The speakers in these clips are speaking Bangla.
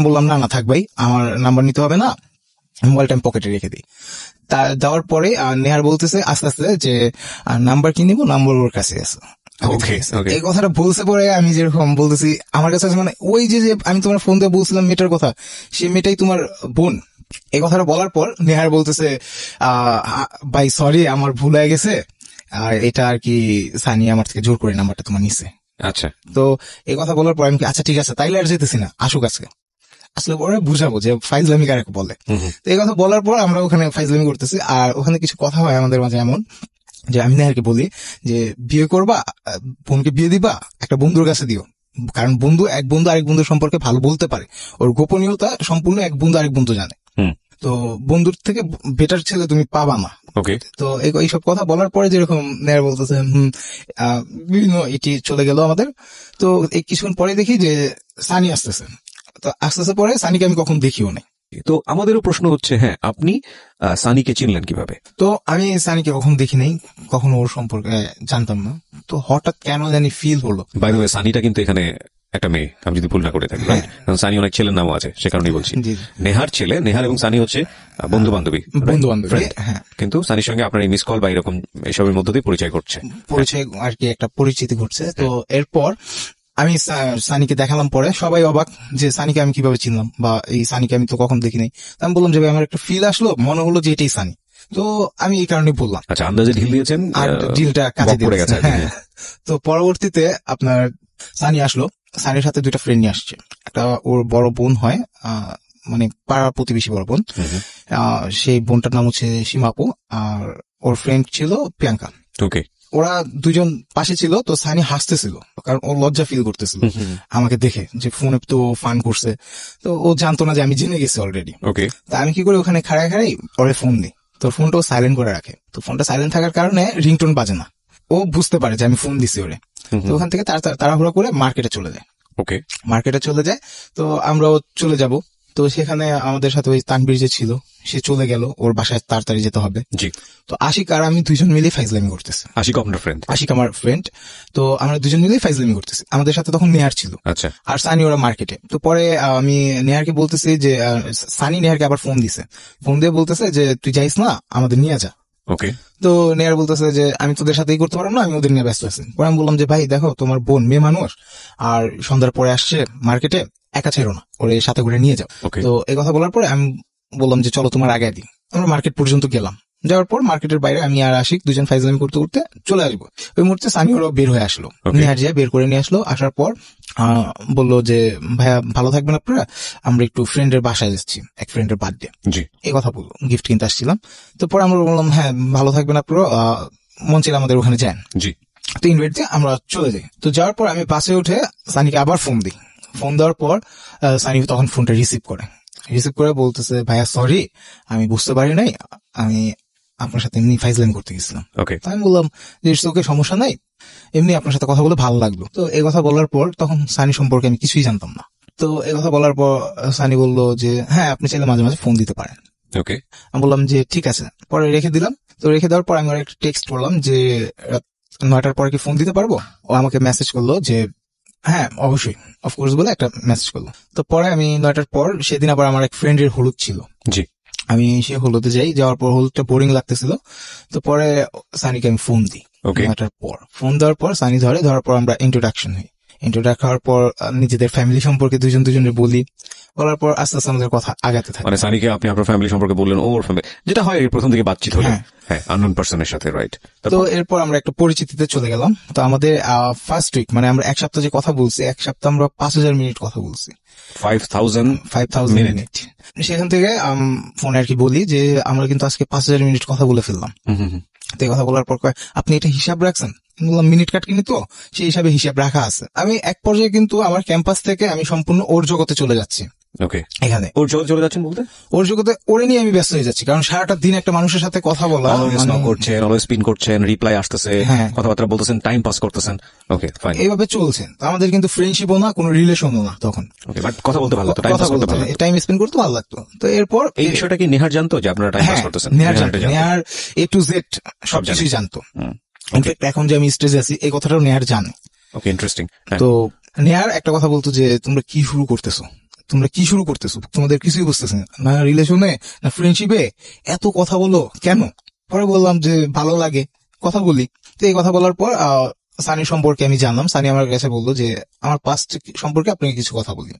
বললাম না না থাক ভাই, আমার নাম্বার নিতে হবে না, মোবাইলটা আমি পকেটে রেখে দিই। তা দেওয়ার পরে নেহার বলতেছে আস্তে আস্তে যে নাম্বার কি নিবো, নাম্বার ওর কাছে আছে। এই কথাটা বলছে পরে আমি যেরকম বলতেছি আমার কাছে আছে, মানে ওই যে আমি তোমার ফোন দিয়ে বলছিলাম মেয়েটার কথা, সে মেয়েটাই তোমার বোন। এই কথাটা বলার পর নেহার বলতেছে ভাই সরি আমার ভুল হয়ে গেছে, আর এটা আর কি সানি আমার থেকে জোর করে নাম্বারটা তোমার নিছে। আচ্ছা, তো এই কথা বলার পর আমি আচ্ছা ঠিক আছে তাইলে আর যেতেছি না, আসুক আজকে। আসলে পরে বুঝাবো যে ফাইজলামি কারাকে বলে। তো এই কথা বলার পর আমরা ওখানে ফাইজলামি করতেছি, আর ওখানে কিছু কথা হয় আমাদের মাঝে এমন যে আমি নেহারকে বলি যে বিয়ে করবা, বোনকে বিয়ে দিবা, একটা বন্ধুর কাছে দিও, কারণ এক বন্ধু আরেক বন্ধুর সম্পর্কে ভালো বলতে পারে, ওর গোপনীয়তা সম্পূর্ণ এক বন্ধু আরেক বন্ধু জানে। তো বন্ধুর থেকে বেটার ছেলে তুমি পাবা না। তো এইসব কথা বলার পরে যেরকম নেহার বলতেছে বিভিন্ন এটি চলে গেল আমাদের। তো এই কিছুক্ষণ পরে দেখি যে সানি আসতেছে। তো আস্তে আস্তে পরে সানিকে আমি কখন দেখিও নাই। তো আমাদেরও প্রশ্ন হচ্ছে, হ্যাঁ আপনি সানিকে চিনলেন কিভাবে? তো আমি সানিকে কখন দেখি নাই, কখনো ওর সম্পর্কে জানতাম না, তো হঠাৎ কেন জানি ফিল হলো। বাই দ্য ওয়ে সানিটা কিন্তু এখানে একটা মেয়ে, আমি যদি ভুল না করে থাকি, কারণ সানি অনেক ছেলের নামও আছে, সে কারণেই বলছি। নেহার ছেলে, নেহার এবং সানি হচ্ছে বন্ধু বান্ধবী, হ্যাঁ। কিন্তু সানির সঙ্গে আপনার এই মিস কল বা এরকম এসবের মধ্য দিয়ে পরিচয় আর কি একটা পরিচিতি ঘটছে। তো এরপর আমি সানিকে দেখালাম, পরে সবাই অবাক যে সানিকে আমি কিভাবে চিনলাম, বা এই সানিকে আমি তো কখন দেখি নাই। আমি বললাম যে আমার একটা ফিল আসলো, মনে হলো যে এটাই সানি। তো আমি এই কারণে বললাম। আচ্ছা, আন্দাজে ঢিল দিয়েছেন আর ডিলটা কাজে দিয়ে গেছে। হ্যাঁ। তো পরবর্তীতে আপনার সানি আসলো, সানির সাথে দুইটা ফ্রেন্ড নিয়ে আসছে। একটা ওর বড় বোন হয়, মানে পাড়ার প্রতিবেশী বড় বোন, সেই বোনটার নাম হচ্ছে সীমাপু, আর ওর ফ্রেন্ড ছিল প্রিয়াঙ্কা। ওকে। ওরা দুজন পাশে ছিল। তো সানি হাসতেছিল, কারণ ও লজ্জা ফিল করতেছিল আমাকে দেখে, যে ফোনে তো ফান করছে। তো ও জানতো না যে আমি জেনে গেছি অলরেডি। তা আমি কি করে ওখানে খাড়ায় খাড়াই ওরে ফোন দিই। তোর ফোনটাও সাইলেন্ট করে রাখে। তো ফোনটা সাইলেন্ট থাকার কারণে রিংটোন বাজে না, ও বুঝতে পারে যে আমি ফোন দিছি ওরে। তো ওখান থেকে তাড়াহুড়া করে মার্কেটে চলে যায়। মার্কেটে চলে যায়, তো আমরাও চলে যাব। তো সেখানে আমাদের সাথে ওই তানবীর যে ছিল, সে চলে গেল, ওর বাসায় তাড়াতাড়ি যেতে হবে। তো আশিক আর আমি দুইজন মিলে ফাইজলামি করতেছি। আশিক আপনার ফ্রেন্ড? আশিক আমার ফ্রেন্ড। তো আমরা দুজন মিলে ফাইজলামি করতেছি। আমাদের সাথে তখন নেহার ছিল, আর সানি ওরা মার্কেটে। তো পরে আমি নেহারকে বলতেছি যে সানি নেহারকে আবার ফোন দিছে, ফোন দিয়ে বলতেছে যে তুই যাইস না, আমাদের নিয়ে যা। তো নেহার বলতেছে যে আমি তোদের সাথেই করতে পারবো না, আমি ওদের নিয়ে ব্যস্ত আছি। পরে আমি বললাম যে ভাই দেখো, তোমার বোন মেয়ে মানুষ, আর সন্ধ্যার পরে আসছে মার্কেটে, একা ছেড়ো না, ওরে সাথে করে নিয়ে যাও। তো এই কথা বলার পরে আমি বললাম যে চলো তোমার আগে দিই। আমরা মার্কেট পর্যন্ত গেলাম। যাওয়ার পর মার্কেটের বাইরে আমি আর আশিক দুজন ফাইজলামি করতে করতে চলে আসবো। ওই মুহূর্তে সানি ওরাও বের হয়ে আসলো, নেহার জিয়া বের করে নিয়ে আসলো। আসার পর বললো যে ভাইয়া ভালো থাকবেন আপনারা, আমরা একটু ফ্রেন্ডের বাসায় যাচ্ছি, এক ফ্রেন্ডের বার্থডে, এই কথা বললো, গিফট কিনতে আসছিলাম। তো পরে আমরা বললাম হ্যাঁ ভালো থাকবেন আপনারা, মন ছিল আমাদের ওখানে যান। তো ইনভাইট দিয়ে আমরা চলে যাই। তো যাওয়ার পর আমি বাসে উঠে সানিকে আবার ফোন দিই। ফোন দেওয়ার পর সানি তখন ফোনটা রিসিভ করে বলতেছে ভাইয়া সরি, আমি বুঝতে পারি নাই, আমি আপনার সাথে এমনি ফাইজলামি করতে গেছিলাম। আমি বললাম যে ওকে, সমস্যা নাই, এমনি আপনার সাথে কথা বলে ভালো লাগলো। তো এই কথা বলার পর তখন সানি সম্পর্কে আমি কিছুই জানতাম না। তো এই কথা বলার পর সানি বললো যে হ্যাঁ আপনি চাইলে মাঝে মাঝে ফোন দিতে পারেন। আমি বললাম যে ঠিক আছে। পরে রেখে দিলাম। তো রেখে দেওয়ার পর আমি একটা টেক্সট করলাম যে 9টার পরে কি ফোন দিতে পারবো। ও আমাকে মেসেজ করলো যে হ্যাঁ অবশ্যই, অফকোর্স বলে একটা মেসেজ করলো। তো পরে আমি 9টার পর, সেদিন আবার আমার এক ফ্রেন্ডের হলুদ ছিল, আমি সে হলুদে যাই। যাওয়ার পর হলুদটা বোরিং লাগতেছিল। তো পরে সানিকে আমি ফোন দিই। 9টার পর ফোন দেওয়ার পর সানি ধরার পর আমরা ইন্ট্রোডাকশন হই। ইন্ট্রোডাক্ট হওয়ার পর নিজেদের ফ্যামিলি সম্পর্কে দুজনের বলি। বলার পর আস্তে আস্তে আমাদের কথা আগাতে থাকে। মানে সানিকে আপনি আপনার ফ্যামিলি সম্পর্কে বললেন, ওর ফ্যামিলি, যেটা হয় প্রথম থেকে বাতচিত হলো, হ্যাঁ আননোন পারসনের সাথে, রাইট? তো এরপর আমরা একটা পরিচিতিতে চলে গেলাম। তো আমাদের ফার্স্ট উইক, মানে আমরা এক সপ্তাহ যে কথা বলছি, এক সপ্তাহ আমরা 5000 মিনিট কথা বলছি। 5000 মিনিট। সেখান থেকে ফোনে আর কি বলি যে আমরা কিন্তু আজকে 5000 মিনিট কথা বলে ফেললাম। তো এই কথা বলার পর আপনি এটা হিসাব রাখছেন? বললাম মিনিট কাট কিনি তো, সেই হিসাবে হিসাব রাখা আছে। আমি এক পর্যায়ে কিন্তু আমার ক্যাম্পাস থেকে আমি সম্পূর্ণ ওর জগতে চলে যাচ্ছি। এখানে ওর জগতে চলে যাচ্ছেন বলতে, ওর জগতে ওরে নিয়ে আমি ব্যস্ত হয়ে যাচ্ছি। কারণ সারাটা দিন একটা মানুষের সাথে কথা বলা, স্পিন করছেন, রিপ্লাই আসতেছে, কথাবার্তা বলতেছেন, টাইম পাস করতেছেন, এইভাবে চলছে। আমাদের কিন্তু ফ্রেন্ডশিপও না, কোনো রিলেশনও না তখন। কথা বলতে ভালো লাগতো, টাইম স্পেন্ড করতে ভালো লাগতো। তো এরপর এই বিষয়টা কি নেহার জানতো যে আপনারা টাইম পাস করতেছেন? নেহার A to Z সবকিছুই জানতো। ইনফ্যাক্ট এখন যে আমি স্টেজে আছি এই কথাটাও নেহার জানে। ইন্টারেস্টিং। তো নেহার একটা কথা বলতো যে তোমরা কি শুরু করতেছো, তোমরা কি শুরু করতেছো, তোমাদের কিছুই বুঝতেছে না রিলেশনে না ফ্রেন্ডশিপে এত কথা বলো কেন? পরে বললাম যে ভালো লাগে কথা বলি। তো এই কথা বলার পর সানি সম্পর্কে আমি জানলাম। সানি আমার কাছে বললো যে আমার পাস্ট সম্পর্কে আপনাকে কিছু কথা বলি।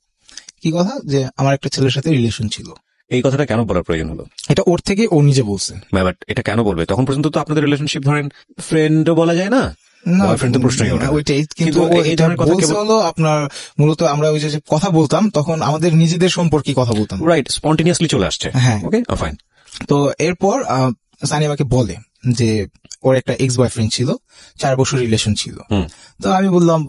কি কথা? যে আমার একটা ছেলের সাথে রিলেশন ছিল। এই কথাটা কেন বলার প্রয়োজন হলো? এটা ওর থেকে ও নিজে বলছে। বাট এটা কেন বলবে? তখন পর্যন্ত তো আপনাদের রিলেশনশিপ ধরেন ফ্রেন্ডও বলা যায় না, বয়ফ্রেন্ড তো প্রশ্নই ওঠে না। ওইটাই, কিন্তু এই ধরনের কথা বলছে হলো আপনার মূলত আমরা ওই যে কথা বলতাম তখন আমাদের নিজেদের সম্পর্কে কথা বলতাম, রাইট, স্পন্টেনিয়াসলি চলে আসছে। হ্যাঁ, ওকে ফাইন। তো এরপর সানি আমাকে বলে যে ওর একটা এক্স বয়ফ্রেন্ড ছিল, 4 বছর রিলেশন ছিল। তো আমি বললাম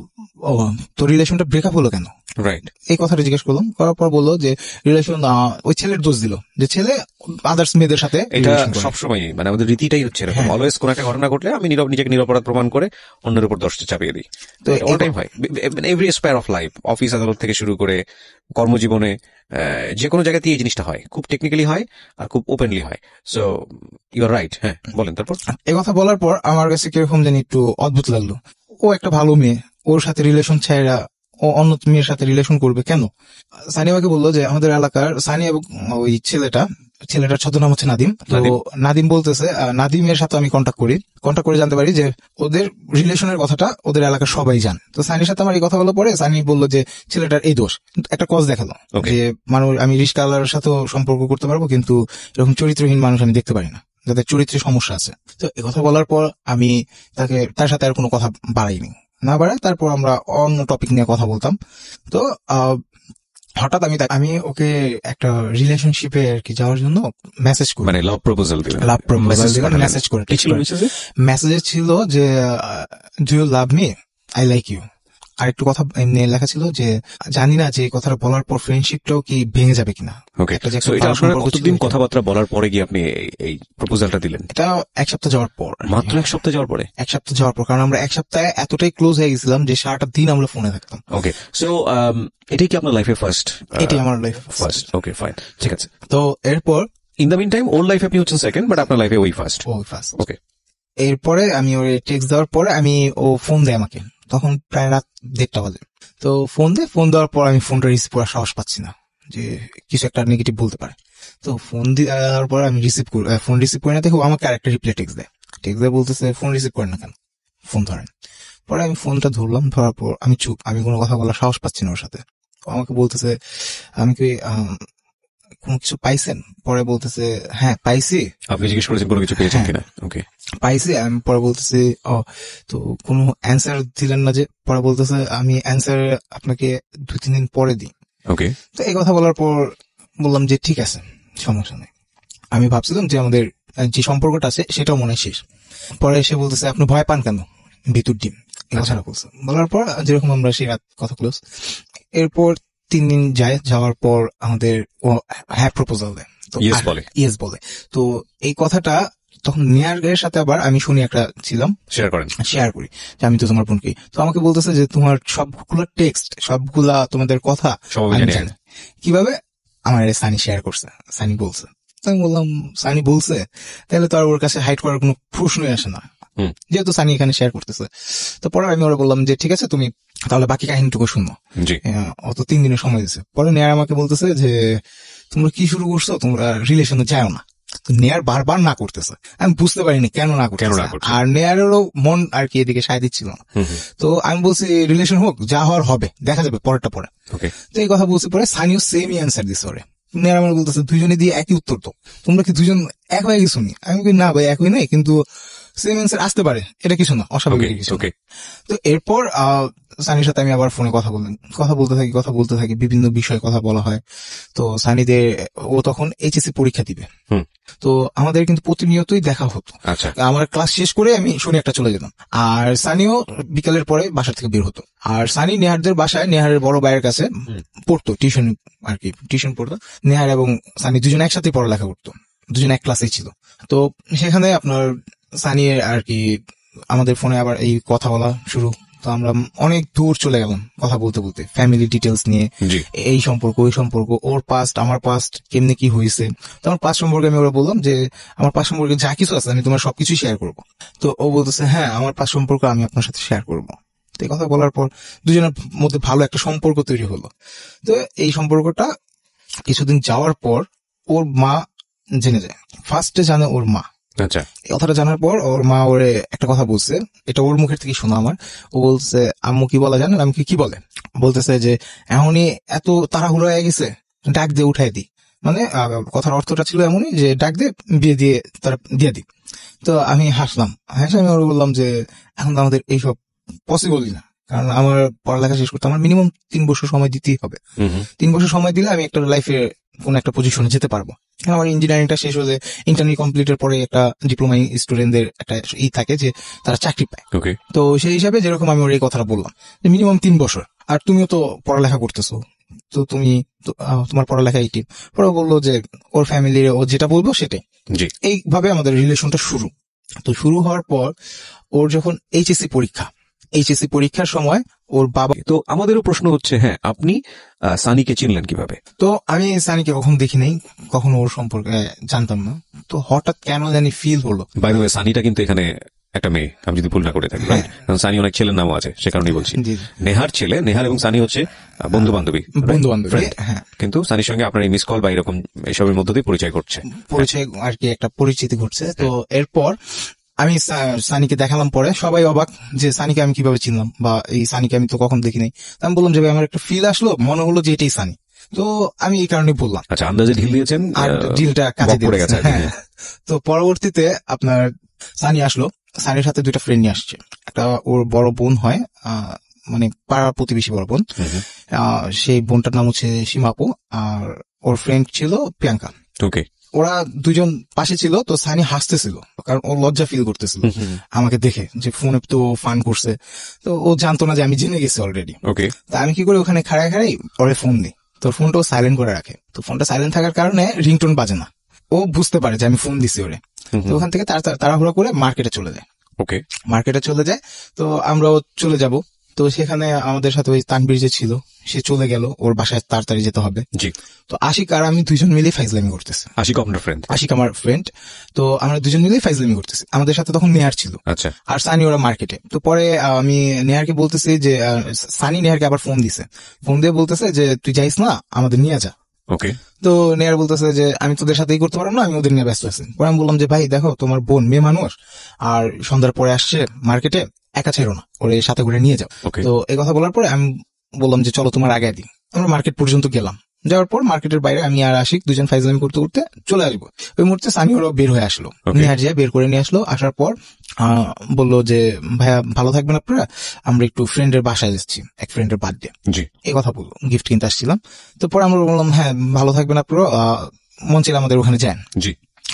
ও তো রিলেশনটা ব্রেকআপ হলো কেন? রাইট, এই কথাটা জিজ্ঞেস করলাম। করার পর বললো যে রিলেশন ওই ছেলের দোষ দিল, যে ছেলে আদার্স মেয়েদের সাথে। এটা সবসময় মানে আমাদের রীতিটাই হচ্ছে এরকম, অলওয়েজ কোন একটা ঘটনা ঘটলে আমি নিজেকে নিরপরাধ প্রমাণ করে অন্যের উপর দোষটা চাপিয়ে দিই। তো অল টাইম হয়, every spare of life, office আদালত থেকে শুরু করে কর্মজীবনে যে কোনো জায়গাতেই এই জিনিসটা হয়, খুব টেকনিক্যালি হয় আর খুব ওপেনলি হয়। So you are right. হ্যাঁ বলেন। তারপর এই কথা বলার পর আমার কাছে কিরকম জানি একটু অদ্ভুত লাগলো। ও একটা ভালো মেয়ে, ওর সাথে রিলেশন ছাড়া ও অন্য মেয়ের সাথে রিলেশন করবে কেন? সানি আমাকে বললো যে আমাদের এলাকার সানি এবং ওই ছেলেটার ছদ্মনাম হচ্ছে নাদিম। তো নাদিম বলতেছে, নাদিমের সাথে আমি কন্ট্যাক্ট করে জানতে পারি যে ওদের রিলেশনের কথাটা ওদের এলাকার সবাই জান। তো সানির সাথে আমার এই কথা বলার পরে সানি বললো যে ছেলেটার এই দোষ। একটা কজ দেখালো যে মানুষ, আমি রিস্কাওয়ালার সাথেও সম্পর্ক করতে পারবো কিন্তু এরকম চরিত্রহীন মানুষ আমি দেখতে পারি না, যাদের চরিত্রে সমস্যা আছে। তো এই কথা বলার পর আমি তার সাথে আর কোনো কথা বাড়াইনি, না বাড়ায় তারপর আমরা অন্য টপিক নিয়ে কথা বলতাম। তো হঠাৎ আমি ওকে একটা রিলেশনশিপে আর কি যাওয়ার জন্য মেসেজ করি, মানে লাভ প্রপোজাল দিলাম। মেসেজ করে মেসেজে ছিল যে do you love me, I like you. আর একটু কথা এমনি লেখা ছিল যে জানি না যে কথাটা বলার পর ফ্রেন্ডশিপটাও কি ভেঙে যাবে কিনা। কতদিন কথাবার্তা বলার পরে গিয়ে আপনি এই প্রপোজালটা দিলেন? এটা 1 সপ্তাহ যাওয়ার পর। মাত্র 1 সপ্তাহ যাওয়ার পরে? 1 সপ্তাহ যাওয়ার পর, কারণ আমরা 1 সপ্তাহে এতটাই ক্লোজ হয়ে গেছিলাম যে সারাটা দিন আমরা ফোনে থাকতাম। ওকে, সো এটাই কি আপনার লাইফে ফার্স্ট? এটাই আমার লাইফ ফার্স্ট। ওকে ফাইন, ঠিক আছে। তো এরপর ইন দ্য মিন টাইম ওর লাইফে আপনি হচ্ছেন সেকেন্ড, বাট আপনার লাইফে ওই ফার্স্ট। ওকে, এরপরে আমি ওর টেক্সট দেওয়ার পরে ও ফোন দেয় আমাকে, তখন প্রায় রাত 1:30 বাজে। তো ফোন দেওয়ার পর আমি ফোনটা রিসিভ করার সাহস পাচ্ছি না যে কিছু একটা নেগেটিভ বলতে পারে। তো ফোন দেওয়ার পর আমি ফোন রিসিভ করি না, দেখো আমাকে আরেকটা রিপ্লাই টেক্সট দেয় বলতেছে ফোন রিসিভ করে না কেন, ফোন ধরেন। পরে আমি ফোনটা ধরলাম, ধরার পর আমি চুপ, আমি কোনো কথা বলার সাহস পাচ্ছি না ওর সাথে। আমাকে বলতেছে আমি কি কোনো কিছু পাইছেন? পরে বলতেছে হ্যাঁ পাইছি। আপনি জিজ্ঞেস করেছেন কোনো কিছু পেয়েছেন কিনা? ওকে, পাইছি। আমি পরে বলতেছি তো কোনো অ্যান্সার দিলেন না যে? পরে বলতেছে আমি অ্যান্সার আপনাকে 2-3 দিন পরে দিই। ওকে, তো এই কথা বলার পর বললাম যে ঠিক আছে, সমস্যা নেই। আমি ভাবছিলাম যে আমাদের যে সম্পর্কটা আছে সেটাও মনে শেষ। পরে এসে বলতেছে আপনি ভয় পান কেন, ভিতর ডিম, এই কথাটা বলছে। বলার পর যেরকম আমরা সেই রাত কথা ক্লোজ। এরপর 3 দিন যাওয়ার পর আমাদের ও হ্যাঁ প্রপোজাল দেয়, ইয়েস বলে। তো এই কথাটা তখন নেহার সাথে আবার আমি শুনি একটা ছিলাম, শেয়ার করি যে আমি তো তোমার বোনকে। তো আমাকে বলতেছে যে তোমার সবগুলো টেক্সট, সবগুলা তোমাদের কথা জানি। কিভাবে? আমার সানি শেয়ার করছে, সানি বলছে। আমি বললাম সানি বলছে তাহলে তো আর ওর কাছে হাইড করার কোনো প্রশ্নই আসে না, যেহেতু সানি এখানে শেয়ার করতেছে। তো পরে আমি ওরা বললাম যে ঠিক আছে তুমি তাহলে বাকি কাহিনীটুকু শুনো। অত 3 দিনের সময় দিচ্ছে। পরে নেয়ার আমাকে বলতেছে যে তোমরা কি শুরু করছো, তোমরা রিলেশনে যাও না। নেয়ার বারবার না করতেছে, আমি বুঝতে পারিনি কেন না করতেছে। আর নেয়ারেরও মন আর কি এদিকে সায় দিচ্ছিল না। তো আমি বলছি রিলেশন হোক, যা হওয়ার হবে, দেখা যাবে পরেরটা পরে। তো এই কথা বলছি, পরে সানিও সেমই অ্যান্সার দিচ্ছে ওরে। নেয়ার আমার বলতেছে দুজনে দিয়ে একই উত্তর, তো তোমরা কি দুজন এক হয়ে গেছো? আমি বলি না ভাই এক হই নাই, কিন্তু সেম অ্যান্সার আসতে পারে, এটা কিছু না, অস্বাভাবিক কিছু। তো এরপর সানির সাথে আমি আবার ফোনে কথা বলতে থাকি, বিভিন্ন বিষয়ে কথা বলা হয়। তো সানিদের ও তখন এইচএসসি পরীক্ষা দিবে, তো আমাদের কিন্তু প্রতিনিয়তই দেখা হতো। আমার ক্লাস শেষ করে আমি শনি একটা চলে যেতাম, আর সানিও বিকালের পরে বাসা থেকে বের হতো। আর সানি নেহারদের বাসায় নেহারের বড় ভাইয়ের কাছে পড়তো, টিউশন পড়তো। নেহার এবং সানি দুজন একসাথে পড়ালেখা করতো, দুজন এক ক্লাসেই ছিল। তো সেখানে আপনার সানি আর কি আমাদের ফোনে আবার এই কথা বলা শুরু। তো আমরা অনেক দূর চলে গেলাম কথা বলতে, ফ্যামিলি ডিটেলস নিয়ে, এই সম্পর্ক ওই সম্পর্ক, ওর পাস্ট আমার পাস্ট, কেমনে কি হয়েছে। তো আমার পাস্ট সম্পর্কে আমি ওরা বললাম যে আমার পাস্ট সম্পর্কে যা কিছু আছে আমি তোমার সবকিছু শেয়ার করবো। তো ও বলতেছে হ্যাঁ আমার পাস্ট সম্পর্ক আমি আপনার সাথে শেয়ার করবো। তো এই কথা বলার পর দুজনের মধ্যে ভালো একটা সম্পর্ক তৈরি হলো। তো এই সম্পর্কটা কিছুদিন যাওয়ার পর ওর মা জেনে যায়। ফার্স্টে জানে ওর মা। আচ্ছা, এই কথাটা জানার পর ওর মা ওরে একটা কথা বলছে, এটা ওর মুখের থেকে শোনা আমার। ও বলছে, আম্মু কি বলে জানেন? আমি কি বলে? বলতেছে যে এমনই এত তাড়াহুড়ো হয়ে গেছে, ডাক দিয়ে উঠাই দি। মানে কথার অর্থটা ছিল এমনই যে ডাক দিয়ে বিয়ে দিয়ে তারা দিয়ে দি। তো আমি হাসলাম, আমি ওর বললাম যে এখন তো আমাদের এইসব পসিবলই না, কারণ আমার পড়ালেখা শেষ করতে আমার মিনিমাম 3 বছর সময় দিতেই হবে। 3 বছর সময় দিলে আমি একটা লাইফে কোন একটা পজিশনে যেতে পারবো। আমার ইঞ্জিনিয়ারিংটা শেষ হলে ইন্টারমিডিয়েট কমপ্লিটের পরে একটা ডিপ্লোমা স্টুডেন্টদের একটা থাকে যে তারা চাকরি পায়। তো সেই হিসাবে যেরকম আমি ওর এই কথাটা বললাম যে মিনিমাম 3 বছর, আর তুমিও তো পড়ালেখা করতেছো, তো তুমি তোমার পড়ালেখা 18। পরে বললো যে ওর ফ্যামিলির ও যেটা বলবো সেটাই। এইভাবে আমাদের রিলেশনটা শুরু। তো শুরু হওয়ার পর ওর যখন এইচএসসি পরীক্ষার সময় ওর বাবা, তো আমাদেরও প্রশ্ন হচ্ছে, হ্যাঁ, আপনি সানিকে চিনলেন কিভাবে? তো আমি সানিকে কখনো দেখি নাই, কখনো ওর সম্পর্কে জানতাম না। তো হঠাৎ কেন জানি ফিল হলো। বাই দ্য ওয়ে, সানিটা কিন্তু এখানে একটা মেয়ে, আমি যদি ভুল না করে থাকি, কারণ সানি অনেক ছেলের নামও আছে, সে কারণেই বলছি। নেহার ছেলে, নেহার এবং সানি হচ্ছে বন্ধু বান্ধবী। হ্যাঁ, কিন্তু সানির সঙ্গে আপনার এই মিস কল বা এরকম এসবের মধ্য দিয়ে পরিচয় আর কি একটা পরিচিতি ঘটছে। তো এরপর আমি সানিকে দেখালাম, পরে সবাই অবাক যে সানিকে আমি কিভাবে চিনলাম, বা এই সানিকে আমি তো কখন দেখি নাই। আমি বললাম যে আমার একটা ফিল আসলো, মনে হলো যে এটাই সানি। তো আমি এই কারণে বললাম। আচ্ছা, আন্দাজে ঢিল দিয়েছেন আর ডিলটা কাজে দিয়ে গেছে। হ্যাঁ, তো পরবর্তীতে আপনার সানি আসলো, সানির সাথে 2টা ফ্রেন্ড নিয়ে আসছে। একটা ওর বড় বোন হয়, মানে পাড়ার প্রতিবেশী বড় বোন। সেই বোনটার নাম হচ্ছে সীমাপু, আর ওর ফ্রেন্ড ছিল প্রিয়াঙ্কা। ওকে, ওরা দুজন পাশে ছিল। তো সানি হাসতেছিল, কারণ ও লজ্জা ফিল করতেছিল আমাকে দেখে, যে ফোনে তো ফান করছে। তো ও জানতো না যে আমি জেনে গেছি অলরেডি। ওকে, তো আমি কি করে ওখানে খাড়াই ওরে ফোন দিই। তোর ফোনটাও সাইলেন্ট করে রাখে। তো ফোনটা সাইলেন্ট থাকার কারণে রিংটোন বাজে না। ও বুঝতে পারে যে আমি ফোন দিছি ওরে। তো ওখান থেকে তাড়াহুড়া করে মার্কেটে চলে যায়। ওকে, মার্কেটে চলে যায়। তো আমরাও চলে যাব। তো সেখানে আমাদের সাথে ওই তানবীর যে ছিল, সে চলে গেল, ওর বাসায় তাড়াতাড়ি যেতে হবে। জি। তো আশিক আর আমি দুজন মিলেই ফাইজলামি করতেছি। আশিক আপনার ফ্রেন্ড? আশিক আমার ফ্রেন্ড। তো আমরা দুজন মিলেই ফাইজলামি করতেছি। আমাদের সাথে তখন নেহার ছিল। আচ্ছা। আর সানি ওরা মার্কেটে। তো পরে আমি নেহারকে বলতেছি যে সানি নেহারকে আবার ফোন দিছে। ফোন দিয়ে বলতেছে যে তুই যাইস না, আমাদের নিয়ে যা। ওকে। তো নেহার বলতেছে যে আমি তোদের সাথেই করতে পারবো না, আমি ওদের নিয়ে ব্যস্ত আছি। পরে আমি বললাম যে ভাই দেখো, তোমার বোন মেয়ে মানুষ, আর সন্ধ্যার পরে আসছে মার্কেটে, একা ছেড়ো না, ওরে সাথে করে নিয়ে যাও। তো এই কথা বলার পরে আমি বললাম যে চলো তোমার আগে দিই। আমরা মার্কেট পর্যন্ত গেলাম। যাওয়ার পর মার্কেটের বাইরে আমি আর আশিক দুজন ফাইজলামি করতে করতে চলে আসবো। ওই মুহূর্তে সানি ওরাও বের হয়ে আসলো, নেহার জিয়া বের করে নিয়ে আসলো। আসার পর বললো যে ভাইয়া ভালো থাকবেন আপনারা, আমরা একটু ফ্রেন্ডের বাসায় যাচ্ছি, এক ফ্রেন্ডের বার্থডে। এই কথা বললো, গিফট কিনতে আসছিলাম। তো পরে আমরা বললাম হ্যাঁ ভালো থাকবেন আপনারা, মন ছিল আমাদের ওখানে যান।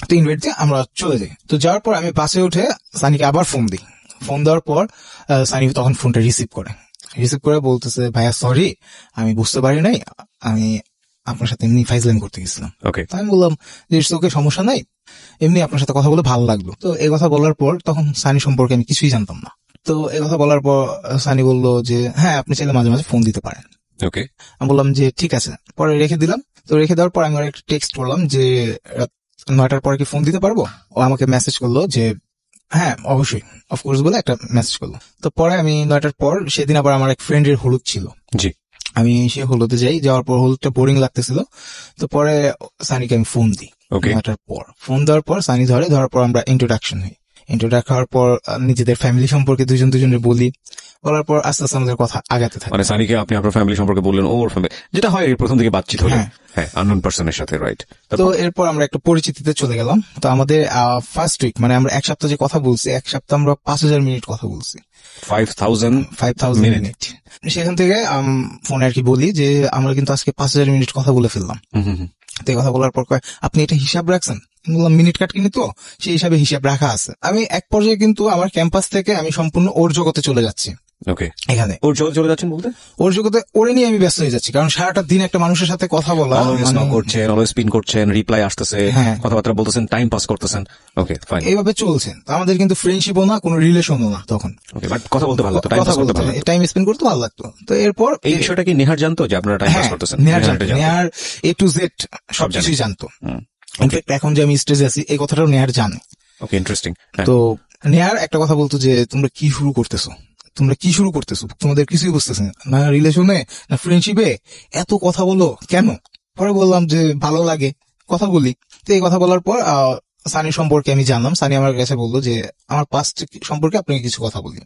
তো ইনভাইট দিয়ে আমরা চলে যাই। তো যাওয়ার পর আমি বাসে উঠে সানিকে আবার ফোন দিই। ফোন দেওয়ার পর সানি তখন ফোনটা রিসিভ করে বলতেছে ভাইয়া সরি, আমি বুঝতে পারি নাই, আমি আপনার সাথে এমনি ফাইজলামি করতে গেছিলাম। আমি বললাম যে ওকে, সমস্যা নাই, এমনি আপনার সাথে কথা বলে ভালো লাগলো। তো এই কথা বলার পর তখন সানি সম্পর্কে আমি কিছুই জানতাম না। তো এই কথা বলার পর সানি বললো যে হ্যাঁ আপনি চাইলে মাঝে মাঝে ফোন দিতে পারেন। আমি বললাম যে ঠিক আছে। পরে রেখে দিলাম। তো রেখে দেওয়ার পর আমি একটা টেক্সট করলাম যে 9টার পরে কি ফোন দিতে পারবো। ও আমাকে মেসেজ করলো যে হ্যাঁ অবশ্যই, অফকোর্স বলে একটা মেসেজ করলো। তো পরে আমি 9টার পর, সেদিন আবার আমার এক ফ্রেন্ডের হলুদ ছিল। আমি সে হলুদে যাই। যাওয়ার পর হলুদটা বোরিং লাগতেছিল। তো পরে সানিকে আমি ফোন দিই। 9টার পর ফোন দেওয়ার পর সানি ধরার পর আমরা ইন্ট্রোডাকশন হই। ইন্ট্রোডাক্ট হওয়ার পর নিজেদের ফ্যামিলি সম্পর্কে দুজনের বলি। বলার পর আস্তে আস্তে আমাদের কথা আগাতে থাকে। মানে সানিকে আপনি আপনার ফ্যামিলি সম্পর্কে বললেন, ওর ফ্যামিলি, যেটা হয় প্রথম থেকে বাতচিত হলো, হ্যাঁ, আননোন পারসনের সাথে, রাইট? তো এরপর আমরা একটা পরিচিতিতে চলে গেলাম। তো আমাদের ফার্স্ট উইক, মানে আমরা 1 সপ্তাহ যে কথা বলছি, 1 সপ্তাহ আমরা 5000 মিনিট কথা বলছি। 5000 মিনিট। সেখান থেকে ফোনে আর কি বলি যে আমরা কিন্তু আজকে 5000 মিনিট কথা বলে ফেললাম। তো এই কথা বলার পর আপনি এটা হিসাব রাখছেন? বললাম মিনিট কাট কিনি তো, সেই হিসাবে হিসাব রাখা আছে। আমি এক পর্যায়ে কিন্তু আমার ক্যাম্পাস থেকে আমি সম্পূর্ণ ওর জগতে চলে যাচ্ছি। এখানে ওর জগতে চলে যাচ্ছেন বলতে, ওর জগতে ওরে নিয়ে আমি ব্যস্ত হয়ে যাচ্ছি। কারণ সারাটা দিন একটা মানুষের সাথে কথা বলা, করছেন, অলওয়েজ স্পিন করছেন, রিপ্লাই আসতেছে, কথাবার্তা বলতেছেন, টাইম পাস করতেছেন, ওকে ফাইন, এইভাবে চলছে। আমাদের কিন্তু ফ্রেন্ডশিপও না, কোনো রিলেশনও না তখন। বাট কথা বলতে ভালো লাগতো, টাইম স্পেন্ড করতে ভালো লাগতো। তো এরপর এই বিষয়টা কি নেহার জানতো যে আপনারা টাইম পাস করতেছেন? নেহার A to Z সবকিছুই জানতো। ইনফ্যাক্ট এখন যে আমি স্টেজে আছি এই কথাটাও নেহার জানে। ওকে, ইন্টারেস্টিং। তো নেহার একটা কথা বলতো যে তোমরা কি শুরু করতেছো, তোমরা কি শুরু করতেছো, তোমাদের কিছুই বুঝতেছে না রিলেশনে না ফ্রেন্ডশিপে এত কথা বলো কেন? পরে বললাম যে ভালো লাগে কথা বলি। তো এই কথা বলার পর সানি সম্পর্কে আমি জানলাম। সানি আমার কাছে বললো যে আমার পাস্ট সম্পর্কে আপনাকে কিছু কথা বলি।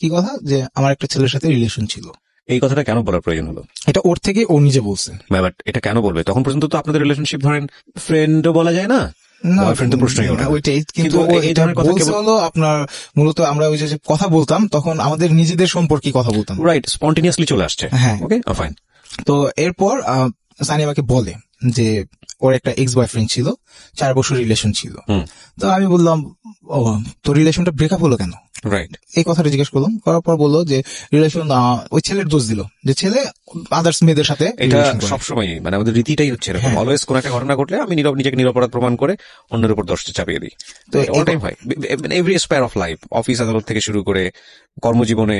কি কথা? যে আমার একটা ছেলের সাথে রিলেশন ছিল। এই কথাটা কেন বলার প্রয়োজন হলো? এটা ওর থেকে ও নিজে বলছে। বাট এটা কেন বলবে? তখন পর্যন্ত তো আপনাদের রিলেশনশিপ ধরেন ফ্রেন্ডও বলা যায় না, বয়ফ্রেন্ড তো প্রশ্নই ওঠে না। ওইটাই, কিন্তু এই ধরনের কথা হলো আপনার মূলত আমরা ওই যে কথা বলতাম তখন আমাদের নিজেদের সম্পর্কে কথা বলতাম, রাইট, স্পন্টেনিয়াসলি চলে আসছে। হ্যাঁ, ওকে ফাইন। তো এরপর সানি আমাকে বলে যে ওর একটা এক্স বয়ফ্রেন্ড ছিল, 4 বছর রিলেশন ছিল। তো আমি বললাম ও তো রিলেশনটা ব্রেকআপ হলো কেন? রাইট, এই কথাটা জিজ্ঞেস করলাম। করার পর বললো যে রিলেশন ওই ছেলের দোষ দিল, যে ছেলে আদার্স মেয়েদের সাথে। এটা সবসময় মানে আমাদের রীতিটাই হচ্ছে এরকম, অলওয়েজ কোন একটা ঘটনা ঘটলে আমি নিজেকে নিরপরাধ প্রমাণ করে অন্যের উপর দোষটা চাপিয়ে দিই। তো অল টাইম হয়, every spare of life, office আদালত থেকে শুরু করে কর্মজীবনে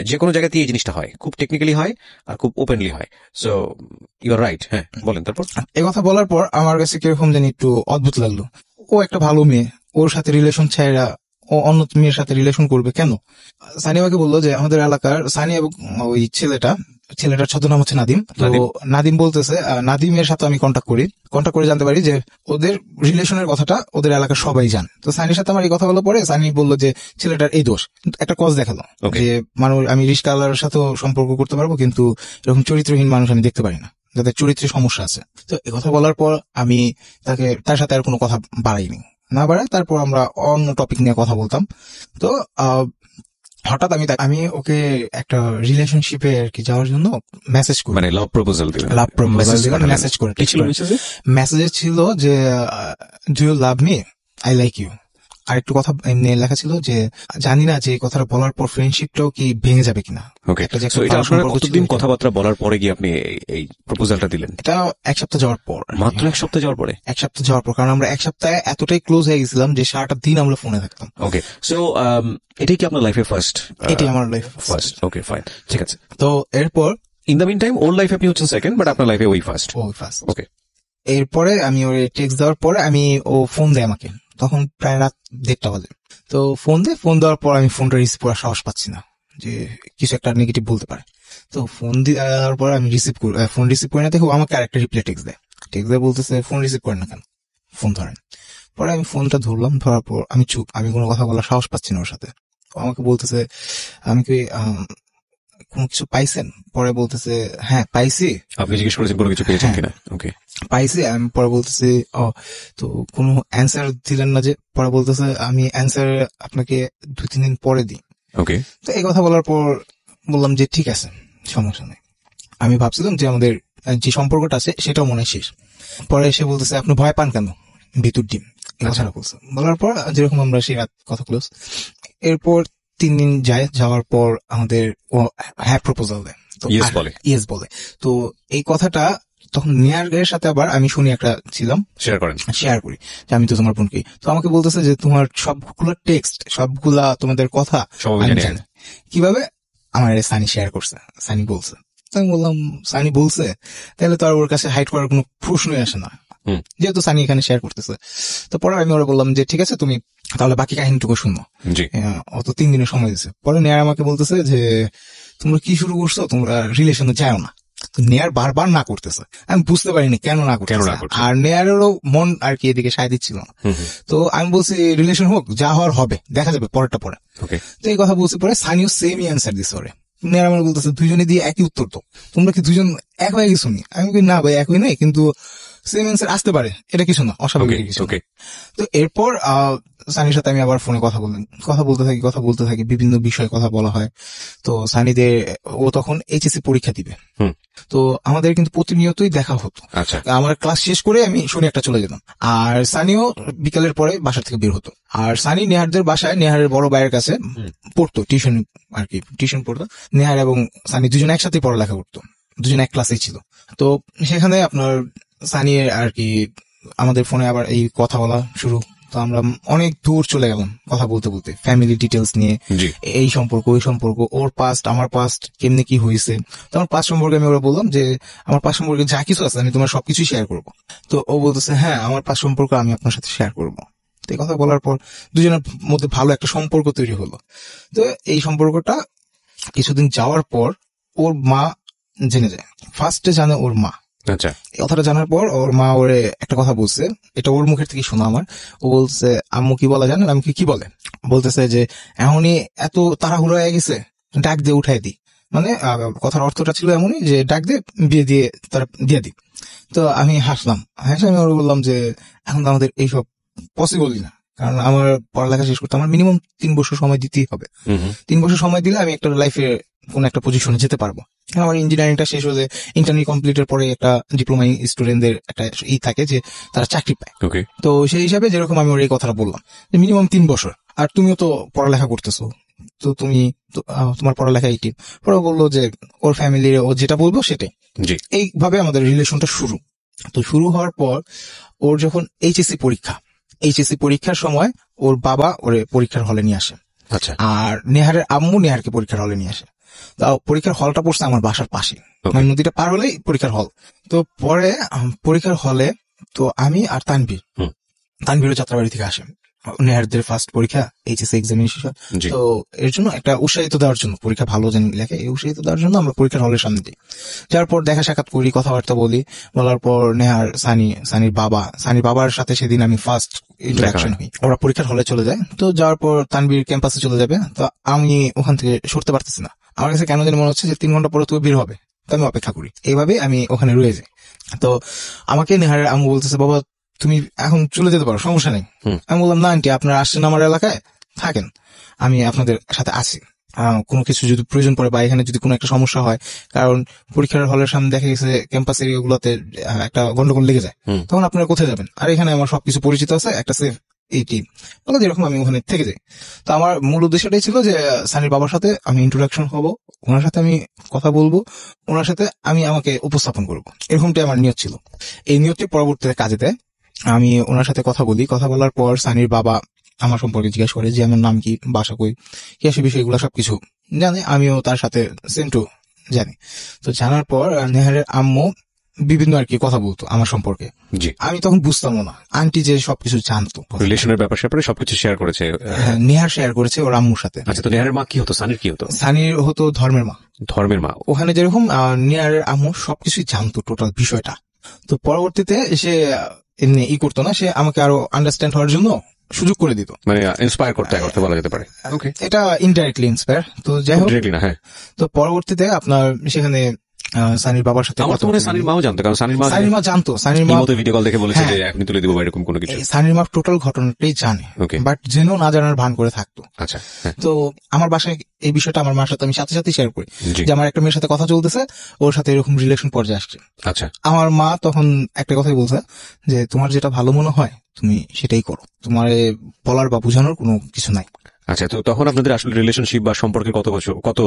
যে কোনো জায়গাতেই এই জিনিসটা হয়, খুব টেকনিক্যালি হয় আর খুব ওপেনলি হয়। So you are right. হ্যাঁ বলেন। তারপর এই কথা বলার পর আমার কাছে কিরকম জানি একটু অদ্ভুত লাগলো। ও একটা ভালো মেয়ে, ওর সাথে রিলেশন ছাড়া ও অন্য মেয়ের সাথে রিলেশন করবে কেন? সানি আমাকে বললো যে আমাদের এলাকার সানি এবং ওই ছেলেটার ছদ্মনাম হচ্ছে নাদিম। তো নাদিম বলতেছে, নাদিমের সাথে আমি কন্ট্যাক্ট করে জানতে পারি যে ওদের রিলেশনের কথাটা ওদের এলাকার সবাই জানে। তো সানির সাথে আমার এই কথা বলার পরে সানি বললো যে ছেলেটার এই দোষ। একটা কজ দেখালো যে মানুষ, আমি রিস্কাওয়ালার সাথেও সম্পর্ক করতে পারবো কিন্তু এরকম চরিত্রহীন মানুষ আমি দেখতে পারি না, যাদের চরিত্রে সমস্যা আছে। তো এই কথা বলার পর আমি তার সাথে আর কোনো কথা বাড়াইনি, না বাড়ায় তারপর আমরা অন্য টপিক নিয়ে কথা বলতাম। তো হঠাৎ আমি ওকে একটা রিলেশনশিপে আর কি যাওয়ার জন্য মেসেজ করি, মানে লাভ প্রপোজাল দিলাম। মেসেজ করে মেসেজে ছিল যে do you love me, I like you. আর একটু কথা এমনি লেখা ছিল যে জানি না যে কথাটা বলার পর ফ্রেন্ডশিপটাও কি ভেঙে যাবে কিনা। কতদিন কথাবার্তা বলার পরে গিয়ে আপনি এই প্রপোজালটা দিলেন? এটা 1 সপ্তাহ যাওয়ার পর। মাত্র 1 সপ্তাহ যাওয়ার পরে? 1 সপ্তাহ যাওয়ার পর, কারণ আমরা 1 সপ্তাহে এতটাই ক্লোজ হয়ে গেছিলাম যে সারাটা দিন আমরা ফোনে থাকতাম। ওকে, সো এটাই কি আপনার লাইফে ফার্স্ট? এটাই আমার লাইফ ফার্স্ট। ওকে ফাইন, ঠিক আছে। তো এরপর ইন দ্য মিন টাইম ওর লাইফে আপনি হচ্ছেন সেকেন্ড, বাট আপনার লাইফে ওই ফার্স্ট। ওকে, এরপরে আমি ওর টেক্সট দেওয়ার পরে ও ফোন দেয় আমাকে, তখন প্রায় রাত 1:30 বাজে। তো ফোন দেওয়ার পর আমি ফোনটা রিসিভ করার সাহস পাচ্ছি না, যে কিছু একটা নেগেটিভ বলতে পারে। তো ফোন দেওয়ার পর আমি ফোন রিসিভ করি না, দেখো আমাকে আরেকটা রিপ্লাই টেক্সট দেয় বলতেছে ফোন রিসিভ করে না কেন, ফোন ধরেন। পরে আমি ফোনটা ধরলাম, ধরার পর আমি চুপ, আমি কোনো কথা বলার সাহস পাচ্ছি না ওর সাথে। আমাকে বলতেছে আমি কি কোনো কিছু পাইছেন? পরে বলতেছে হ্যাঁ পাইছি। আপনি জিজ্ঞেস করেছেন কোনো কিছু পেয়েছেন কিনা? ওকে, পাইছি। আমি পরে বলতেছি তো কোনো অ্যান্সার দিলেন না যে? পরে বলতেছে আমি অ্যান্সার আপনাকে 2-3 দিন পরে দিই। ওকে, তো এই কথা বলার পর বললাম যে ঠিক আছে, সমস্যা নেই। আমি ভাবছিলাম যে আমাদের যে সম্পর্কটা আছে সেটাও মনে হয় শেষ। পরে এসে বলতেছে আপনি ভয় পান কেন, ভিতর ডিম। এই কথাটা বলছে। বলার পর যেরকম আমরা সেই রাত কথা ক্লোজ। এরপর 3 দিন যাওয়ার পর আমাদের ও হ্যাঁ প্রপোজাল দেয়, ইয়েস বলে। তো এই কথাটা তখন নিয়ারের সাথে আবার আমি শুনি একটা ছিলাম, শেয়ার করি যে আমি তো তোমার বোনকে। তো আমাকে বলতেছে যে তোমার সবগুলো টেক্সট, সবগুলা তোমাদের কথা আমি জানি। কিভাবে? আমার সানি শেয়ার করছে, সানি বলছে। আমি বললাম সানি বলছে, তাহলে তো আর ওর কাছে হাইড করার কোনো প্রশ্নই আসে না, যেহেতু সানি এখানে শেয়ার করতেছে। তো পরে আমি ওরা বললাম যে ঠিক আছে তুমি তাহলে বাকি কাহিনীটুকু শুনো। অত 3 দিনের সময় দিচ্ছে। পরে নেয়ার আমাকে বলতেছে যে তোমরা কি শুরু করছো, তোমরা রিলেশনে যাও না। নেয়ার বারবার না করতেছে, আমি বুঝতে পারিনি কেন না করতেছে। আর নেয়ারেরও মন আর কি এদিকে সায় দিচ্ছিল না। তো আমি বলছি রিলেশন হোক, যা হওয়ার হবে, দেখা যাবে পরেরটা পরে। তো এই কথা বলছি, পরে সানিও সেমই অ্যান্সার দিচ্ছে ওরে। নেয়ার আমার বলতেছে দুইজনে দিয়ে একই উত্তর, তো তোমরা কি দুজন এক হয়ে গেছো? আমি বলি না ভাই এক হয়ে নাই, কিন্তু সেম অ্যান্সার আসতে পারে, এটা কিছু না, অস্বাভাবিক কিছু। তো এরপর সানির সাথে আমি আবার ফোনে কথা বলতে থাকি, বিভিন্ন বিষয়ে কথা বলা হয়। তো সানিদের ও তখন এইচএসসি পরীক্ষা দিবে, তো আমাদের কিন্তু প্রতিনিয়তই দেখা হতো। আমার ক্লাস শেষ করে আমি শনি একটা চলে যেতাম, আর সানিও বিকালের পরে বাসা থেকে বের হতো। আর সানি নেহারদের বাসায় নেহারের বড় ভাইয়ের কাছে পড়তো, টিউশন পড়তো। নেহার এবং সানি দুজন একসাথে পড়ালেখা করতো, দুজন এক ক্লাসেই ছিল। তো সেখানে আপনার সানি আর কি আমাদের ফোনে আবার এই কথা বলা শুরু। তো আমরা অনেক দূর চলে গেলাম কথা বলতে, ফ্যামিলি ডিটেলস নিয়ে, এই সম্পর্ক ওই সম্পর্ক, ওর পাস্ট আমার পাস্ট, কেমনে কি হয়েছে। তো আমার পাস্ট সম্পর্কে আমি ওরা বললাম যে আমার পাস্ট সম্পর্কে যা কিছু আছে আমি তোমার সবকিছু শেয়ার করবো। তো ও বলতেছে হ্যাঁ আমার পাস্ট সম্পর্ক আমি আপনার সাথে শেয়ার করবো। তো এই কথা বলার পর দুজনের মধ্যে ভালো একটা সম্পর্ক তৈরি হলো। তো এই সম্পর্কটা কিছুদিন যাওয়ার পর ওর মা জেনে যায়। ফার্স্টে জানে ওর মা। আচ্ছা, এই কথাটা জানার পর ওর মা ওরে একটা কথা বলছে, এটা ওর মুখের থেকে শোনা আমার। ও বলছে, আম্মু কি বলে জানেন? আমি কি বলে? বলতেছে যে এমনই এত তাড়াহুড়ো হয়ে গেছে, ডাক দিয়ে উঠাই দি। মানে কথার অর্থটা ছিল এমনই যে ডাক দিয়ে বিয়ে দিয়ে তারা দিয়ে দি। তো আমি হাসলাম, আমি ওর বললাম যে এখন তো আমাদের এইসব পসিবলই না, কারণ আমার পড়ালেখা শেষ করতে আমার মিনিমাম 3 বছর সময় দিতেই হবে। 3 বছর সময় দিলে আমি একটা লাইফে কোন একটা পজিশনে যেতে পারবো। আমার ইঞ্জিনিয়ারিংটা শেষ হলে ইন্টারমিডিয়েট কমপ্লিটের পরে একটা ডিপ্লোমা স্টুডেন্টদের একটা থাকে যে তারা চাকরি পায়। তো সেই হিসাবে যেরকম আমি ওর এই কথাটা বললাম যে মিনিমাম 3 বছর, আর তুমিও তো পড়ালেখা করতেছো, তো তুমি তোমার পড়ালেখা 18। পরে বললো যে ওর ফ্যামিলির ও যেটা বলবো সেটাই। এইভাবে আমাদের রিলেশনটা শুরু। তো শুরু হওয়ার পর ওর যখন এইচএসসি পরীক্ষার সময় ওর বাবা ওরে পরীক্ষার হলে নিয়ে আসে। আচ্ছা, আর নেহারের আম্মু নেহারকে পরীক্ষার হলে নিয়ে আসে। পরীক্ষার হলটা পড়ছে আমার বাসার পাশে, মানে নদীটা পার হলেই পরীক্ষার হল। তো পরে পরীক্ষার হলে তো আমি আর তানভীরও যাত্রাবাড়ি থেকে আসে। নেহারদের ফার্স্ট পরীক্ষা এইচএসসি এক্সামিনেশন, তো এর জন্য একটা উৎসাহিত দেওয়ার জন্য, পরীক্ষা ভালো জানি লেখে, এই উৎসাহিত দেওয়ার জন্য আমরা পরীক্ষার হলের সামনে দিই। যার পর দেখা সাক্ষাৎ করি, কথাবার্তা বলি। বলার পর নেহার সানির বাবার সাথে সেদিন আমি ফার্স্ট ইন্টারাকশন হই। ওরা পরীক্ষার হলে চলে যায়। তো যাওয়ার পর তানভীর ক্যাম্পাসে চলে যাবে। তো আমি ওখান থেকে সরতে পারতেছি না। আমার কাছে কেন জানি মনে হচ্ছে যে 3 ঘন্টা পরে তুমি বের হবে, তো আমি অপেক্ষা করি। এইভাবে আমি ওখানে রয়ে যাই। তো আমাকে নেহারের আম্মু বলতেছে, বাবা তুমি এখন চলে যেতে পারো, সমস্যা নেই। আমি বললাম, না আন্টি, আপনারা আসছেন আমার এলাকায়, থাকেন, আমি আপনাদের সাথে আছি। কোনো কিছু যদি প্রয়োজন পড়ে বা এখানে যদি কোনো একটা সমস্যা হয়, কারণ পরীক্ষার হলের সামনে দেখা গেছে ক্যাম্পাস এরিয়াগুলোতে একটা গন্ডগোল লেগে যায়, তখন আপনারা কোথায় যাবেন? আর এখানে আমার সবকিছু পরিচিত আছে, একটা সেফ এই টিম, যেরকম আমি ওখানে থেকে যাই। তো আমার মূল উদ্দেশ্যটাই ছিল যে সানির বাবার সাথে আমি ইন্ট্রোডাকশন হব, ওনার সাথে আমি কথা বলবো, ওনার সাথে আমি আমাকে উপস্থাপন করবো, এরকমটাই আমার নিয়ত ছিল। এই নিয়তটি পরবর্তীতে কাজে দেয়। আমি ওনার সাথে কথা বলি। কথা বলার পর সানির বাবা আমার সম্পর্কে জিজ্ঞাসা করে যে আমার নাম কি, বাসা কই, কি আসে বিষয়, এগুলো সবকিছু জানে। আমিও তার সাথে সেম টু জানি। তো জানার পর নেহারের আম্মু বিভিন্ন আর কি কথা বলতো আমার সম্পর্কে। আমি তখন বুঝতাম না, আন্টি যে সবকিছু জানতো, রিলেশনের ব্যাপারে সবকিছু শেয়ার করেছে। নেহার শেয়ার করেছে ওর আম্মুর সাথে। আচ্ছা, তো নেহারের মা কি হতো, সানির কি হতো? সানির হতো ধর্মের মা। ওখানে যেরকম নেহারের আম্মু সবকিছু জানতো, টোটাল বিষয়টা। তো পরবর্তীতে সে এমনি করতো না, সে আমাকে আরো আন্ডারস্ট্যান্ড হওয়ার জন্য সুযোগ করে দিত, মানে ইন্সপায়ার করতে বলা যেতে পারে। এটা ইনডাইরেক্টলি ইন্সপায়ার। তো যাই হোক, তো পরবর্তীতে আপনার সেখানে সানির বাবার সাথে সানির মাও জানতো, কারণ সানির মা জানতো, সানির মা ভিডিও কল দেখে বলেছে যে এখনই তুলে দিব এরকম কোনো কিছু। সানির মা টোটাল ঘটনাটাই জানে, বাট জেনেও না জানার ভান করে থাকতো। আচ্ছা, তো আমার বাসায় এই বিষয়টা আমার মার সাথে আমি সাথে সাথে শেয়ার করি যে আমার একটা মেয়ের সাথে কথা চলতেছে, ওর সাথে এরকম রিলেশন পর্যায়ে আসছে। আচ্ছা, আমার মা তখন একটা কথাই বলছে যে তোমার যেটা ভালো মনে হয় তুমি সেটাই করো, তোমার বলার বা বোঝানোর কোনো কিছু নাই। আচ্ছা, তো তখন আপনাদের আসলে রিলেশনশিপ বা সম্পর্কে কত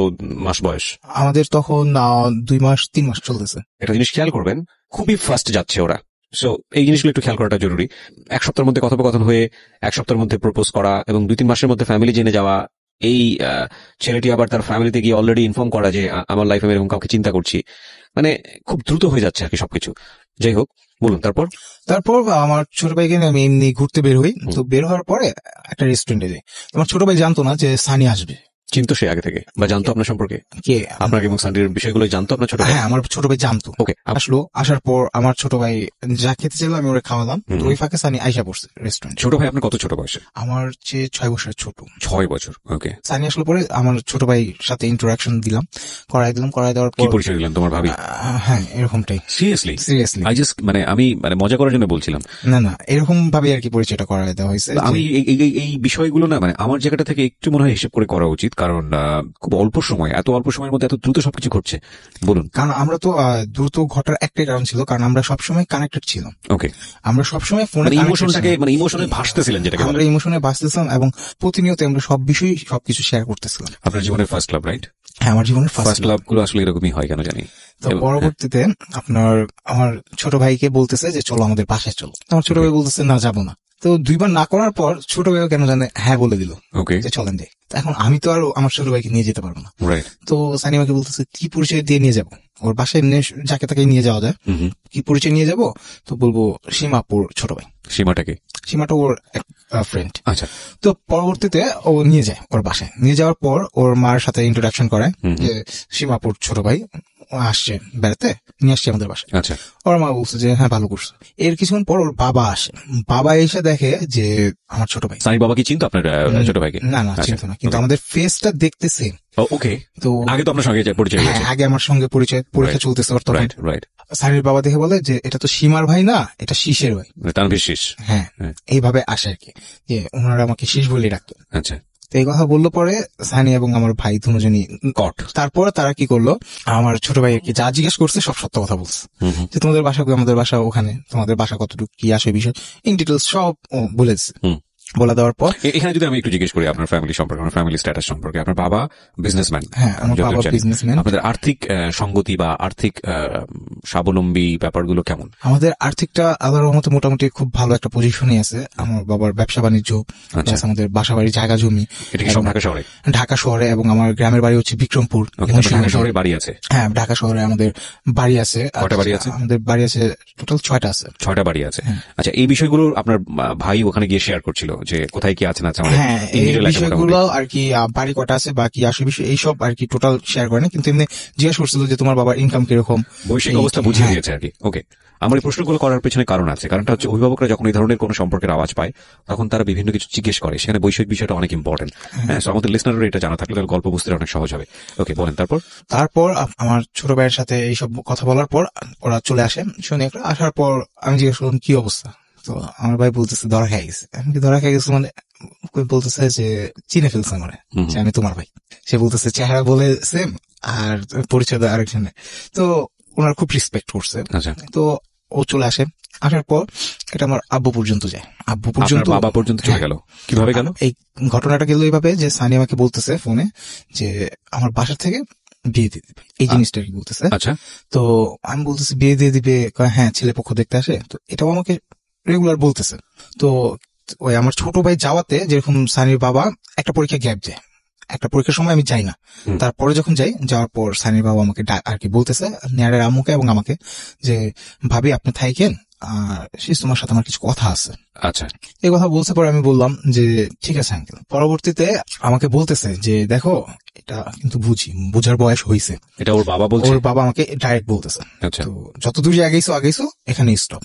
মাস বয়স? আমাদের তখন 2-3 মাস চলতেছে। একটা জিনিস খেয়াল করবেন, খুবই ফাস্ট যাচ্ছে ওরা। সো এই জিনিসগুলো একটু খেয়াল করাটা জরুরি। 1 সপ্তাহের মধ্যে কথোপকথন হয়ে 1 সপ্তাহের মধ্যে প্রপোজ করা এবং 2-3 মাসের মধ্যে ফ্যামিলি জেনে যাওয়া, এই ছেলেটি আবার তার ফ্যামিলিতে গিয়ে অলরেডি ইনফর্ম করা যে আমার লাইফে আমি এরকম কাউকে চিন্তা করছি, মানে খুব দ্রুত হয়ে যাচ্ছে আর কি সবকিছু। যাই হোক, বলুন তারপর আমার ছোট ভাইকে আমি এমনি ঘুরতে বের হই। তো বের হওয়ার পরে একটা রেস্টুরেন্টে যাই। আমার ছোট ভাই জানতো না যে সানি আসবে। চিন্তা সে আগে থেকে বা জানতো আপনার সম্পর্কে? কে? আপনার এবং সানির বিষয়গুলো জানতো আপনার ছোট ভাই? হ্যাঁ, আমার ছোট ভাই জানতো। ওকে, আসলো, আসার পর আমার ছোট ভাই যা খেতে চাইলো আমি ওরা খাওয়ালাম। তো ওই ফাঁকে সানি আইসা পড়ছে রেস্টুরেন্ট। ছোট ভাই আপনার কত ছোট বয়সে? আমার চেয়ে 6 বছরের ছোট। 6 বছর। ওকে। সানি আসলো পরে আমার ছোট ভাইয়ের সাথে ইন্টারাকশন দিলাম, করাই দেওয়ার পর কি পরিচয় দিলেন তোমার ভাবি? হ্যাঁ, এরকমটাই। সিরিয়াসলি আই জাস্ট আমি মজা করার জন্য বলছিলাম। না, এরকম ভাবে আর কি পরিচয়টা করাই দেওয়া হয়েছে। আমি এই বিষয়গুলো না আমার জায়গাটা থেকে একটু মনে হয় হিসেব করে করা উচিত, কারণ খুব অল্প সময়, এত অল্প সময়ের মধ্যে এত দ্রুত সবকিছু ঘটছে। বলুন। কারণ আমরা তো দ্রুত ঘটার একটাই কারণ ছিল, কারণ আমরা সবসময় কানেক্টেড ছিলাম। ওকে, আমরা সবসময় ফোনে ইমোশনে ভাসতেছিলেন, যেটাকে আমরা ইমোশনে ভাসতেছিলাম এবং প্রতিনিয়ত আমরা সব বিষয় সবকিছু শেয়ার করতেছিলাম। আপনার জীবনের ফার্স্ট লাভ, রাইট? হ্যাঁ, আমার জীবনের ফার্স্ট লাভ গুলো আসলে এরকমই হয় কেন জানি। তো পরবর্তীতে আমার ছোট ভাইকে বলতেছে যে চলো আমাদের বাসায় চলো। আমার ছোট ভাই বলতেছে না, যাবো না। তো 2 বার না করার পর ছোট ভাইও কেন জানে হ্যাঁ বলে দিল, যে চলেন যাই। এখন আমি তো আর আমার ছোট ভাইকে নিয়ে যেতে পারবো না। তো সানিমাকে বলতেছে কি পরিচয় দিয়ে নিয়ে যাবো, ওর বাসায় এমনি যাকে তাকে নিয়ে যাওয়া যায়, কি পরিচয় নিয়ে যাবো? তো বলবো সীমাপুর ছোট ভাই। সীমাটাকে সীমাটা ওর এক ফ্রেন্ড। আচ্ছা। তো পরবর্তীতে ও নিয়ে যায় ওর বাসায়, নিয়ে যাওয়ার পর ওর মার সাথে ইন্ট্রোডাকশন করায় যে সীমাপুর ছোট ভাই আসছে বেড়াতে, নিয়ে আসছে আমাদের বাসায়। আচ্ছা। ওর মা বলছে যে হ্যাঁ ভালো করছো। এর কিছুক্ষণ পর ওর বাবা আসে, বাবা এসে দেখে যে আমার ছোট ভাই। সানি বাবা কি চিনতো আপনার ছোট ভাইকে? না চিনতো না, কিন্তু আমাদের ফেসটা দেখতে সেম। ওকে। তো আগে তো আপনার সঙ্গে পরিচয় হয়েছে? আগে আমার সঙ্গে পরীক্ষা চলতেছে ওর তখন। রাইট। সানির বাবা দেখে বলে যে এটা তো সীমার ভাই না, এটা শীষের ভাই, তানভীর শীষ। হ্যাঁ, এইভাবে আসে আর কি, যে ওনারা আমাকে শীষ বলে ডাকতো। আচ্ছা। তো এই কথা বললো পরে সানি এবং আমার ভাই দুজনই কট। তারপরে তারা কি করলো, আমার ছোট ভাই কি যা জিজ্ঞেস করছে সব সত্য কথা বলছে, যে তোমাদের বাসা আমাদের বাসা ওখানে, তোমাদের বাসা কতটুকু কি আসে বিষয় ইন ডিটেলস সব বলে দিচ্ছে। বলে দেওয়ার পর এখানে যদি আমি একটু জিজ্ঞেস করি আপনার ফ্যামিলি সম্পর্কে, আপনার ফ্যামিলি স্ট্যাটাস সম্পর্কে। আপনার বাবা বিজনেসম্যান? হ্যাঁ, আমার বাবা বিজনেসম্যান। আপনাদের আর্থিক সঙ্গতি বা আর্থিক স্বাবলম্বী ব্যাপারগুলো কেমন? আমাদের আর্থিকটা আল্লাহর রহমতে মোটামুটি খুব ভালো একটা পজিশনে আছে। আমার বাবার ব্যবসা বাণিজ্য, আমাদের বাসা বাড়ি, জায়গা জমি। এটা কি সব ঢাকা শহরে? ঢাকা শহরে, এবং আমার গ্রামের বাড়ি হচ্ছে বিক্রমপুর। ঢাকা শহরে বাড়ি আছে? হ্যাঁ, ঢাকা শহরে আমাদের বাড়ি আছে। কয়টা বাড়ি আছে? আমাদের বাড়ি আছে টোটাল 6টা আছে। 6টা বাড়ি আছে। আচ্ছা, এই বিষয়গুলো আপনার ভাই ওখানে গিয়ে শেয়ার করছিল যে কোথায় কি আছে না আছে? হ্যাঁ, এই বিষয়গুলো আর কি, বাড়ি কটা আছে বা কি আসে বিষয় এইসব আর কি টোটাল শেয়ার করে না, কিন্তু এমনি জিজ্ঞেস করছিল যে তোমার বাবার ইনকাম কিরকম, বৈশ্বিক অবস্থা বুঝিয়ে দিয়েছে আর কি। ওকে, আমার এই প্রশ্নগুলো করার পেছনে কারণ আছে। কারণটা হচ্ছে অভিভাবকরা যখন এই ধরনের কোনো সম্পর্কের আওয়াজ পায় তখন তারা বিভিন্ন কিছু জিজ্ঞেস করে, সেখানে বৈষয়িক বিষয়টা অনেক ইম্পর্টেন্ট। হ্যাঁ, আমাদের লিসনাররা এটা জানা থাকলে গল্প বুঝতে অনেক সহজ হবে। ওকে, বলেন। তারপর আমার ছোট ভাইয়ের সাথে এইসব কথা বলার পর ওরা চলে আসে, শুনে আসার পর আমি জিজ্ঞেস করলাম কি অবস্থা। তো আমার ভাই বলতেছে ধরা খেয়ে গেছে। আমি কি ধরা খেয়ে গেছে মানে, বলতেছে যে চিনে ফেলছে আমার, যে আমি তোমার ভাই। সে বলতেছে চেহারা বলে সেম আর পরিচয় দেয় আরেকজনের। তো ওনার খুব রেসপেক্ট করছে। তো ও চলে আসে, আসার পর এটা আমার আব্বু পর্যন্ত যায়। আব্বু পর্যন্ত, বাবা পর্যন্ত চলে গেল। কিভাবে গেল? এই ঘটনাটা গেল এইভাবে যে সানি আমাকে বলতেছে ফোনে যে আমার বাসা থেকে বিয়ে দিয়ে দিবে, এই জিনিসটা কি বলতেছে। আচ্ছা। তো আমি বলতেছি বিয়ে দিয়ে দিবে, হ্যাঁ ছেলে পক্ষ দেখতে আসে। তো এটাও আমাকে রেগুলার বলতেছে। তো ওই আমার ছোট ভাই যাওয়াতে যেরকম সানির বাবা একটা পরীক্ষা গ্যাপ যায়, একটা পরীক্ষার সময় আমি যাই না, তারপরে যখন যাই, যাওয়ার পর সানির বাবা আমাকে আর কি বলতেছে, নেয়ারের আম্মুকে এবং আমাকে, যে ভাবি আপনি থাকেন, সে তোমার সাথে আমার কিছু কথা আছে। আচ্ছা। এই কথা বলছে পরে আমি বললাম যে ঠিক আছে আঙ্কেল। পরবর্তীতে আমাকে বলতেছে যে দেখো এটা কিন্তু বুঝার বয়স হয়েছে। এটা ওর বাবা বলছে? ওর বাবা আমাকে ডাইরেক্ট বলতেছে। আচ্ছা। তো যতদূর আগাইছো এখানে স্টপ।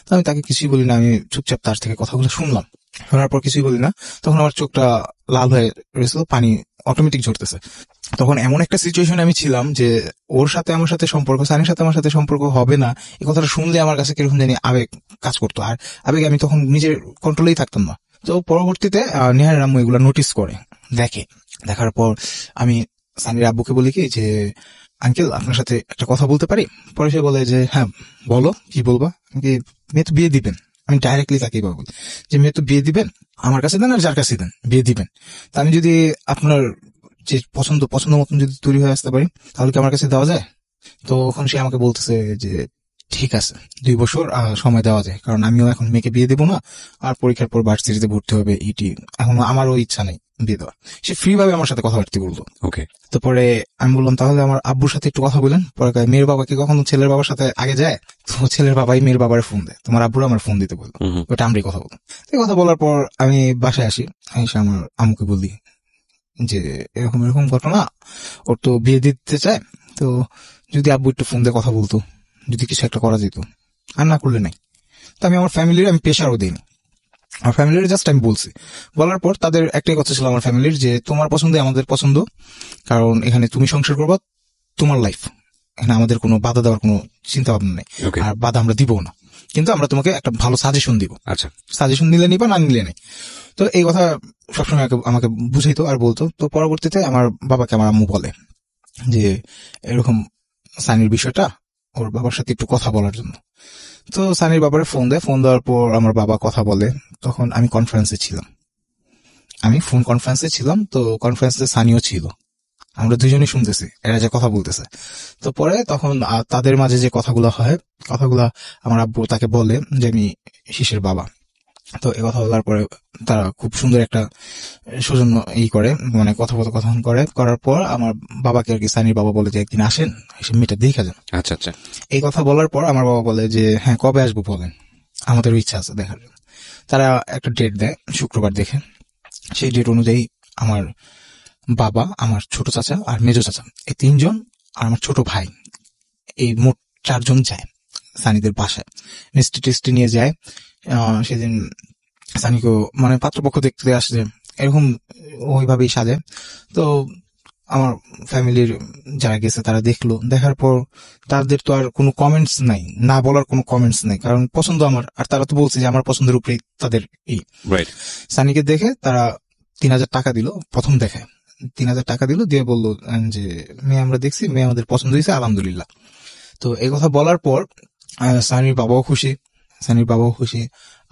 তো আমি তাকে কিছুই বলি না, আমি চুপচাপ তার থেকে কথাগুলো শুনলাম। শোনার পর কিছুই বলি না। তখন আমার চোখটা লাল হয়ে গেছিল, পানি অটোমেটিক ঝরতেছে। তখন এমন একটা সিচুয়েশনে আমি ছিলাম যে ওর সাথে আমার সাথে সম্পর্ক, সানির সাথে আমার সাথে সম্পর্ক হবে না, এই কথাটা শুনলে আমার কাছে কিরকম জানি আবেগ কাজ করতো। আর আবেগ আমি তখন নিজের কন্ট্রোলেই থাকতাম না। তো পরবর্তীতে নেহার আম্মু এগুলো নোটিস করে, দেখার পর আমি সানির আব্বুকে বলি কি যে আঙ্কেল আপনার সাথে একটা কথা বলতে পারি। পরে সে বলে যে হ্যাঁ বলো, কি বলবা। মেয়ে তো বিয়ে দিবেন। আমি ডাইরেক্টলি তাকেই বলি যে মেয়ে তো বিয়ে দিবেন, আমার কাছে দেন আর যার কাছে দেন বিয়ে দিবেন। তা আমি যদি আপনার যে পছন্দ মতন যদি তৈরি হয়ে আসতে পারি তাহলে কি আমার কাছে দেওয়া যায়। তো ওখানে সে আমাকে বলতেছে যে ঠিক আছে 2 বছর সময় দেওয়া যায়, কারণ আমিও এখন মেয়েকে বিয়ে দেবো না, আর পরীক্ষার পর ভার্সিটিতে ভর্তি হবে, ইটি এখন আমারও ইচ্ছা নেই বিয়ে দেওয়া। সে ফ্রি ভাবে আমার সাথে কথাবার্তা বলতো। ওকে। তো পরে আমি বললাম তাহলে আমার আব্বুর সাথে একটু কথা বলেন। পরে মেয়ের বাবাকে কখনো ছেলের বাবার সাথে আগে যায়, তো ছেলের বাবাই মেয়ের বাবার ফোন দেয়, তোমার আব্বুর আমার ফোন দিতে বললো, ওটা আমরাই কথা বলতাম। এই কথা বলার পর আমি বাসায় আসি, এসে আমার আম্মুকে বলি যে এরকম ঘটনা, ওর তো বিয়ে দিতে চায়, তো যদি আব্বু একটু ফোন দিয়ে কথা বলতো, যদি কিছু একটা করা যেত, আর না করলে নাই। তো আমি আমার ফ্যামিলির আমি প্রেশারও দিইনি, আমার ফ্যামিলির জাস্ট আমি বলছি। বলার পর তাদের একটাই কথা ছিল আমার ফ্যামিলির, যে তোমার পছন্দ আমাদের পছন্দ, কারণ এখানে তুমি সংসার করবা, তোমার লাইফ, এখানে আমাদের কোনো বাধা দেওয়ার কোনো চিন্তা ভাবনা নেই, আর বাধা আমরা দিব না, কিন্তু আমরা তোমাকে একটা ভালো সাজেশন দিব। আচ্ছা, সাজেশন নিলে নিবা, না নিলে নেই। তো এই কথা সবসময় আমাকে বুঝাইতো আর বলতো। তো পরবর্তীতে আমার বাবাকে আমার আম্মু বলে যে এরকম সানির বিষয়টা ওর বাবার সাথে একটু কথা বলার জন্য। তো সানির বাবারে ফোন দেওয়ার পর আমার বাবা কথা বলে। তখন আমি কনফারেন্সে ছিলাম, ফোন কনফারেন্সে ছিলাম। তো কনফারেন্সে সানিও ছিল, আমরা দুজনেই শুনতেছি এরা যে কথা বলতেছে। তো পরে তখন তাদের মাঝে যে কথাগুলো হয়, আমার আব্বু তাকে বলে যে আমি শিশের বাবা। তো এই কথা বলার পরে তারা খুব সুন্দর একটা সৌজন্য করে, মানে কথোপকথন করার পর আমার বাবাকে আর কি সানির বাবা বলে যে একদিন আসেন, এসে মেয়েটা দেখা যান। আচ্ছা আচ্ছা। এই কথা বলার পর আমার বাবা বলে যে হ্যাঁ কবে আসবো বলেন, আমাদেরও ইচ্ছা আছে দেখার জন্য। তারা একটা ডেট দেয় শুক্রবার দেখে। সেই ডেট অনুযায়ী আমার বাবা, আমার ছোট চাচা আর মেজো চাচা, এই 3 জন আর আমার ছোট ভাই, এই মোট 4 জন যায় সানিদের বাসায়। মিষ্টি টিষ্টি নিয়ে যায়। সেদিন সানিকেও মানে পাত্রপক্ষ দেখতে আসছে, এরকম ওইভাবেই সাজে। তো আমার ফ্যামিলির যারা গেছে তারা দেখলো, দেখার পর তাদের তো আর কোনো কমেন্টস নাই, না বলার কোনো কমেন্টস নাই, কারণ পছন্দ আমার, আর তারা তো বলছে যে আমার পছন্দের উপরে তাদের সানিকে দেখে তারা 3,000 টাকা দিল। প্রথম দেখে 3,000 টাকা দিল, দিয়ে বললো যে মেয়ে আমরা দেখছি, মেয়ে আমাদের পছন্দ হয়েছে, আলহামদুলিল্লাহ। তো এই কথা বলার পর সানির বাবাও খুশি,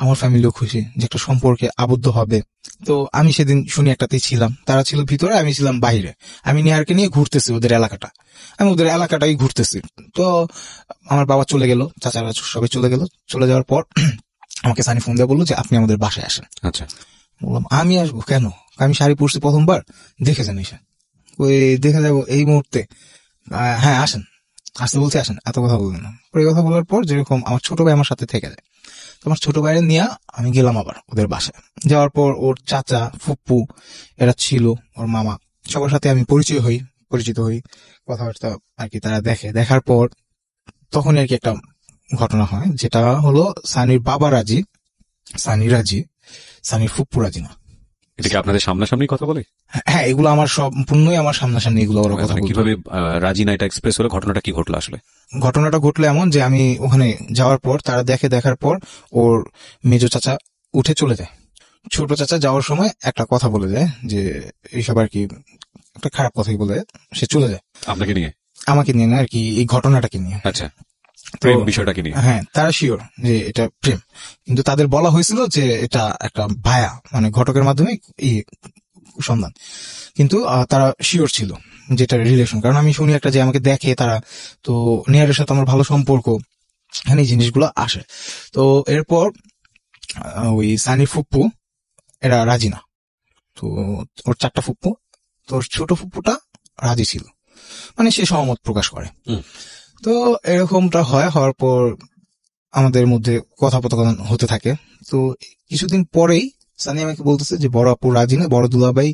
আমার ফ্যামিলিও খুশি যে একটা সম্পর্কে আবদ্ধ হবে। তো আমি সেদিন শুনি একটাতেই ছিলাম, তারা ছিল ভিতরে, আমি ছিলাম বাইরে। আমি নেহারকে নিয়ে ঘুরতেছি ওদের এলাকাটাই ঘুরতেছি। তো আমার বাবা চলে গেল, চাচারা সবাই চলে যাওয়ার পর আমাকে সানি ফোন দিয়ে বললো যে আপনি আমাদের বাসায় আসেন। আচ্ছা, বললাম আমি আসবো কেন, আমি শাড়ি পরছি প্রথমবার, দেখে যান এসে, ওই দেখে যাবো এই মুহূর্তে। হ্যাঁ আসেন, আসতে বলছি আসেন, এত কথা বলবেন না। এই কথা বলার পর যেরকম আমার ছোট ভাই আমার সাথে থেকে যায়, তোমার ছোট ভাইয়ের নিয়ে আমি গেলাম আবার ওদের বাসায়। যাওয়ার পর ওর চাচা, ফুপ্পু এরা ছিল, ওর মামা, সবার সাথে আমি পরিচিত হই, কথাবার্তা আর কি তারা দেখার পর তখন আর কি একটা ঘটনা হয়, যেটা হলো সানির বাবা রাজি, সানির ফুপ্পু রাজি না। এটা কি আপনাদের সামনাসামনি কথা বলে? হ্যাঁ, এগুলো আমার সম্পূর্ণই আমার সামনাসামনি, এগুলো ওরা কথা বলে। কিভাবে রাজি না এটা এক্সপ্রেস হলো? ঘটনাটা কি ঘটলো আসলে? ঘটনাটা ঘটলো এমন যে আমি ওখানে যাওয়ার পর তারা দেখার পর ওর মেজো চাচা উঠে চলে যায়। ছোট চাচা যাওয়ার সময় একটা কথা বলে যায় যে এইসব আর কি একটা খারাপ কথাই বলে সে চলে যায়। আপনাকে নিয়ে? আমাকে নিয়ে না আর কি, এই ঘটনাটাকে নিয়ে। আচ্ছা, প্রেম বিষয়টাকে নিয়ে? হ্যাঁ, তারা শিওর যে এটা প্রেম, কিন্তু তাদের বলা হয়েছিল যে এটা একটা ভায়া, মানে ঘটকের মাধ্যমে এই সন্ধান, কিন্তু তারা শিওর ছিল যেটা রিলেশন। কারণ আমি শুনি একটা যে আমাকে দেখে তারা, তো নেহারের সাথে আমার ভালো সম্পর্ক, এখানে এই জিনিসগুলো আসে। তো এরপর ওই সানি ফুপ্পু এরা রাজি না। তো ওর 4টা ফুপ্পু, তো ওর ছোট ফুপ্পুটা রাজি ছিল, মানে সে সহমত প্রকাশ করে। তো এরকমটা হওয়ার পর আমাদের মধ্যে কথোপকথন হতে থাকে। তো কিছুদিন পরেই সানি আমাকে বলতেছে যে বড় আপু রাজি না, বড় দুলাভাই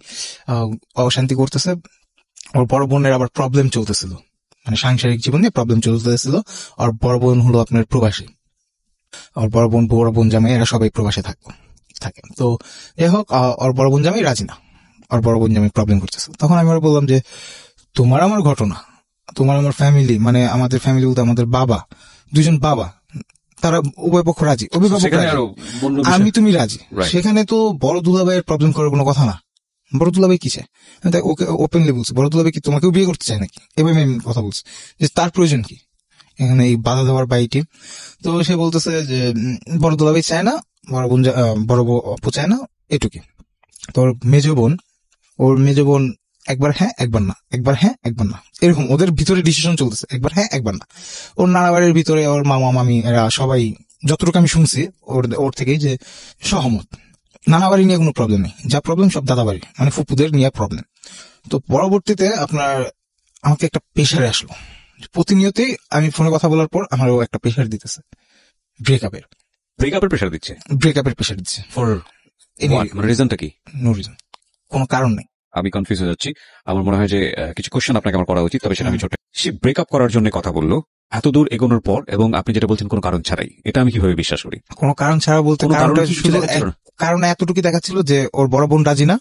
অশান্তি করতেছে, ওর বড় বোনের আবার প্রবলেম চলতেছিল, মানে সাংসারিক জীবনে প্রবলেম চলতেছিল। আর বড় বোন হলো আপনার প্রবাসী, আর বড় বোন জামাই এরা সবাই প্রবাসে থাকে। তো যাই হোক, ওর বড় বোন জামাই রাজি না, ওর বড় বোন জামাই প্রবলেম করতেছে। তখন আমি ওরা বললাম যে তোমার আমার ঘটনা, তোমার আমার ফ্যামিলি, মানে আমাদের ফ্যামিলি বলতে আমাদের বাবা, 2 জন বাবা, তারা উভয় পক্ষ রাজি, আমি তুমি রাজি, সেখানে তো বড় দুলাভাইয়ের প্রবলেম করার কোনো কথা না। বড় দুলাভাই কি চায়, ওকে ওপেনলি বলছি, বড় দুলাভাই কি তোমাকেও বিয়ে করতে চায় নাকি, এভাবে আমি কথা বলছি যে তার প্রয়োজন কি এখানে এই বাধা দেওয়ার বাইটি। তো সে বলতেছে যে বড় দুলাভাই চায় না, বড় আপু চায় না, এটুকি। তোর ওর মেজ বোন একবার হ্যাঁ একবার না, একবার হ্যাঁ একবার না, এরকম ওদের ভিতরে ডিসিশন চলতেছে, একবার হ্যাঁ একবার না। ওর নানা বাড়ির ভিতরে ওর মামা মামি এরা সবাই, যতটুকু আমি শুনছি ওর থেকেই, যে সহমত। নানা বাড়ি নিয়ে কোনো প্রবলেম নেই, যা প্রবলেম সব দাদা বাড়ি, মানে ফুপুদের নিয়ে প্রবলেম। তো পরবর্তীতে আপনার আমাকে একটা প্রেশারে আসলো, প্রতিনিয়তই আমি ফোনে কথা বলার পর আমারও একটা প্রেশার দিতেছে, ব্রেকআপের প্রেশার দিচ্ছে। ফর রিজনটা কি? নো রিজন, কোনো কারণ নেই। আমি কনফিউজ হয়ে যাচ্ছি। আমার মনে হয় যে কিছু কোশ্চেন আপনাকে আমার করা উচিত, তবে সেটা আমি ছোট। সে ব্রেকআপ করার জন্য কথা বললো এত দূর এগোনোর পর, এবং আপনি যেটা বলছেন কোনো কারণ ছাড়াই, এটা আমি কিভাবে বিশ্বাস করি? কোনো কারণ ছাড়া বলতে কারণ এতটুকু দেখাচ্ছিল যে ওর বড় বোন রাজি না,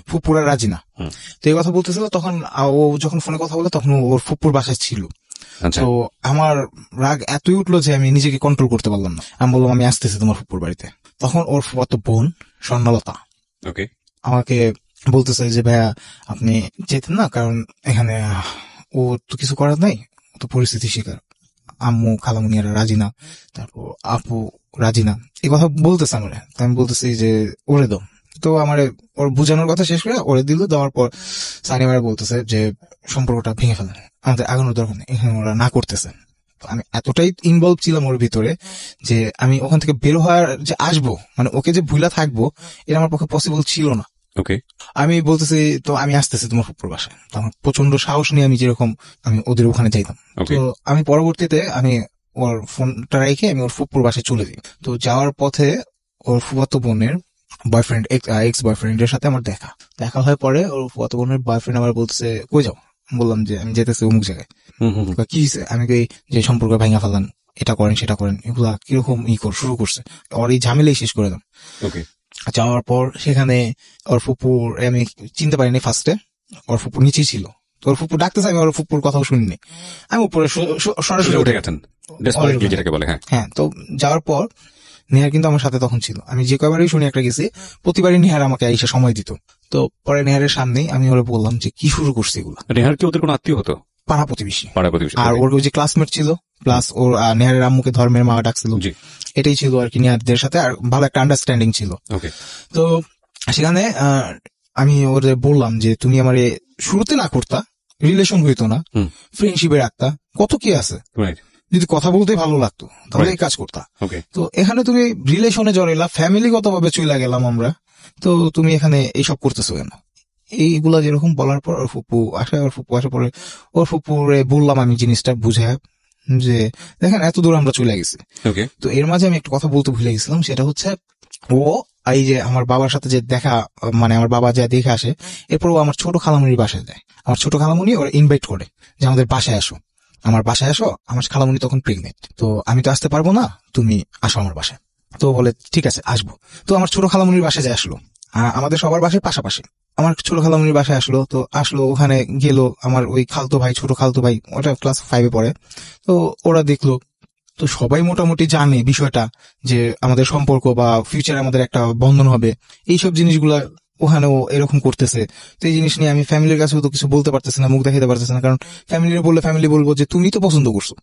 ফুপুরা রাজি না। তো এই কথা বলতেছিল, তখন ও যখন ফোনে কথা বলে তখন ওর ফুপুর বাসায় ছিল। তো আমার রাগ এতই উঠলো যে আমি নিজেকে কন্ট্রোল করতে পারলাম না। আমি বললাম আমি আসতেছি তোমার ফুপুর বাড়িতে। তখন ওর ফুফাতো বোন স্বর্ণলতা আমাকে বলতেছে যে ভাইয়া আপনি যেতেন না, কারণ এখানে ও তো কিছু করার নাই, তো পরিস্থিতি শিকার, আম্মু খালামুনিয়ারা রাজি না, তারপর আপু রাজি না, এই কথা বলতেছে আমার। আমি বলতেছি যে ওরে দাও। তো আমার ওর বুঝানোর কথা শেষ করে ওরে দিল। দেওয়ার পর সানি আমার বলতেছে যে সম্পর্কটা ভেঙে ফেলেন, আমাদের আগানোর দরকার নেই, এখানে ওরা না করতেছে। আমি এতটাই ইনভলভ ছিলাম ওর ভিতরে যে আমি ওখান থেকে বের হওয়ার যে আসবো, মানে ওকে যে ভুলা থাকবো, এটা আমার পক্ষে পসিবল ছিল না। আমি বলতেছি তো আমি আসতেছি তোমার ফুপুর বাসায়। তখন প্রচন্ড সাহস নিয়ে আমি যেরকম আমি ওদের ওখানে যাইতাম। তো আমি পরবর্তীতে আমি ওর ফোনটা রেখে আমি ওর ফুপুর বাসায় চলে যাই। তো যাওয়ার পথে ওর ফুফাতো বোনের বয়ফ্রেন্ড এক্স বয়ফ্রেন্ডের সাথে আমার দেখা হয় পরে। ওর ফুফাতো বোনের বয়ফ্রেন্ড আমার বলতেছে কই যাও, বললাম যে আমি যেতেছি অমুক জায়গায়। কি হয়েছে? আমি কই যে সম্পর্ক ভাঙা ফেলান, এটা করেন সেটা করেন, এগুলা কিরকম শুরু করছে, ওর এই ঝামেলাই শেষ করে দাম। যাওয়ার পর সেখানে ওর ফুপুর আমি চিনতে পারিনি ফার্স্টে, ওর ফুপুর নিচেই ছিল। তোর ফুপু ডাকতেছে, আমি ওর ফুপুর কথাও শুনিনি, আমি উপরে সরাসরি উঠে গেছেন। হ্যাঁ, তো যাওয়ার পর নেহার কিন্তু আমার সাথে তখন ছিল। আমি যে কয়বারই শুনি একটা গেছি, প্রতিবারই নেহার আমাকে এসে সময় দিত। তো পরে নেহারের সামনেই আমি ওরা বললাম যে কি শুরু করছে এগুলো। নেহার কি ওদের কোনো আত্মীয় হতো? পাড়া প্রতিবেশী। আর ওর যে ক্লাসমেট ছিল, প্লাস ওর নেহারের আম্মুকে ধর্মের মা ডাকছিল, এটাই ছিল আর কি নেহারদের সাথে। আর ভালো একটা আন্ডারস্ট্যান্ডিং ছিল। তো সেখানে আমি ওদের বললাম যে তুমি আমার শুরুতে না করতা, রিলেশন হইতো না, ফ্রেন্ডশিপে রাখতা, কত কি আছে, যদি কথা বলতে ভালো লাগতো তাহলে এই কাজ করতা। তো এখানে তুমি রিলেশনে জড়াইলা, ফ্যামিলিগত ভাবে চলে গেলাম আমরা, তো তুমি এখানে এইসব করতেছো কেন? এইগুলা যেরকম বলার পর ওর ফুপু আসার পরে ওর ফুপুরে বললাম আমি জিনিসটা বুঝে যে দেখেন এত দূর আমরা চলে গেছি। তো এর মাঝে আমি একটা কথা বলতে ভুলে গেছিলাম, সেটা হচ্ছে ও এই যে আমার বাবার সাথে যে দেখা, মানে আমার বাবা যা দেখে আসে, এরপর ও আমার ছোট খালামুনির বাসায় যায়। আমার ছোট খালামুনি ওরা ইনভাইট করে যে আমাদের বাসায় আসো, আমার বাসায় আসো। আমার খালামুনি তখন প্রেগনেন্ট, তো আমি তো আসতে পারবো না, তুমি আসো আমার বাসায়। তো বলে ঠিক আছে আসবো। তো আমার ছোট খালামুনির বাসায় যায় আসলো, আমাদের সবার বাসায় পাশাপাশি। আমার ছোট খালামুনির বাসায় আসলো, ওখানে গেল আমার ওই খালতো ভাই, ছোট খালতো ভাই, ওটা ক্লাস 5-এ পড়ে। তো ওরা দেখলো, তো সবাই মোটামুটি জানে বিষয়টা যে আমাদের সম্পর্ক বা ফিউচারে আমাদের একটা বন্ধন হবে, এইসব জিনিসগুলা ওখানেও এরকম করতেছে। তো এই জিনিস নিয়ে আমি ফ্যামিলির কাছেও তো কিছু বলতে পারতেছি না, মুখ দেখাতে পারতেছি না, কারণ ফ্যামিলি বলবো যে তুমি তো পছন্দ করছো,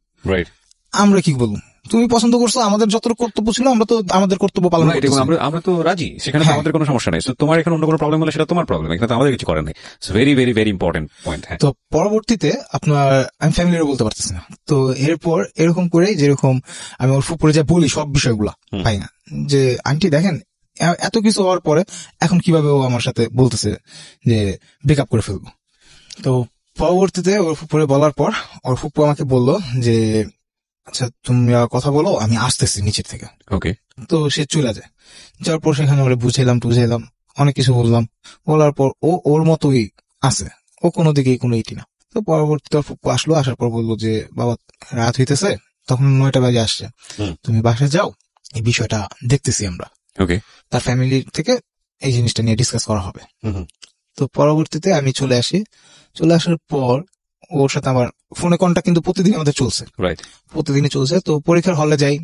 আমরা কি বলবো, তুমি পছন্দ করছো, আমাদের যতটুকু কর্তব্য ছিল আমরা তো আমাদের কর্তব্য পালন করতেছি, আমরা তো রাজি, সেখানে আমাদের কোনো সমস্যা নেই। তোমার এখানে অন্য কোনো প্রবলেম হলে সেটা তোমার প্রবলেম, এখানে আমাদের কিছু করার নেই। Very very very important point. তো পরবর্তীতে আপনার আমি ফ্যামিলিরও বলতে পারতেছি না, তো এরপর এরকম করে যেরকম আমি ওর ফুপুরে যা বলি সব বিষয়গুলা পাই না, যে আন্টি দেখেন এত কিছু হওয়ার পরে এখন কিভাবে ও আমার সাথে বলতেছে যে ব্রেকআপ করে ফেলবো। তো পরবর্তীতে ওর ফুপুরে বলার পর ওর ফুপু আমাকে বললো যে আচ্ছা তুমি কথা বলো, আমি আসতেছি নিচের থেকে। তো সে চলে যায়। যাওয়ার পর সেখানে ওরা বুঝাইলাম অনেক কিছু বললাম, বলার পর ও ওর মতোই আছে, ও কোনো দিকেই কোনো ইটি না। তো পরবর্তীতে ওর ফুপু আসলো, আসার পর বললো যে বাবা রাত হইতেছে, তখন 9টা বাজে আসছে, তুমি বাসায় যাও, এই বিষয়টা দেখতেছি আমরা। তার ফ্যামিলি থেকে এই জিনিসটা নিয়ে ডিসকাস করা হবে। তো পরবর্তীতে আমি চলে আসার পর ওর সাথে আমার ফোনে কন্টাক্ট কিন্তু প্রতিদিন আমাদের চলছে, প্রতিদিনই চলছে। তো পরীক্ষার হলে যাই,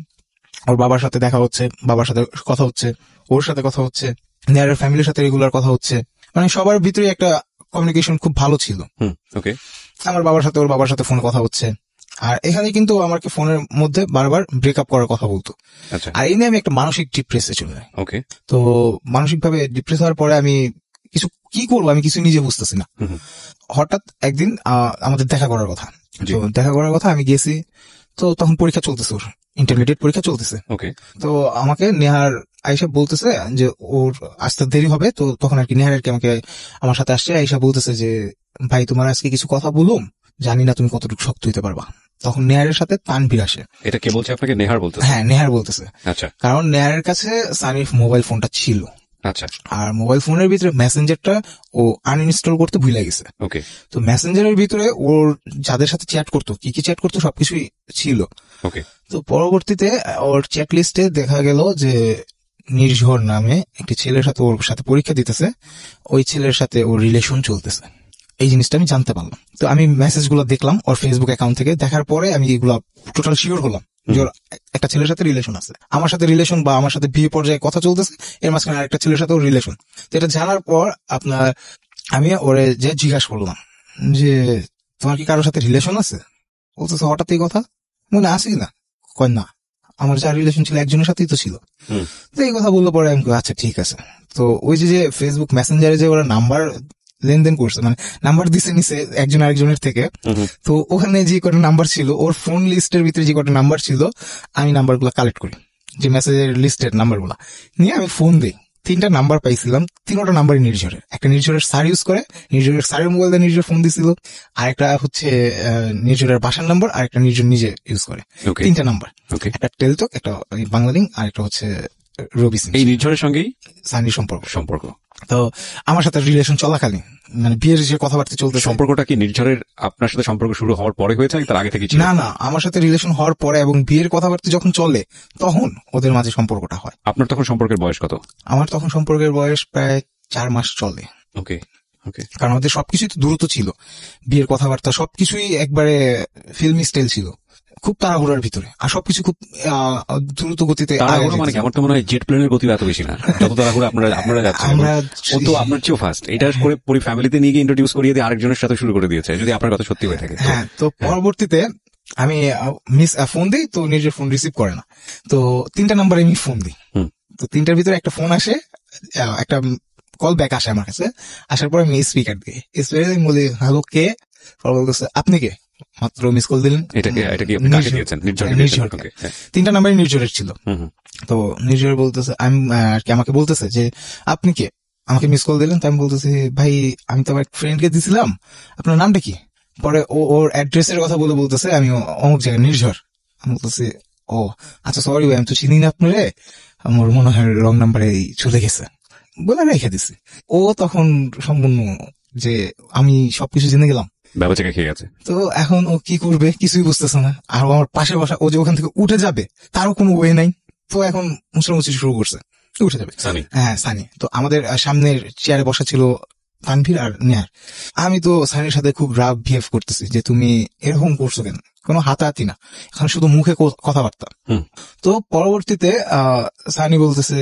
ওর বাবার সাথে দেখা হচ্ছে, বাবার সাথে কথা হচ্ছে, ওর সাথে কথা হচ্ছে, নেয়ারের ফ্যামিলির সাথে রেগুলার কথা হচ্ছে, মানে সবার ভিতরে একটা কমিউনিকেশন খুব ভালো ছিল। আমার বাবার সাথে ওর বাবার সাথে ফোনে কথা হচ্ছে। আর এখানে কিন্তু আমাকে ফোনের মধ্যে বারবার ব্রেকআপ করার কথা বলতো। আর এই নিয়ে আমি একটা মানসিক ডিপ্রেসে চলে যাই। তো মানসিক ভাবে ডিপ্রেস হওয়ার পরে আমি কি করবো আমি কিছু নিজে বুঝতেছি না। হঠাৎ একদিন আমাদের দেখা করার কথা, আমি গেছি। তো তখন পরীক্ষা চলতেছে, ওর ইন্টারমিডিয়েট পরীক্ষা চলতেছে। তো আমাকে নেহার আয়েশা বলতেছে যে ওর আসতে দেরি হবে, তো তখন আর কি নেহার আর কি আমাকে আমার সাথে আসছে। আয়েশা বলতেছে যে ভাই তোমার আজকে কিছু কথা বলুম, জানি না তুমি কতটুকু শক্ত হইতে পারবা। তখন নেহারের সাথে তানভীর আসে। এটা কে বলছে আপনাকে? নেহার বলতেছে? হ্যাঁ, নেহার বলতেছে। আচ্ছা। কারণ নেহারের কাছে সানির মোবাইল ফোনটা ছিল। আচ্ছা। আর মোবাইল ফোনের ভিতরে মেসেঞ্জারটা ও আনইনস্টল করতে ভুলে গেছে। তো মেসেঞ্জারের ভিতরে ওর যাদের সাথে চ্যাট করতো, কি চ্যাট করতো সবকিছুই ছিল। তো পরবর্তীতে ওর চ্যাট লিস্টে দেখা গেল যে নির্ঝর নামে একটি ছেলের সাথে ওর সাথে পরীক্ষা দিতেছে, ওই ছেলের সাথে ওর রিলেশন চলতেছে। এই জিনিসটা আমি জানতে পারলাম। তো আমি মেসেজগুলো দেখলাম ওর ফেসবুক অ্যাকাউন্ট থেকে, দেখার পরে আমি এগুলা টোটাল শিওর হলাম যে ওর একটা ছেলের সাথে রিলেশন আছে, আমার সাথে রিলেশন বা আমার সাথে বিয়ে পর্যায়ে কথা চলতেছে, এর মাঝখানে আরেকটা ছেলের সাথে ওর রিলেশন। তো এটা জানার পর আপনার আমি ওরে যে জিজ্ঞাসা করলাম যে তোমার কি কারোর সাথে রিলেশন আছে? বলতেছে হঠাৎ এই কথা মনে আসে না? কয় না, আমার যা রিলেশন ছিল একজনের সাথেই তো ছিল। তো এই কথা বললো পরে আমি আচ্ছা ঠিক আছে। তো ওই যে ফেসবুক মেসেঞ্জারে যে ওরা নাম্বার লেনদেন করছে, মানে নাম্বার দিছে নিছে একজন আরেকজনের থেকে, তো ওখানে যে কটা নাম্বার ছিল ওর ফোন লিস্টের ভিতরে যে কটা নাম্বার ছিল, আমি নাম্বারগুলো কালেক্ট করি, যে মেসেজের লিস্টের নাম্বারগুলো নিয়ে আমি ফোন দিই। 3টা নাম্বার পাইছিলাম, 3টা নাম্বারই নির্ঝরের। একটা নির্ঝরের স্যার ইউজ করে, নির্ঝরের স্যারের মোবাইল দিয়ে নির্ঝর ফোন দিছিল, আর একটা হচ্ছে নির্ঝরের বাসার নাম্বার, আর একটা নির্ঝর নিজে ইউজ করে। 3টা নাম্বার, একটা টেলটক, একটা বাংলালিংক, আর একটা হচ্ছে রবি সিং। এই নির্ঝরের সঙ্গেই সানির সম্পর্ক। তো আমার সাথে রিলেশন চলাকালীন মানে বিয়ের যে কথাবার্তা চলতে, সম্পর্কটা কি নির্ঝরের আপনার সাথে সম্পর্ক শুরু হওয়ার পরে হয়েছে তার আগে থেকে? না, আমার সাথে রিলেশন হওয়ার পরে এবং বিয়ের কথাবার্তা যখন চলে তখন ওদের মাঝে সম্পর্কটা হয়। আপনার তখন সম্পর্কের বয়স কত? আমার তখন সম্পর্কের বয়স প্রায় 4 মাস চলে। ওকে। কারণ আমাদের সবকিছুই তো দ্রুত ছিল, বিয়ের কথাবার্তা সবকিছুই একবারে ফিল্মি স্টাইল ছিল, খুব তাড়াহুড়ার ভিতরে, আর সবকিছু খুব দ্রুত গতিতে। মানে আমার তো মনে হয় জেট প্লেনের গতি এত বেশি না, যত তাড়াহুড়া আপনারা যাচ্ছেন। ও তো আপনার চেয়েও ফাস্ট। এটা করে পুরো ফ্যামিলিতে নিয়ে গিয়ে ইন্ট্রোডিউস করিয়ে দিয়ে আরেকজনের সাথে শুরু করে দিয়েছে, যদি আপনার কথা সত্যি হয়ে থাকে। হ্যাঁ, তো পরবর্তীতে আমি ফোন দিই, তো নিজের ফোন রিসিভ করে না, তো 3টা নাম্বারে আমি ফোন দিই। তো 3টার ভিতরে একটা ফোন আসে, একটা কল ব্যাক আসে আমার কাছে। আসার পর আমি স্পিকার দিই, স্পিকার বলি হ্যালো কে, বলতেছে আপনি কে, মাত্র মিস কল দিলেন। এটা কি আপনি কাকে দিয়েছেন? নির্ঝর। 3টা নাম্বারই নির্ঝরের ছিল। তো নির্ঝর বলতেছে আমি আর কি, আমাকে বলতেছে যে আপনি কে, আমাকে মিস কল দিলেন। তো আমি বলতেছি ভাই আমি তো আমার ফ্রেন্ডকে দিছিলাম, আপনার নামটা কি? পরে ওর অ্যাড্রেসের কথা বলতেছে আমি অমুক জায়গায় নির্ঝর। আমি বলতেছি ও আচ্ছা সরি ভাই, আমি তো চিনি না আপনারে, আমার মনে হয় রং নাম্বারে চলে গেছে বলে রেখে দিছি। ও তখন সম্পূর্ণ যে আমি সবকিছু জেনে গেলাম, ব্যবচাকে খেয়ে গেছে। তো এখন ও কি করবে কিছুই বুঝতেছে না। আর আমার পাশে বসা, ও যে ওখান থেকে উঠে যাবে তারও কোনো ওয়ে নাই। তো এখন মুছামুছি শুরু করছে, উঠে যাবে। হ্যাঁ সানি। তো আমাদের সামনের চেয়ারে বসা ছিল তানভীর আর নেহার। আমি তো সানির সাথে খুব রাফ বিহেভ করতেছি যে তুমি এরকম করছো কেন, কোনো হাতাহাতি না, এখন শুধু মুখে কথাবার্তা। তো পরবর্তীতে সানি বলতেছে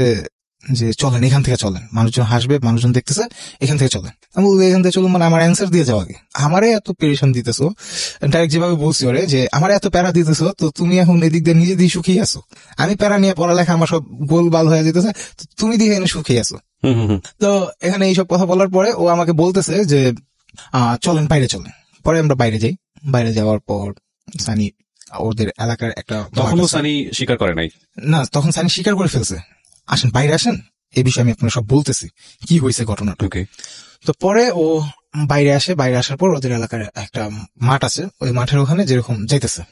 যে চলেন এখান থেকে চলেন, মানুষজন হাসবে, মানুষজন দেখতেছে, এখান থেকে চলেন। আমি বলবো এখান থেকে চলুন মানে আমার অ্যান্সার দিয়ে যাও আগে, আমারে এত পেরেশান দিতেছো, ডাইরেক্ট যেভাবে বলছি ওরে যে আমার এত প্যারা দিতেছো, তো তুমি এখন এদিক দিয়ে নিজে দিয়ে সুখিয়ে আসো, আমি প্যারা নিয়ে পড়ালেখা আমার সব গোলবাল হয়ে যেতেছে, তুমি দিয়ে এখানে সুখিয়ে আসো। তো এখানে এইসব কথা বলার পরে ও আমাকে বলতেছে যে চলেন বাইরে চলেন। পরে আমরা বাইরে যাই, বাইরে যাওয়ার পর সানি ওদের এলাকার একটা, তখনও সানি স্বীকার করে নাই? না, তখন সানি স্বীকার করে ফেলছে, আসেন বাইরে আসেন, এই বিষয়ে আমি আপনার সব বলতেছি কি হয়েছে ঘটনাটা। তো পরে ও বাইরে আসে, বাইরে আসার পর ওদের এলাকার একটা মাঠ আছে, ওই মাঠের ওখানে যেরকম যাইতেছে,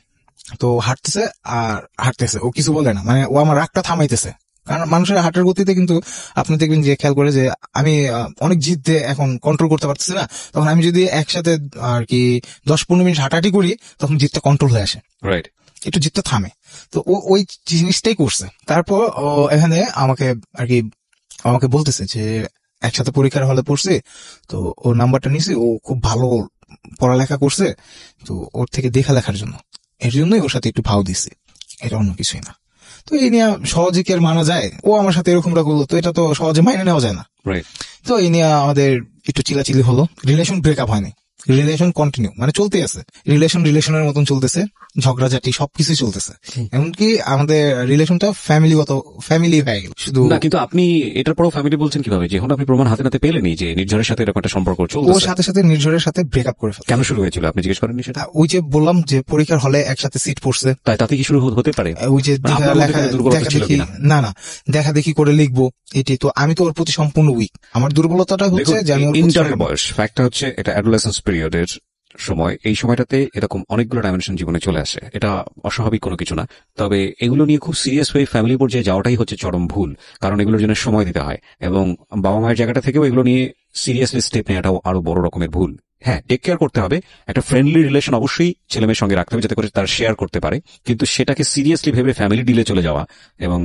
তো হাঁটতেছে আর হাঁটতেছে, ও কিছু বলে না, মানে ও আমার রাগটা থামাইতেছে। কারণ মানুষের হাঁটার গতিতে কিন্তু আপনি দেখবেন যে খেয়াল করে যে আমি অনেক জিদ দিয়ে এখন কন্ট্রোল করতে পারতেছি না, তখন আমি যদি একসাথে আর কি 10-15 মিনিট হাঁটাহাঁটি করি তখন জিদটা কন্ট্রোল হয়ে আসে, রাইট, একটু জিদটা থামে। তো ও ওই জিনিসটাই করছে। তারপর ও এখানে আমাকে আর কি আমাকে বলতেছে যে একসাথে পরীক্ষার হলে পড়ছে, তো ওর নাম্বারটা নিছি, ও খুব ভালো পড়ালেখা করছে, তো ওর থেকে দেখা লেখার জন্য, এর জন্যই ওর সাথে একটু ভাও দিছি, এটা অন্য কিছুই না। তো এই নিয়ে সহজে কি আর মানা যায়, ও আমার সাথে এরকমটা করলো, তো এটা তো সহজে মাইনে নেওয়া যায় না। তো এই নিয়ে আমাদের একটু চিলাচিলি হলো, রিলেশন ব্রেকআপ হয়নি, রিলেশন কন্টিনিউ, মানে চলতে আছে, রিলেশনের মতন চলতেছে, ঝগড়াঝাটি সবকিছু চলতেছে, এমনকি আমাদের রিলেশনটা ফ্যামিলি হয়ে গেল শুধু না। কিন্তু আপনি এটার পরও ফ্যামিলি বলছেন কিভাবে, যখন আপনি প্রমাণ হাতে নাতে পেলেনি যে নির্ঝরের সাথে এরকম একটা সম্পর্ক চলছে? ওর সাথে সাথে নির্ঝরের সাথে ব্রেকআপ করে ফেলে। কেন শুরু হয়েছিল আপনি জিজ্ঞেস করেননি সেটা? ওই যে বললাম যে পরীক্ষার হলে একসাথে সিট পড়ছে, তাতে কি শুরু হতে পারে? ওই যে না দেখা দেখি করে লিখবো, এটি তো আমি তো ওর প্রতি সম্পূর্ণ উইক। আমার দুর্বলতাটা হচ্ছে যে আমি ইন্টারের বয়স, ফ্যাক্টটা হচ্ছে এটা অ্যাডোলেসেন্স পিরিয়ডের সময়, এই সময়টাতে এরকম অনেকগুলো ডাইমেনশন জীবনে চলে আসে, এটা অস্বাভাবিক কোনো কিছু না। তবে এগুলো নিয়ে খুব সিরিয়াস হয়ে ফ্যামিলি পর্যায়ে যাওয়াটাই হচ্ছে চরম ভুল, কারণ এগুলোর জন্য সময় দিতে হয়, এবং বাবা মায়ের জায়গাটা থেকেও এগুলো নিয়ে সিরিয়াসলি স্টেপ নেওয়াটাও আরো বড় রকমের ভুল। হ্যাঁ, টেক কেয়ার করতে হবে, একটা ফ্রেন্ডলি রিলেশন অবশ্যই ছেলে মেয়ের সঙ্গে রাখতে হবে যাতে করে তারা শেয়ার করতে পারে, কিন্তু সেটাকে সিরিয়াসলি ভেবে ফ্যামিলি ডিলে চলে যাওয়া এবং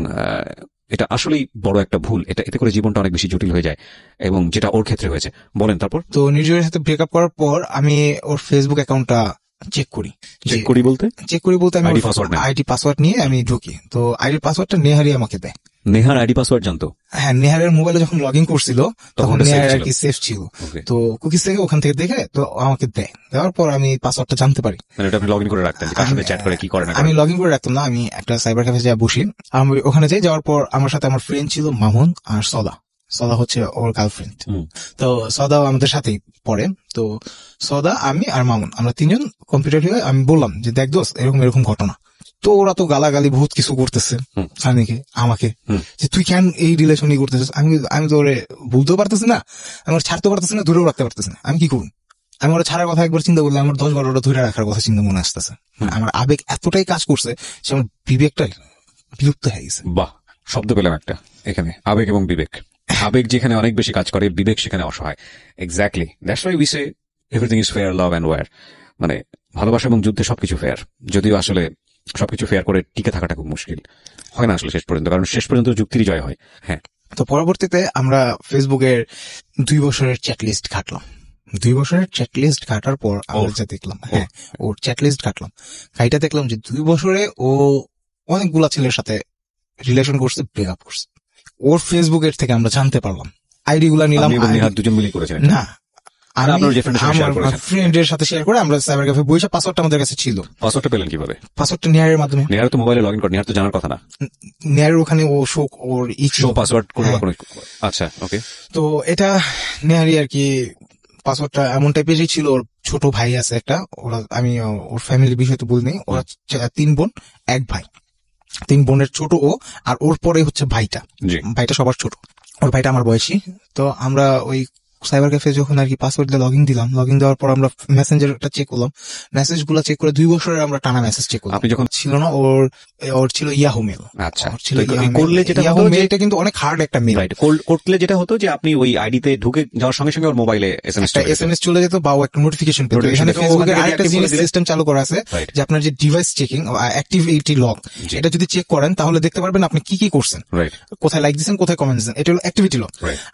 এটা আসলেই বড় একটা ভুল। এতে করে জীবনটা অনেক বেশি জটিল হয়ে যায়, এবং যেটা ওর ক্ষেত্রে হয়েছে। বলেন তারপর। তো নির্ঝরের সাথে ব্রেকআপ করার পর আমি ওর ফেসবুক অ্যাকাউন্টটা চেক করি বলতে আমি আইডি পাসওয়ার্ড নিয়ে আমি ঢুকি, তো আইডির পাসওয়ার্ডটা নেহারি আমাকে দেয়। নেহার আইডি পাসওয়ার্ড জানতো? হ্যাঁ, নেহারের মোবাইলে যখন লগ ইন করছিল তখন নেহার আর কি সেফ ছিল, তো কুকিজ থেকে ওখান থেকে দেখে তো আমাকে দেয়, দেওয়ার পর আমি পাসওয়ার্ডটা জানতে পারি। আপনি লগ ইন করে রাখতেন? আমি লগ ইন করে রাখতাম না, আমি একটা সাইবার ক্যাফে যা বসি, আমি ওখানে যাই, যাওয়ার পর আমার সাথে আমার ফ্রেন্ড ছিল মামুন আর সদা হচ্ছে ওর গার্লফ্রেন্ড। তো সদাও আমাদের সাথেই পড়ে, তো সদা, আমি আর মামুন, আমরা 3জন কম্পিউটার হয়ে আমি বললাম যে দেখ দোস্ত এরকম ঘটনা। তো ওরা তো গালাগালি বহুত কিছু করতেছে সানিকে, আমাকে, যে তুই কেন এই রিলেশন করতেছিস। আমি তো ওরে বলতেও পারতেছি না, আমি ওরা ছাড়তে পারতেছি না, ধরেও রাখতে পারতেছি না, আমি কি করুন। আমি ওরা ছাড়ার কথা একবার চিন্তা করলে আমার 10-12টা ধরে রাখার কথা চিন্তা মনে আসতেছে। আমার আবেগ এতটাই কাজ করছে যে আমার বিবেকটা বিলুপ্ত হয়ে গেছে। বাহ, শব্দ পেলাম একটা। এখানে আবেগ এবং বিবেক, আবেগ যেখানে অনেক বেশি কাজ করে, বিবেক সেখানে অসহায়। Exactly, that's why we say everything is fair, love and war. মানে ভালোবাসা এবং যুদ্ধে সবকিছু ফেয়ার, যদিও আসলে সবকিছু ফেয়ার করে টিকে থাকাটা খুব মুশকিল হয় না আসলে শেষ পর্যন্ত, কারণ শেষ পর্যন্ত যুক্তিরই জয় হয়। হ্যাঁ, তো পরবর্তীতে আমরা ফেসবুকের 2 বছরের চ্যাট লিস্ট ঘাটলাম। 2 বছরের চ্যাট লিস্ট ঘাটার পর আমরা যা দেখলাম, হ্যাঁ ওর চ্যাট লিস্ট ঘাটলাম, গাইটা দেখলাম যে 2 বছরে ও অনেকগুলা ছেলের সাথে রিলেশন করছে, ব্রেকআপ করছে। ওর ফেসবুকের থেকে আমরা জানতে পারলাম, আইডি গুলা নিলাম, দুজন মিলে করেছেন না আমার ফ্রেন্ডের সাথে শেয়ার করে আমরা সাইবার ক্যাফে বইসা পাসওয়ার্ডটা আমাদের কাছে ছিল। পাসওয়ার্ডটা পেলেন কিভাবে? পাসওয়ার্ডটা নেয়ারের মাধ্যমে। নেয়ার তো মোবাইলে লগইন করে, নেয়ার তো জানার কথা না। নেয়ারের ওখানে ও ওর শো পাসওয়ার্ড করে। আচ্ছা, ওকে। তো এটা নেয়ারই আর কি পাসওয়ার্ডটা এমন টাইপেরই ছিল। ওর ছোট ভাই আছে একটা, ওরা আমি ওর ফ্যামিলির বিষয় তো বলিনি, ওরা 3 বোন 1 ভাই, 3 বোনের ছোট ও, আর ওর পরে হচ্ছে ভাইটা সবার ছোট। ওর ভাইটা আমার বয়সী। তো আমরা ওই সাইবার ক্যাফে যখন আর কি পাসওয়ার্ড দিয়ে লগইন দিলাম, লগইন দেওয়ার পর আমরা মেসেঞ্জারটা চেক করলাম, মেসেজ গুলা চেক করে 2 বছরের আমরা টানা মেসেজ চেক করলাম। আপনি যখন ছিল না ওর ছিল ইয়াহু মেল। আচ্ছা, ছিল করলে যেটা ইয়াহু মেলটা কিন্তু অনেক হার্ড একটা মেল। করলে যেটা হতো যে আপনি ওই আইডিতে ঢুকে যাওয়ার সঙ্গে সঙ্গে ওর মোবাইলে এসএমএস চলে যেত বা একটা নোটিফিকেশন পেত। এখানে ফেসবুকের আরেকটা সিস্টেম চালু করা আছে যে আপনার যে ডিভাইস চেকিং, অ্যাক্টিভিটি লগ, এটা যদি চেক করেন তাহলে দেখতে পারবেন আপনি কি কি করছেন, কোথায় লাইক দিয়েছেন, কোথায় কমেন্ট দিয়েছেন। এটা হলো অ্যাক্টিভিটি লগ।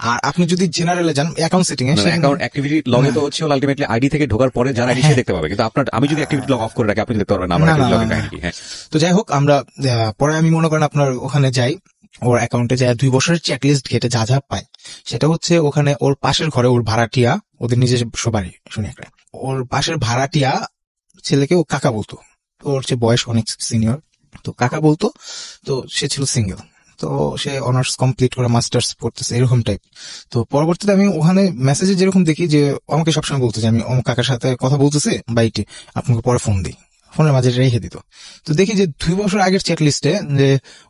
আর আপনি যদি জেনারেলে যান অ্যাকাউন্ট সেটিং এ, অ্যাক্টিভিটি লগে তো হচ্ছে আলটিমেটলি আইডি থেকে ঢোকার পরে যারা আইডি দেখতে পাবে, কিন্তু আপনার আমি যদি অ্যাক্টিভিটি লগ অফ করে রাখি আপনি দেখতে পারবেন আমার অ্যাক্টিভিটি লগের কাহিনী। হ্যাঁ, তো যাই হোক, আমরা পরে আমি মনে করেন আপনার ওখানে যাই, ওর অ্যাকাউন্টে যায় 2 বছরের চেক লিস্ট ঘেটে যা যা পায় সেটা হচ্ছে ওখানে ওর পাশের ঘরে ওর ভাড়াটিয়া, ওদের নিজস্ব বাড়ি শুনি একটা, ওর পাশের ভাড়াটিয়া ছেলেকে ও কাকা বলতো। ওর যে বয়স অনেক সিনিয়র, তো কাকা বলতো। তো সে ছিল সিঙ্গেল, তো সে অনার্স কমপ্লিট করে মাস্টার্স পড়তেছে এরকম টাইপ। তো পরবর্তীতে আমি ওখানে মেসেজে যেরকম দেখি যে আমাকে সবসময় বলতো যে আমি অমুক কাকার সাথে কথা বলতেছি বাইটে, আপনাকে পরে ফোন দিই, ফোনের মাঝে রেখে দিত। তো দেখি যে 2 বছর আগের চ্যাট লিস্টে যে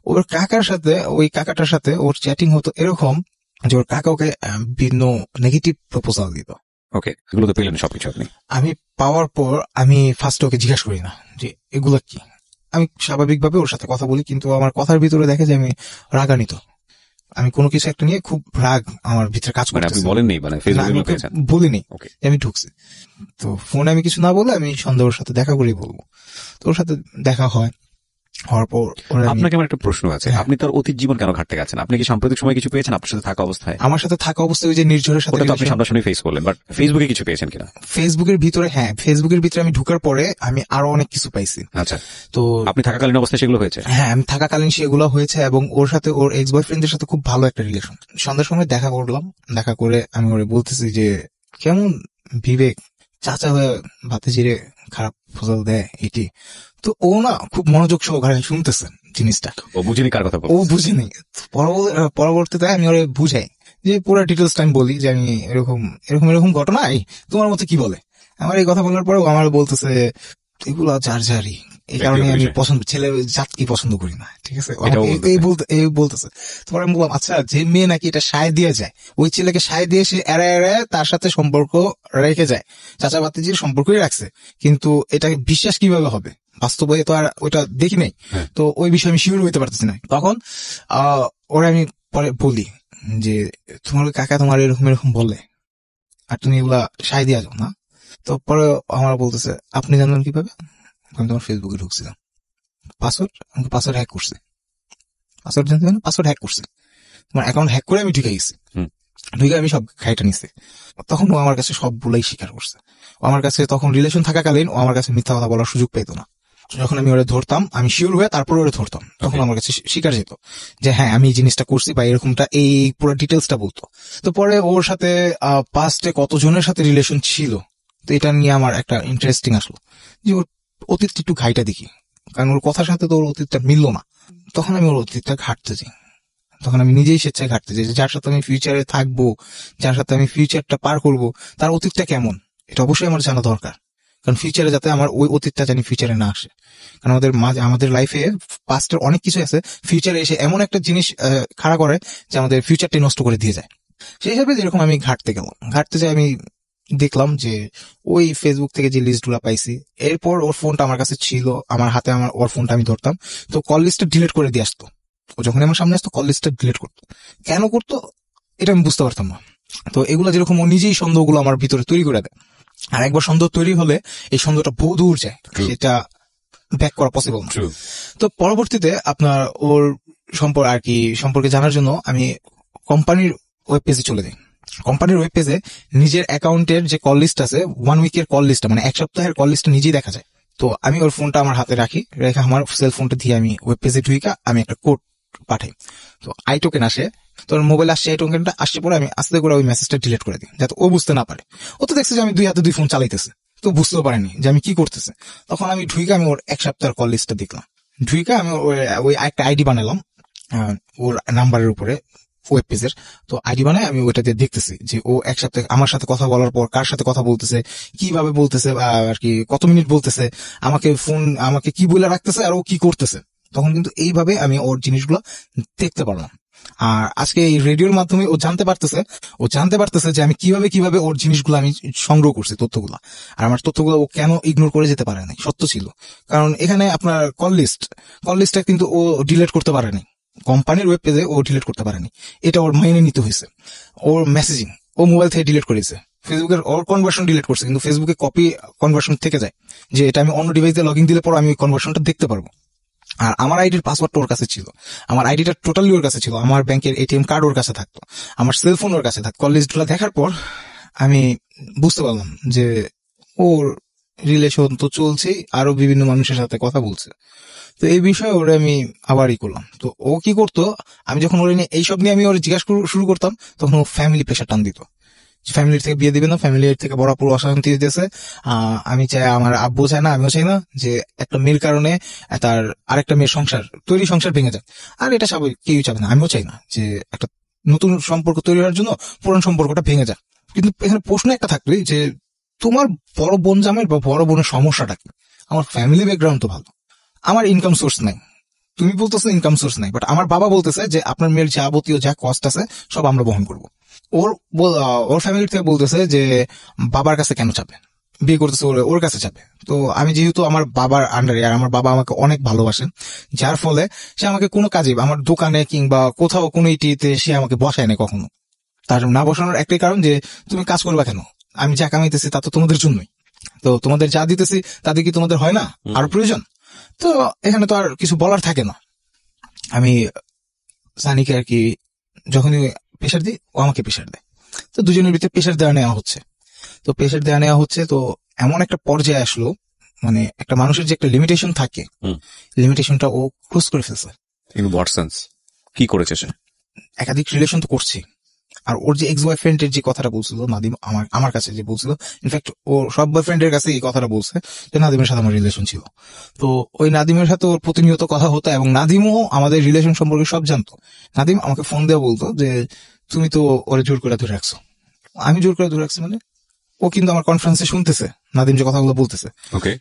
ওর কাকার সাথে, ওই কাকাটার সাথে ওর চ্যাটিং হতো এরকম যে ওর কাকা ওকে বিভিন্ন নেগেটিভ প্রপোজাল দিত। ওকে, এগুলো তো পেলেন সবকিছু আপনি? আমি পাওয়ার পর আমি ফার্স্ট ওকে জিজ্ঞাসা করি না যে এগুলো কি। আমি স্বাভাবিকভাবে ওর সাথে কথা বলি, কিন্তু আমার কথার ভিতরে দেখে যে আমি রাগান্বিত, আমি কোনো কিছু একটা নিয়ে খুব রাগ আমার ভিতরে কাজ করে। আপনি বলেননি মানে ফেসবুকে বলিনি, আমি ঢুকছি। তো ফোনে আমি কিছু না বলে আমি সন্ধ্যা ওর সাথে দেখা করেই বলবো। তো ওর সাথে দেখা হওয়ার পর আপনাকে আমার একটা প্রশ্ন আছে, আপনি তার অতীত জীবন কেন ঘাটতে গেছেন? আপনি কি সাম্প্রতিক সময় কিছু পেয়েছেন আপনার সাথে থাকা অবস্থায়? আমার সাথে থাকা অবস্থায় ওই যে নির্ঝরের সাথে আপনি সামনাসামনি ফেস করলেন, বাট ফেসবুকে কিছু পেয়েছেন কিনা? ফেসবুকের ভিতরে, হ্যাঁ ফেসবুকের ভিতরে আমি ঢুকার পরে আমি আরো অনেক কিছু পাইছি। আচ্ছা, তো আপনি থাকাকালীন অবস্থায় সেগুলো হয়েছে? হ্যাঁ, আমি থাকাকালীন সেগুলো হয়েছে, এবং ওর সাথে ওর এক্স বয়ফ্রেন্ডের সাথে খুব ভালো একটা রিলেশন। সন্ধ্যার সময় দেখা করলাম, দেখা করে আমি ওরে বলতেছি যে কেমন বিবেক চাচা হয়ে ভাতে জিরে খারাপ ফসল দেয় এটি। তো ও না খুব মনোযোগ সহকারে শুনতেছে জিনিসটা। ও বুঝিনি কার কথা, ও বুঝিনি। পরবর্তীতে আমি ওরে বুঝাই যে পুরো ডিটেলস টাইম বলি যে আমি এরকম এরকম এরকম ঘটনা, তোমার মতো কি বলে। আমার এই কথা বলার পরে আমার বলতেছে এগুলো ঝাড়ঝাড়ি, এই কারণে আমি ছেলের জাত কি পছন্দ করি না, ঠিক আছে এই বলতেছে। তোমার আমি বললাম আচ্ছা, যে মেয়ে নাকি এটা সায় দিয়ে যায়, ওই ছেলেকে সায় দিয়ে সে এড়ায় তার সাথে সম্পর্ক রেখে যায়, চাচা ভাতিজির সম্পর্কই রাখছে, কিন্তু এটা বিশ্বাস কিভাবে হবে, বাস্তবে তো আর ওইটা দেখি নাই। তো ওই বিষয়ে আমি শিওর হইতে পারতেছি না। তখন ওরা আমি পরে বলি যে তোমার কাকা তোমার এরকম এরকম বলে আর তুমি এগুলা সায় দিয়া যাও না। তো পরে আমার বলতেছে আপনি জানলেন কিভাবে? আমি তোমার ফেসবুকে ঢুকছিলাম, পাসওয়ার্ড হ্যাক করছে, পাসওয়ার্ড জানতে পারেন, পাসওয়ার্ড হ্যাক করছে, তোমার অ্যাকাউন্ট হ্যাক করে আমি ঢুকে গেছি, ঢুকে আমি সব খাইটা নিছি। তখন ও আমার কাছে সবগুলাই স্বীকার করছে। ও আমার কাছে তখন রিলেশন থাকাকালীন ও আমার কাছে মিথ্যা কথা বলার সুযোগ পেত না। যখন আমি ওরা ধরতাম, আমি শিওর হয়ে তারপরে ওরা ধরতাম, তখন আমার কাছে স্বীকার যেত যে হ্যাঁ আমি এই জিনিসটা করছি বা এরকমটা, এই পুরো ডিটেলসটা বলতো। তো পরে ওর সাথে পাস্টে কতজনের সাথে রিলেশন ছিল, তো এটা নিয়ে আমার একটা ইন্টারেস্টিং আসলো যে ওর অতীতটা একটু ঘাইটা দেখি, কারণ ওর কথার সাথে তো ওর অতীতটা মিললো না। তখন আমি ওর অতীতটা ঘাটতে যাই, তখন আমি নিজেই স্বেচ্ছায় ঘাটতে চাই যার সাথে আমি ফিউচারে থাকবো, যার সাথে আমি ফিউচারটা পার করব, তার অতীতটা কেমন এটা অবশ্যই আমার জানা দরকার। কারণ ফিউচারে যাতে আমার ওই অতীতটা জানি ফিউচারে না আসে, কারণ আমাদের লাইফে পাস্টের অনেক কিছু আছে, ফিউচারে এসে এমন একটা জিনিস খাড়া করে যে আমাদের ফিউচারটাই নষ্ট করে দিয়ে যায়। সেই হিসাবে যেরকম আমি ঘাটতে গেলাম, ঘাটতে যাই আমি দেখলাম যে ওই ফেসবুক থেকে যে লিস্ট গুলা পাইছি, এরপর ওর ফোনটা আমার কাছে ছিল, আমার হাতে ওর ফোনটা আমি ধরতাম, তো কল লিস্টটা ডিলিট করে দিয়ে আসতো, ও যখন আমার সামনে আসতো কল লিস্টটা ডিলিট করতো। কেন করতো এটা আমি বুঝতে পারতাম না। তো এগুলো যেরকম ও নিজেই সন্দেহগুলো আমার ভিতরে তৈরি করে দেয়, আর একবার সন্দেহ তৈরি হলে এই সন্দেহটা বহু দূর যায়, সেটা ব্যাক করা পসিবল না। তো পরবর্তীতে আপনার ওর সম্পর্কে জানার জন্য আমি কোম্পানির ওয়েব পেজে চলে যাই। কোম্পানির ওয়েব পেজে নিজের অ্যাকাউন্টের যে কল লিস্ট আছে, 1 উইকের কল লিস্ট, মানে 1 সপ্তাহের কল লিস্ট নিজেই দেখা যায়। তো আমি ওর ফোনটা আমার হাতে রেখে আমার সেল ফোনটা দিয়ে আমি ওয়েব পেজে ঢুইকা আমি একটা কোড পাঠাই। তো আই টোকেন আসে, তোর মোবাইল আসছে, আই টোকেনটা আসছে পরে আমি আস্তে করে ওই মেসেজটা ডিলিট করে দিই, যাতে ও বুঝতে না পারে। ও তো দেখছে যে আমি 2 হাতে 2 ফোন চালাইতেছে, তো বুঝতেও পারেনি যে আমি কি করতেছে। তখন আমি ঢুইকা আমি ওর 1 সপ্তাহের কল লিস্টটা দেখলাম। ঢুইকা আমি ওই একটা আইডি বানালাম ওর নাম্বারের উপরে ওয়েব পেজের। তো আইডি বানায় আমি ওইটাতে দেখতেছি যে ও 1 সপ্তাহে আমার সাথে কথা বলার পর কার সাথে কথা বলতেছে, কিভাবে বলতেছে, আর কি কত মিনিট বলতেছে, আমাকে কি বলে রাখতেছে, আর ও কি করতেছে। তখন কিন্তু এইভাবে আমি ওর জিনিসগুলো দেখতে পারলাম। আর আজকে এই রেডিওর মাধ্যমে ও জানতে পারতেছে যে আমি কিভাবে ওর জিনিসগুলো আমি সংগ্রহ করছি, তথ্যগুলো। আর আমার তথ্যগুলো ও কেন ইগনোর করে যেতে পারে নাই, সত্য ছিল। কারণ এখানে আপনার কল লিস্টটা কিন্তু ও ডিলিট করতে পারেনি, কোম্পানির ওয়েব পেজে ও ডিলিট করতে পারেনি, এটা ওর মাইনে নিতে হয়েছে। ওর মেসেজিং ও মোবাইল থেকে ডিলিট করেছে, ফেসবুকের ওর কনভার্সন ডিলিট করছে, কিন্তু ফেসবুকে কপি কনভার্সন থেকে যায়, যে এটা আমি অন্য ডিভাইসে লগ ইন দিলে পর আমি ওই কনভার্সনটা দেখতে পারবো। আর আমার আইডির পাসওয়ার্ডটা ওর কাছে ছিল, আমার আইডিটা টোটালি ওর কাছে ছিল, আমার ব্যাংকের এটিএম কার্ড ওর কাছে থাকতো, আমার সেলফোন ওর কাছে থাকতো। কল লিস্টগুলো দেখার পর আমি বুঝতে পারলাম যে ওর রিলেশন তো চলছেই, আরো বিভিন্ন মানুষের সাথে কথা বলছে। তো এই বিষয়ে ওরে আমি আবারই করলাম। তো ও কি করতো, আমি যখন ওরে নিয়ে এইসব নিয়ে আমি ওরে জিজ্ঞাসা শুরু করতাম, তখন ও ফ্যামিলি প্রেশার টান দিত, ফ্যামিলির থেকে বিয়ে দিবে না, ফ্যামিলির থেকে বড় পুরো অশান্তি দিতেছে। আমি চাই, আমার আব্বু চায় না, আমিও চাই না যে একটা মেয়ের কারণে তার আরেকটা মেয়ের সংসার ভেঙে যায়। আর এটা স্বাভাবিক, কেউই চাবে না, আমিও চাই না যে একটা নতুন সম্পর্ক তৈরি হওয়ার জন্য পুরান সম্পর্কটা ভেঙে যায়। কিন্তু এখানে প্রশ্ন একটা থাকবে যে তোমার বড় বোন জামাইয়ের বা বড় বোনের সমস্যাটা কি? আমার ফ্যামিলি ব্যাকগ্রাউন্ড তো ভালো, আমার ইনকাম সোর্স নাই, তুমি বলতেছো ইনকাম সোর্স নাই, বাট আমার বাবা বলতেছে যে আপনার মেয়ের যাবতীয় যা কষ্ট আছে সব আমরা বহন করবো। ওর ফ্যামিলি থেকে বলতেছে যে বাবার কাছে কেন চাবে, বিয়ে করতেছে ওর কাছে চাবে। তো আমি যেহেতু আমার বাবার আন্ডারে, আর আমার বাবা আমাকে অনেক ভালোবাসেন, যার ফলে সে আমাকে কোনো কাজে, আমার দোকানে কিংবা কোথাও কোনো ইটিতে সে আমাকে বসায় না কখনো। তার না বসানোর একটাই কারণ যে তুমি কাজ করবা কেন, আমি যা কামাইতেছি তা তো তোমাদের জন্যই, তো তোমাদের যা দিতেছি তাদের কি তোমাদের হয় না আরো প্রয়োজন? তো এখানে তো আর কিছু বলার থাকে না। আমি সানিকে আর কি যখনই প্রেশার দিই, ও আমাকে প্রেশার দেয়। তো দুজনের ভিতরে প্রেশার দেওয়া নেওয়া হচ্ছে। তো এমন একটা পর্যায়ে আসলো, মানে একটা মানুষের যে একটা লিমিটেশন থাকে, লিমিটেশনটা ও ক্রস করে ফেলছে। In what sense? কি করেছে সে? একাধিক রিলেশন তো করছি। আর ওর যে এক্স বয়ফ্রেন্ডের যে কথাটা বলছিল নাদিম, আমার কাছে যে বলছিল, ইনফ্যাক্ট ও সব বয়ফ্রেন্ডের কাছে এই কথাটা বলছে যে নাদিমের সাথে আমার রিলেশন ছিল। তো ওই নাদিমের সাথে ওর প্রতিনিয়ত কথা হতো, এবং নাদিমও আমাদের রিলেশন সম্পর্কে সব জানতো। নাদিম আমাকে ফোন দিয়ে বলতো যে তুমি তো ওরে জোর করে ধরে রাখছো। আমি জোর করে ধরে রাখছি মানে? ও কিন্তু আমার কনফারেন্সে শুনতেছে নাদিম যে কথাগুলো বলতেছে।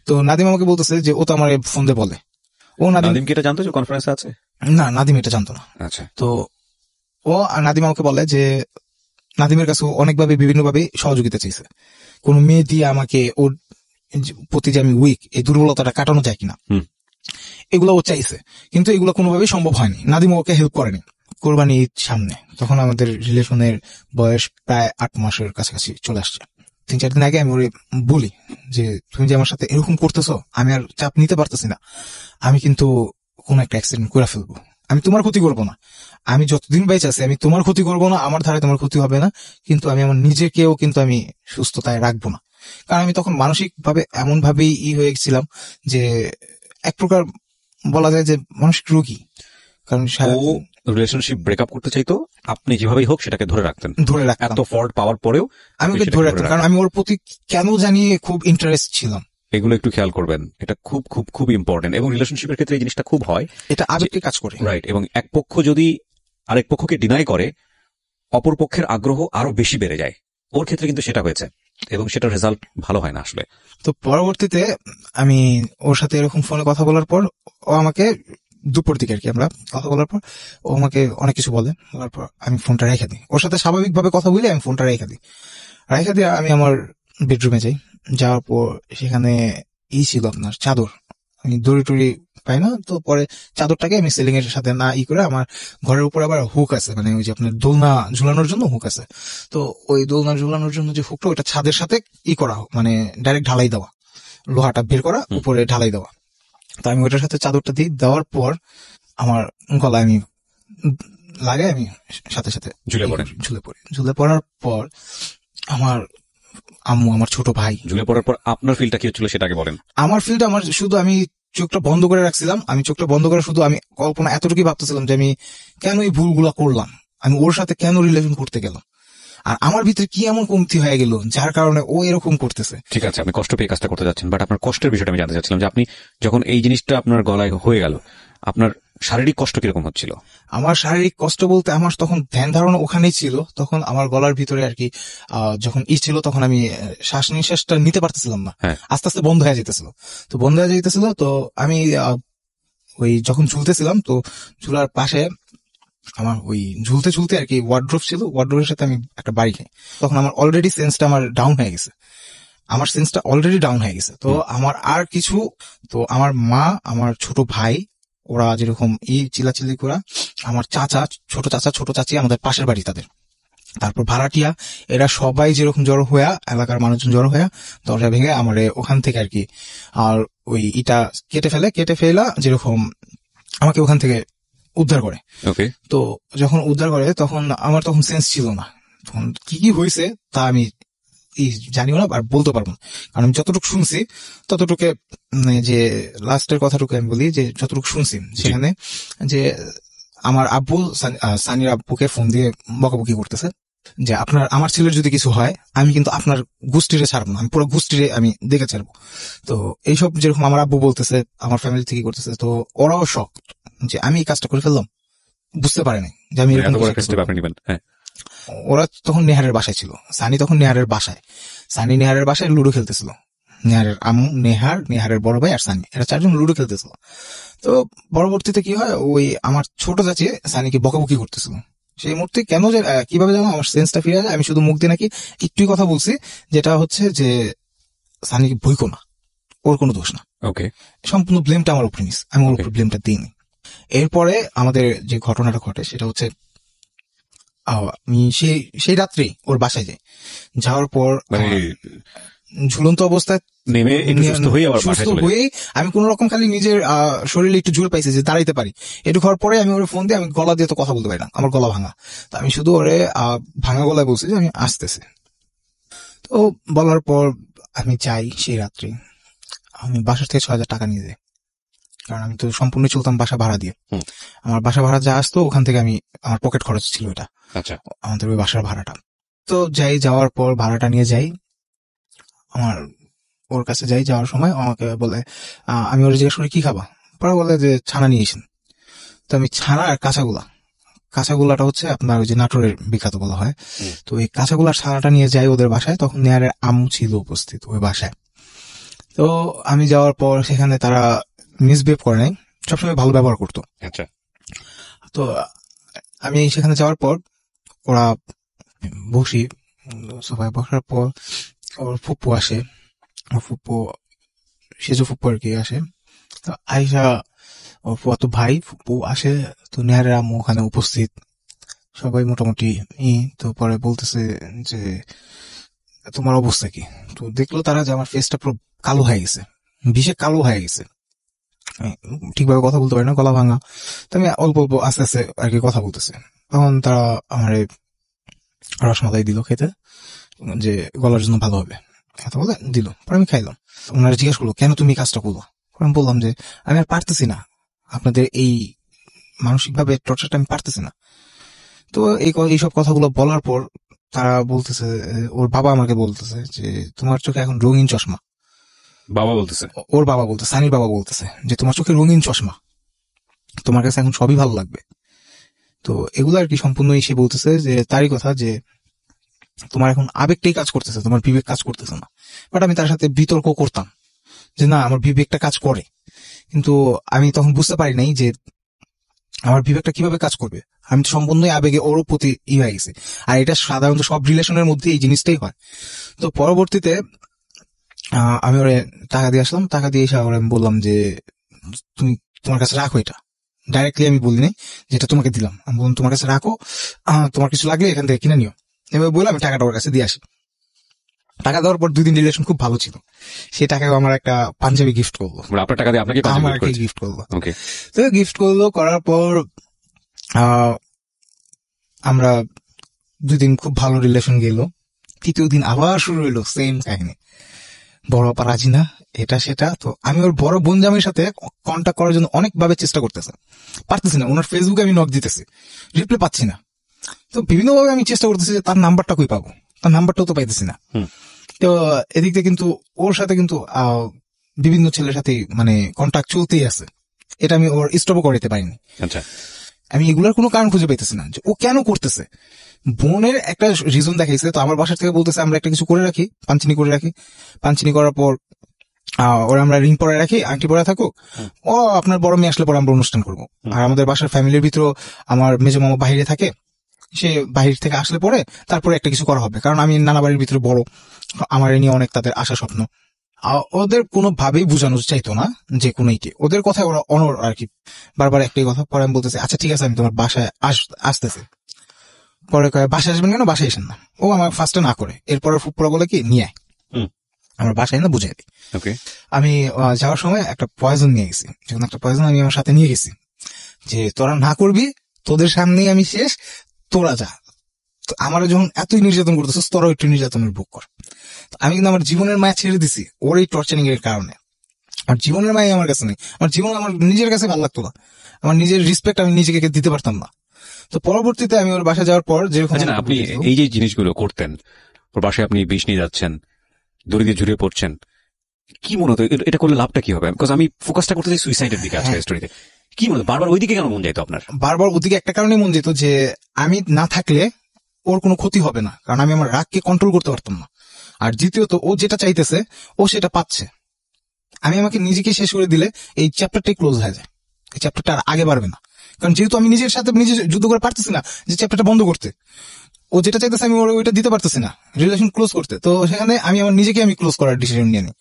তো নাদিম আমাকে বলতেছে যে ও তো আমার ফোন দিয়ে বলে। নাদিম কি এটা জানতো যে কনফারেন্সে আছে? না, নাদিম এটা জানতো না। আচ্ছা। তো নাদিম আমাকে বলে যে নাদিমের কাছে অনেকভাবে বিভিন্নভাবে সহযোগিতা চাইছে, কোন মেয়ে দিয়ে আমাকে ওর প্রতি যে আমি উইক, এই দুর্বলতাটা কাটানো যায় কিনা, এগুলো ও চাইছে, কিন্তু এগুলো কোনোভাবেই সম্ভব হয়নি। নাদিম ওকে হেল্প করেনি। কোরবানি ঈদ সামনে, তখন আমাদের রিলেশনের বয়স প্রায় 8 মাসের কাছাকাছি চলে আসছে। 3-4 দিন আগে আমি ওরে বলি যে তুমি যে আমার সাথে এরকম করতেছো, আমি আর চাপ নিতে পারতেছি না, আমি কিন্তু কোন একটা অ্যাক্সিডেন্ট করে ফেলবো, আমি তোমার ক্ষতি করবো না, আমি যতদিন বেঁচে আছি আমি তোমার ক্ষতি করবো না, আমার ধারে তোমার ক্ষতি হবে না, কিন্তু আমি আমার নিজেকেও কিন্তু আমি সুস্থতায় রাখবো না। কারণ আমি তখন মানসিক ভাবে এমন ভাবেই হয়ে গেছিলাম যে এক প্রকার বলা যায় যে মানসিক রোগী। কারণ রিলেশনশিপ ব্রেকআপ করতে চাইতো, আপনি যেভাবেই হোক সেটাকে ধরে রাখতেন, এত ফল্ট পাওয়ার পরেও আমি ওকে ধরে রাখতাম, কারণ আমি ওর প্রতি কেন জানি খুব ইন্টারেস্ট ছিলাম। এগুলো একটু খেয়াল করবেন, এটা খুব খুব খুব ইম্পর্টেন্ট। এবং রিলেশনশিপের ক্ষেত্রে এই জিনিসটা খুব হয়, এটা আবেগে কাজ করে, রাইট। এবং এক পক্ষ যদি আরেক পক্ষকে ডিনাই করে, অপর পক্ষের আগ্রহ আরো বেশি বেড়ে যায়। ওর ক্ষেত্রে কিন্তু সেটা হয়েছে, এবং সেটার রেজাল্ট ভালো হয় না আসলে। তো পরবর্তীতে আমি ওর সাথে এরকম ফোনে কথা বলার পর, ও আমাকে দুপুর দিকে আর কি আমরা কথা বলার পর ও আমাকে অনেক কিছু বলার পর আমি ফোনটা রেখে দিই। ওর সাথে স্বাভাবিকভাবে কথা বলে আমি ফোনটা রেখে দিয়ে আমি আমার বেডরুমে যাই। যাওয়ার পর সেখানে ছিল আপনার চাদর, আমি দড়ি টড়ি পাই না। তো পরে চাদরটাকে আমি সিলিং এর সাথে না করে, আমার ঘরের উপর আবার হুক আছে, মানে ওই যে আপনার দোলনা ঝুলানোর জন্য হুক আছে। তো ওই দোলনা ঝুলানোর জন্য যে হুকটা, ওইটা ছাদের সাথে করা, মানে ডাইরেক্ট ঢালাই দেওয়া, লোহাটা বের করা, উপরে ঢালাই দেওয়া। তো আমি ওইটার সাথে চাদরটা দিই, দেওয়ার পর আমার গলায় আমি লাগাই, আমি সাথে সাথে ঝুলে পড়ার পর আমার আম্মু, আমার ছোট ভাই। ঝুলে পড়ার পর আপনার ফিলটা কি হচ্ছিল সেটা আগে বলেন। আমার ফিলটা, আমার শুধু আমি চোখটা বন্ধ করে রাখছিলাম, আমি চোখটা বন্ধ করে শুধু আমি কল্পনা এতটুকুই ভাবতেছিলাম যে আমি কেন এই ভুলগুলা করলাম, আমি ওর সাথে কেন রিলেশন করতে গেলাম, আর আমার ভিতরে কি এমন কমতি হয়ে গেল যার কারণে ও এরকম করতেছে। ঠিক আছে, আপনি কষ্ট পেয়ে কাজটা করতে যাচ্ছেন, বাট আপনার কষ্টের বিষয়টা আমি জানতে চাচ্ছিলাম যে আপনি যখন এই জিনিসটা আপনার গলায় হয়ে গেল, আপনার শারীরিক কষ্ট কিরকম হচ্ছিল? আমার শারীরিক কষ্ট বলতে, আমার তখন ধ্যান ধারণা ওখানেই ছিল, তখন আমার গলার ভিতরে আর কি যখন ছিল, তখন আমি শ্বাস নিঃশ্বাসটা নিতে পারতেছিলাম না, আস্তে আস্তে বন্ধ হয়ে যেতেছিল। তো বন্ধ হয়ে যেতেছিল, তো আমি ওই যখন ঝুলতেছিলাম, তো ঝুলার পাশে আমার ওই ঝুলতে ঝুলতে আর কি ওয়ার্ড্রোব ছিল, ওয়ার্ড্রোবের সাথে আমি একটা বাড়ি খাই। তখন আমার অলরেডি সেন্সটা আমার ডাউন হয়ে গেছে, তো আমার আর কিছু, তো আমার মা, আমার ছোট ভাই, ওরা যেরকম চিল্লাচিল্লি করা, আমার চাচা, ছোট চাচি আমাদের পাশের বাড়ি তাদের, তারপর ভাড়াটিয়া, এরা সবাই যেরকম জড়ো হইয়া, এলাকার মানুষজন জড়ো হইয়া দরজা ভেঙে আমার ওখান থেকে আর কি, আর ওই ইটা কেটে ফেলা যেরকম আমাকে ওখান থেকে উদ্ধার করে। তো যখন উদ্ধার করে, তখন আমার তখন সেন্স ছিল না, তখন কি হয়েছে তা আমি জানিও না আর বলতে পারবো না, কারণ আমি যতটুকু শুনছি ততটুকু, যে লাস্টের কথাটুকু আমি বলি, যে যতটুকু শুনছি সেখানে, যে আমার আব্বু সানির আব্বুকে ফোন দিয়ে বকাবকি করতেছে যে আমার ছেলের যদি কিছু হয়, আমি কিন্তু আপনার গোষ্ঠীরে ছাড়বো না, আমি পুরো গোষ্ঠীরে আমি দেখে ছাড়বো। তো এইসব যেরকম আমার আব্বু বলতেছে, আমার ফ্যামিলি থেকে করতেছে, তো ওরাও শক যে আমি এই কাজটা করে ফেললাম, বুঝতে পারে নাই যে আমি এরকম। ওরা তখন নেহারের বাসায় ছিল, সানি তখন নেহারের বাসায় লুডো খেলতেছিল, নেহারের আম্মু, নেহারের বড় ভাই আর সানি, এরা 4 জন লুডো খেলতেছিল। তো পরবর্তীতে কি হয়, ওই আমার ছোট চাচি সানিকে বকাবকি করতেছিল। সেই মুহূর্তে কেন যে কিভাবে যেন আমার সেন্সটা ফিরে যায়, আমি শুধু মুখ দিয়ে নাকি একটুই কথা বলছি, যেটা হচ্ছে যে সানিকে বইকো না, ওর কোনো দোষ না, সম্পূর্ণ ব্লেমটা আমার উপরে নিস, আমি ওর উপর ব্লেমটা দিইনি। এরপরে আমাদের যে ঘটনাটা ঘটে সেটা হচ্ছে, আমি সেই রাত্রে ওর বাসায় যাই, যাওয়ার পর ঝুলন্ত অবস্থায় নেমে সুস্থ হয়ে আমি কোন রকম খালি নিজের শরীরে একটু জোর পাইছি যে দাঁড়াইতে পারি, একটু ঘর পরে আমি ওর ফোন দিয়ে, আমি গলা দিয়ে তো কথা বলতে পারি না, আমার গলা ভাঙা, তো আমি শুধু ওরে ভাঙা গলায় বলছি যে আমি আসতেছি। তো বলার পর আমি যাই, সেই রাত্রে আমি বাসার থেকে 6,000 টাকা নিয়ে যাই, কারণ আমি তো সম্পূর্ণ চলতাম বাসা ভাড়া দিয়ে, আমার বাসা ভাড়া যা আসতো ওখান থেকে আমি, আমার পকেট খরচ ছিল এটা, আমাদের ওই বাসার ভাড়াটা। তো যাওয়ার পর ভাড়াটা নিয়ে যাই, আমার ওর কাছে যাওয়ার সময় আমাকে বলে, আমি ওর জিজ্ঞেস করি কি খাবা, পরে বলে যে ছানা নিয়ে এসেন। তো আমি ছানা আর কাঁচাগোলাটা হচ্ছে আপনার ওই যে নাটোরের বিখ্যাত বলা হয়, তো এই কাঁচাগোলার ছানাটা নিয়ে যাই ওদের বাসায়, তখন নেহারের আম্মু ছিল উপস্থিত ওই বাসায়। তো আমি যাওয়ার পর সেখানে তারা মিসবিহেভ করে নাই, সবসময় ভালো ব্যবহার করতো। তো আমি সেখানে যাওয়ার পর ওরা বসি, সবাই বসার পর ওর ফুপ্পু আসে, সেজো ফুপ্পু আর কি আসে, তো আইসা ওর ফুয়াতো ভাই ফুপ্পু আসে, তো নেহারের আম্মু ওখানে উপস্থিত, সবাই মোটামুটি তো পরে বলতেছে যে তোমার অবস্থা কি, তো দেখলো তারা যে আমার ফেসটা পুরো কালো হয়ে গেছে, বিষে কালো হয়ে গেছে, ঠিকভাবে কথা বলতে পারি না, গলা ভাঙা। তো আমি অল্প অল্প আস্তে আস্তে আর কি কথা বলতেছে, তখন তারা আমার রসমালাই দিল খেতে, যে গলার জন্য ভালো হবে, কথা বলে দিল, পরে আমি খাইলাম। ওনারা জিজ্ঞাসা করলো কেন তুমি কাজটা করলো, আমি বললাম যে আমি আর পারতেছি না, আপনাদের এই মানসিকভাবে টর্চারটা আমি পারতেছি না। তো এইসব কথাগুলো বলার পর তারা বলতেছে, ওর বাবা আমাকে বলতেছে যে তোমার চোখে এখন রঙিন চশমা, ওর বাবা বলতেছে, সানির বাবা বলতেছে যে তোমার চোখে রঙিন চশমা, তোমার কাছে এখন সবই ভালো লাগবে। তো এগুলো আর কি সম্পূর্ণ সে বলতেছে যে তারই কথা, যে তোমার এখন আবেগটাই কাজ করতেছে, তোমার বিবেক কাজ করতেছে না। বাট আমি তার সাথে বিতর্ক করতাম যে না, আমার বিবেকটা কাজ করে, কিন্তু আমি তখন বুঝতে পারি নাই যে আমার বিবেকটা কিভাবে কাজ করবে, আমি তো সম্পূর্ণই আবেগে ওর প্রতি হয়ে গেছি, আর এটা সাধারণত সব রিলেশনের মধ্যে এই জিনিসটাই হয়। তো পরবর্তীতে আমি ওরে টাকা দিয়ে আসলাম, টাকা দিয়ে এসে ওরে আমি বললাম যে তুমি তোমার কাছে রাখো, এটা ডাইরেক্টলি আমি বলিনি, যেটা তোমাকে দিলাম আমি বললাম তোমার কাছে রাখো, তোমার কিছু লাগলে এখান থেকে কিনে নিও। এবার বললাম আমি টাকাটা ওর কাছে দিয়ে আসি। টাকা দেওয়ার পর 2 দিন রিলেশন খুব ভালো ছিল। সেই টাকায় আমার একটা পাঞ্জাবি গিফট করবো, আপনার টাকা দিয়ে আপনাকে আমাকে গিফট করবো। ওকে, তো গিফট করলো, করার পর আমরা 2 দিন খুব ভালো রিলেশন গেল। 3য় দিন আবার শুরু হইলো সেম কাহিনী, বড় আপা রাজি না, এটা সেটা। তো আমি ওর বড় বোন জামাইয়ের সাথে কন্ট্যাক্ট করার জন্য অনেকভাবে চেষ্টা করতেছি, পারতেছি না। ওনার ফেসবুকে আমি নক দিতেছি, রিপ্লাই পাচ্ছি না। তো বিভিন্ন ভাবে আমি চেষ্টা করতেছি যে তার নাম্বারটা কই পাবো, তার নাম্বারটাও তো পাইতেছি না। তো এদিক থেকে কিন্তু ওর সাথে কিন্তু বিভিন্ন ছেলের সাথে মানে কন্ট্যাক্ট চলতেই আছে, এটা আমি ওর স্টপও করতে পারিনি। আচ্ছা, আমি এগুলার কোনো কারণ খুঁজে পাইতেছি না যে ও কেন করতেছে। বোনের একটা রিজন দেখাইছে, তো আমার বাসা থেকে বলতেছে আমরা একটা কিছু করে রাখি, পাঞ্চিনি করে রাখি। পাঞ্চিনি করার পর ওরা আমরা রিং পরে রাখি, আংটি পরে থাকুক, ও আপনার বড় মেয়ে আসলে পরে আমরা অনুষ্ঠান করবো। আর আমাদের বাসার ফ্যামিলির ভিতরে আমার মেজো মামা বাইরে থাকে, সে বাহির থেকে আসলে পরে তারপরে একটা কিছু করা হবে, কারণ আমি নানা বাড়ির ভিতরে বড়, আমার এ নিয়ে অনেক তাদের আশা স্বপ্ন। ওদের কোনোভাবেই বোঝানো চাইতো না যে কোনো ইটি, ওদের কথায় ওরা অনর আর কি, বারবার একটাই কথা। পরে আমি বলতেছি আচ্ছা ঠিক আছে আমি তোমার বাসায় আসতেছি। পরে কয়ে বাসায় আসবেন কেন, বাসায় আসেন না। ও আমার ফার্স্টে না করে, এরপরে ফুপুরা বলে কি নিয়ে আয়, আমার বাসায় না বুঝাই দিই। আমি যাওয়ার সময় একটা পয়জন নিয়ে গেছি, যখন একটা পয়জন আমি আমার সাথে নিয়ে গেছি যে তোরা না করবি, তোদের সামনেই আমি শেষ, তোরা যা। তো আমার যখন এতই নির্যাতন করতেছে তোরা একটু নির্যাতনের ভোগ কর। আমি কিন্তু আমার জীবনের মায়া ছেড়ে দিছি ওর এই টর্চারিং এর কারণে। আমার জীবনের মায়া আমার কাছে নেই, আমার জীবন আমার নিজের কাছে ভালো লাগতো না, আমার নিজের রেসপেক্ট আমি নিজেকে দিতে পারতাম না। তো পরবর্তীতে আমি ওর বাসায় যাওয়ার পর যেরকম আপনি এই যে জিনিসগুলো করতেন, ওর বাসায় আপনি বিষ নিয়ে যাচ্ছেন, দড়ি দিয়ে ঝুড়িয়ে পড়ছেন, কি মনে হতো এটা করলে লাভটা কি হবে? বিকজ আমি ফোকাসটা করতে চাই সুইসাইডের দিকে আজকে স্টোরিতে। কি মনে হতো বারবার ওইদিকে কেন মন যাইতো আপনার? বারবার ওদিকে একটা কারণে মন যেত যে আমি না থাকলে ওর কোনো ক্ষতি হবে না, কারণ আমি আমার রাগকে কন্ট্রোল করতে পারতাম না। আর দ্বিতীয়ত ও যেটা চাইতেছে ও সেটা পাচ্ছে, আমি আমাকে নিজেকে শেষ করে দিলে এই চ্যাপ্টারটাই ক্লোজ হয়ে যায়, এই চ্যাপ্টারটা আর আগে বাড়বে না। কারণ যেহেতু আমি নিজের সাথে নিজে যুদ্ধ করে পারতেছি না যে চ্যাপ্টারটা বন্ধ করতে, ও যেটা চাইতেছে আমি ওইটা দিতে পারতেছি না রিলেশন ক্লোজ করতে, তো সেখানে আমি আমার নিজেকে আমি ক্লোজ করার ডিসিশন নিয়ে নিই।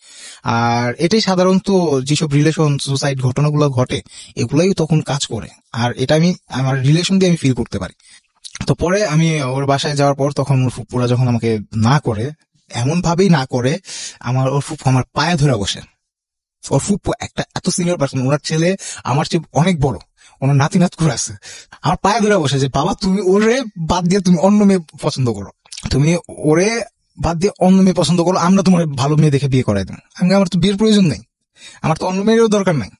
আর এটাই সাধারণত যেসব রিলেশন সুসাইড ঘটনাগুলো ঘটে এগুলাই তখন কাজ করে, আর এটা আমি আমার রিলেশন দিয়ে আমি ফিল করতে পারি। তো পরে আমি ওর বাসায় যাওয়ার পর তখন ওর ফুপুরা যখন আমাকে না করে, এমন ভাবেই না করে, ওর ফুপু আমার পায়ে ধরে বসে। ওর ফুপু একটা এত সিনিয়র পার্সন, ওনার ছেলে আমার চেয়ে অনেক বড়, ওনার নাতি নাত করে আছে, আমার পায়ে ধরে বসে যে বাবা তুমি ওরে বাদ দিয়ে তুমি অন্য মেয়ে পছন্দ করো, তুমি ওরে বাদ দিয়ে অন্য মেয়ে পছন্দ করো, আমরা তোমার ভালো মেয়ে দেখে বিয়ে করাই দেবো। আমি আমার তো বিয়ের প্রয়োজন নেই, আমার তো অন্য মেয়েরও দরকার নাই,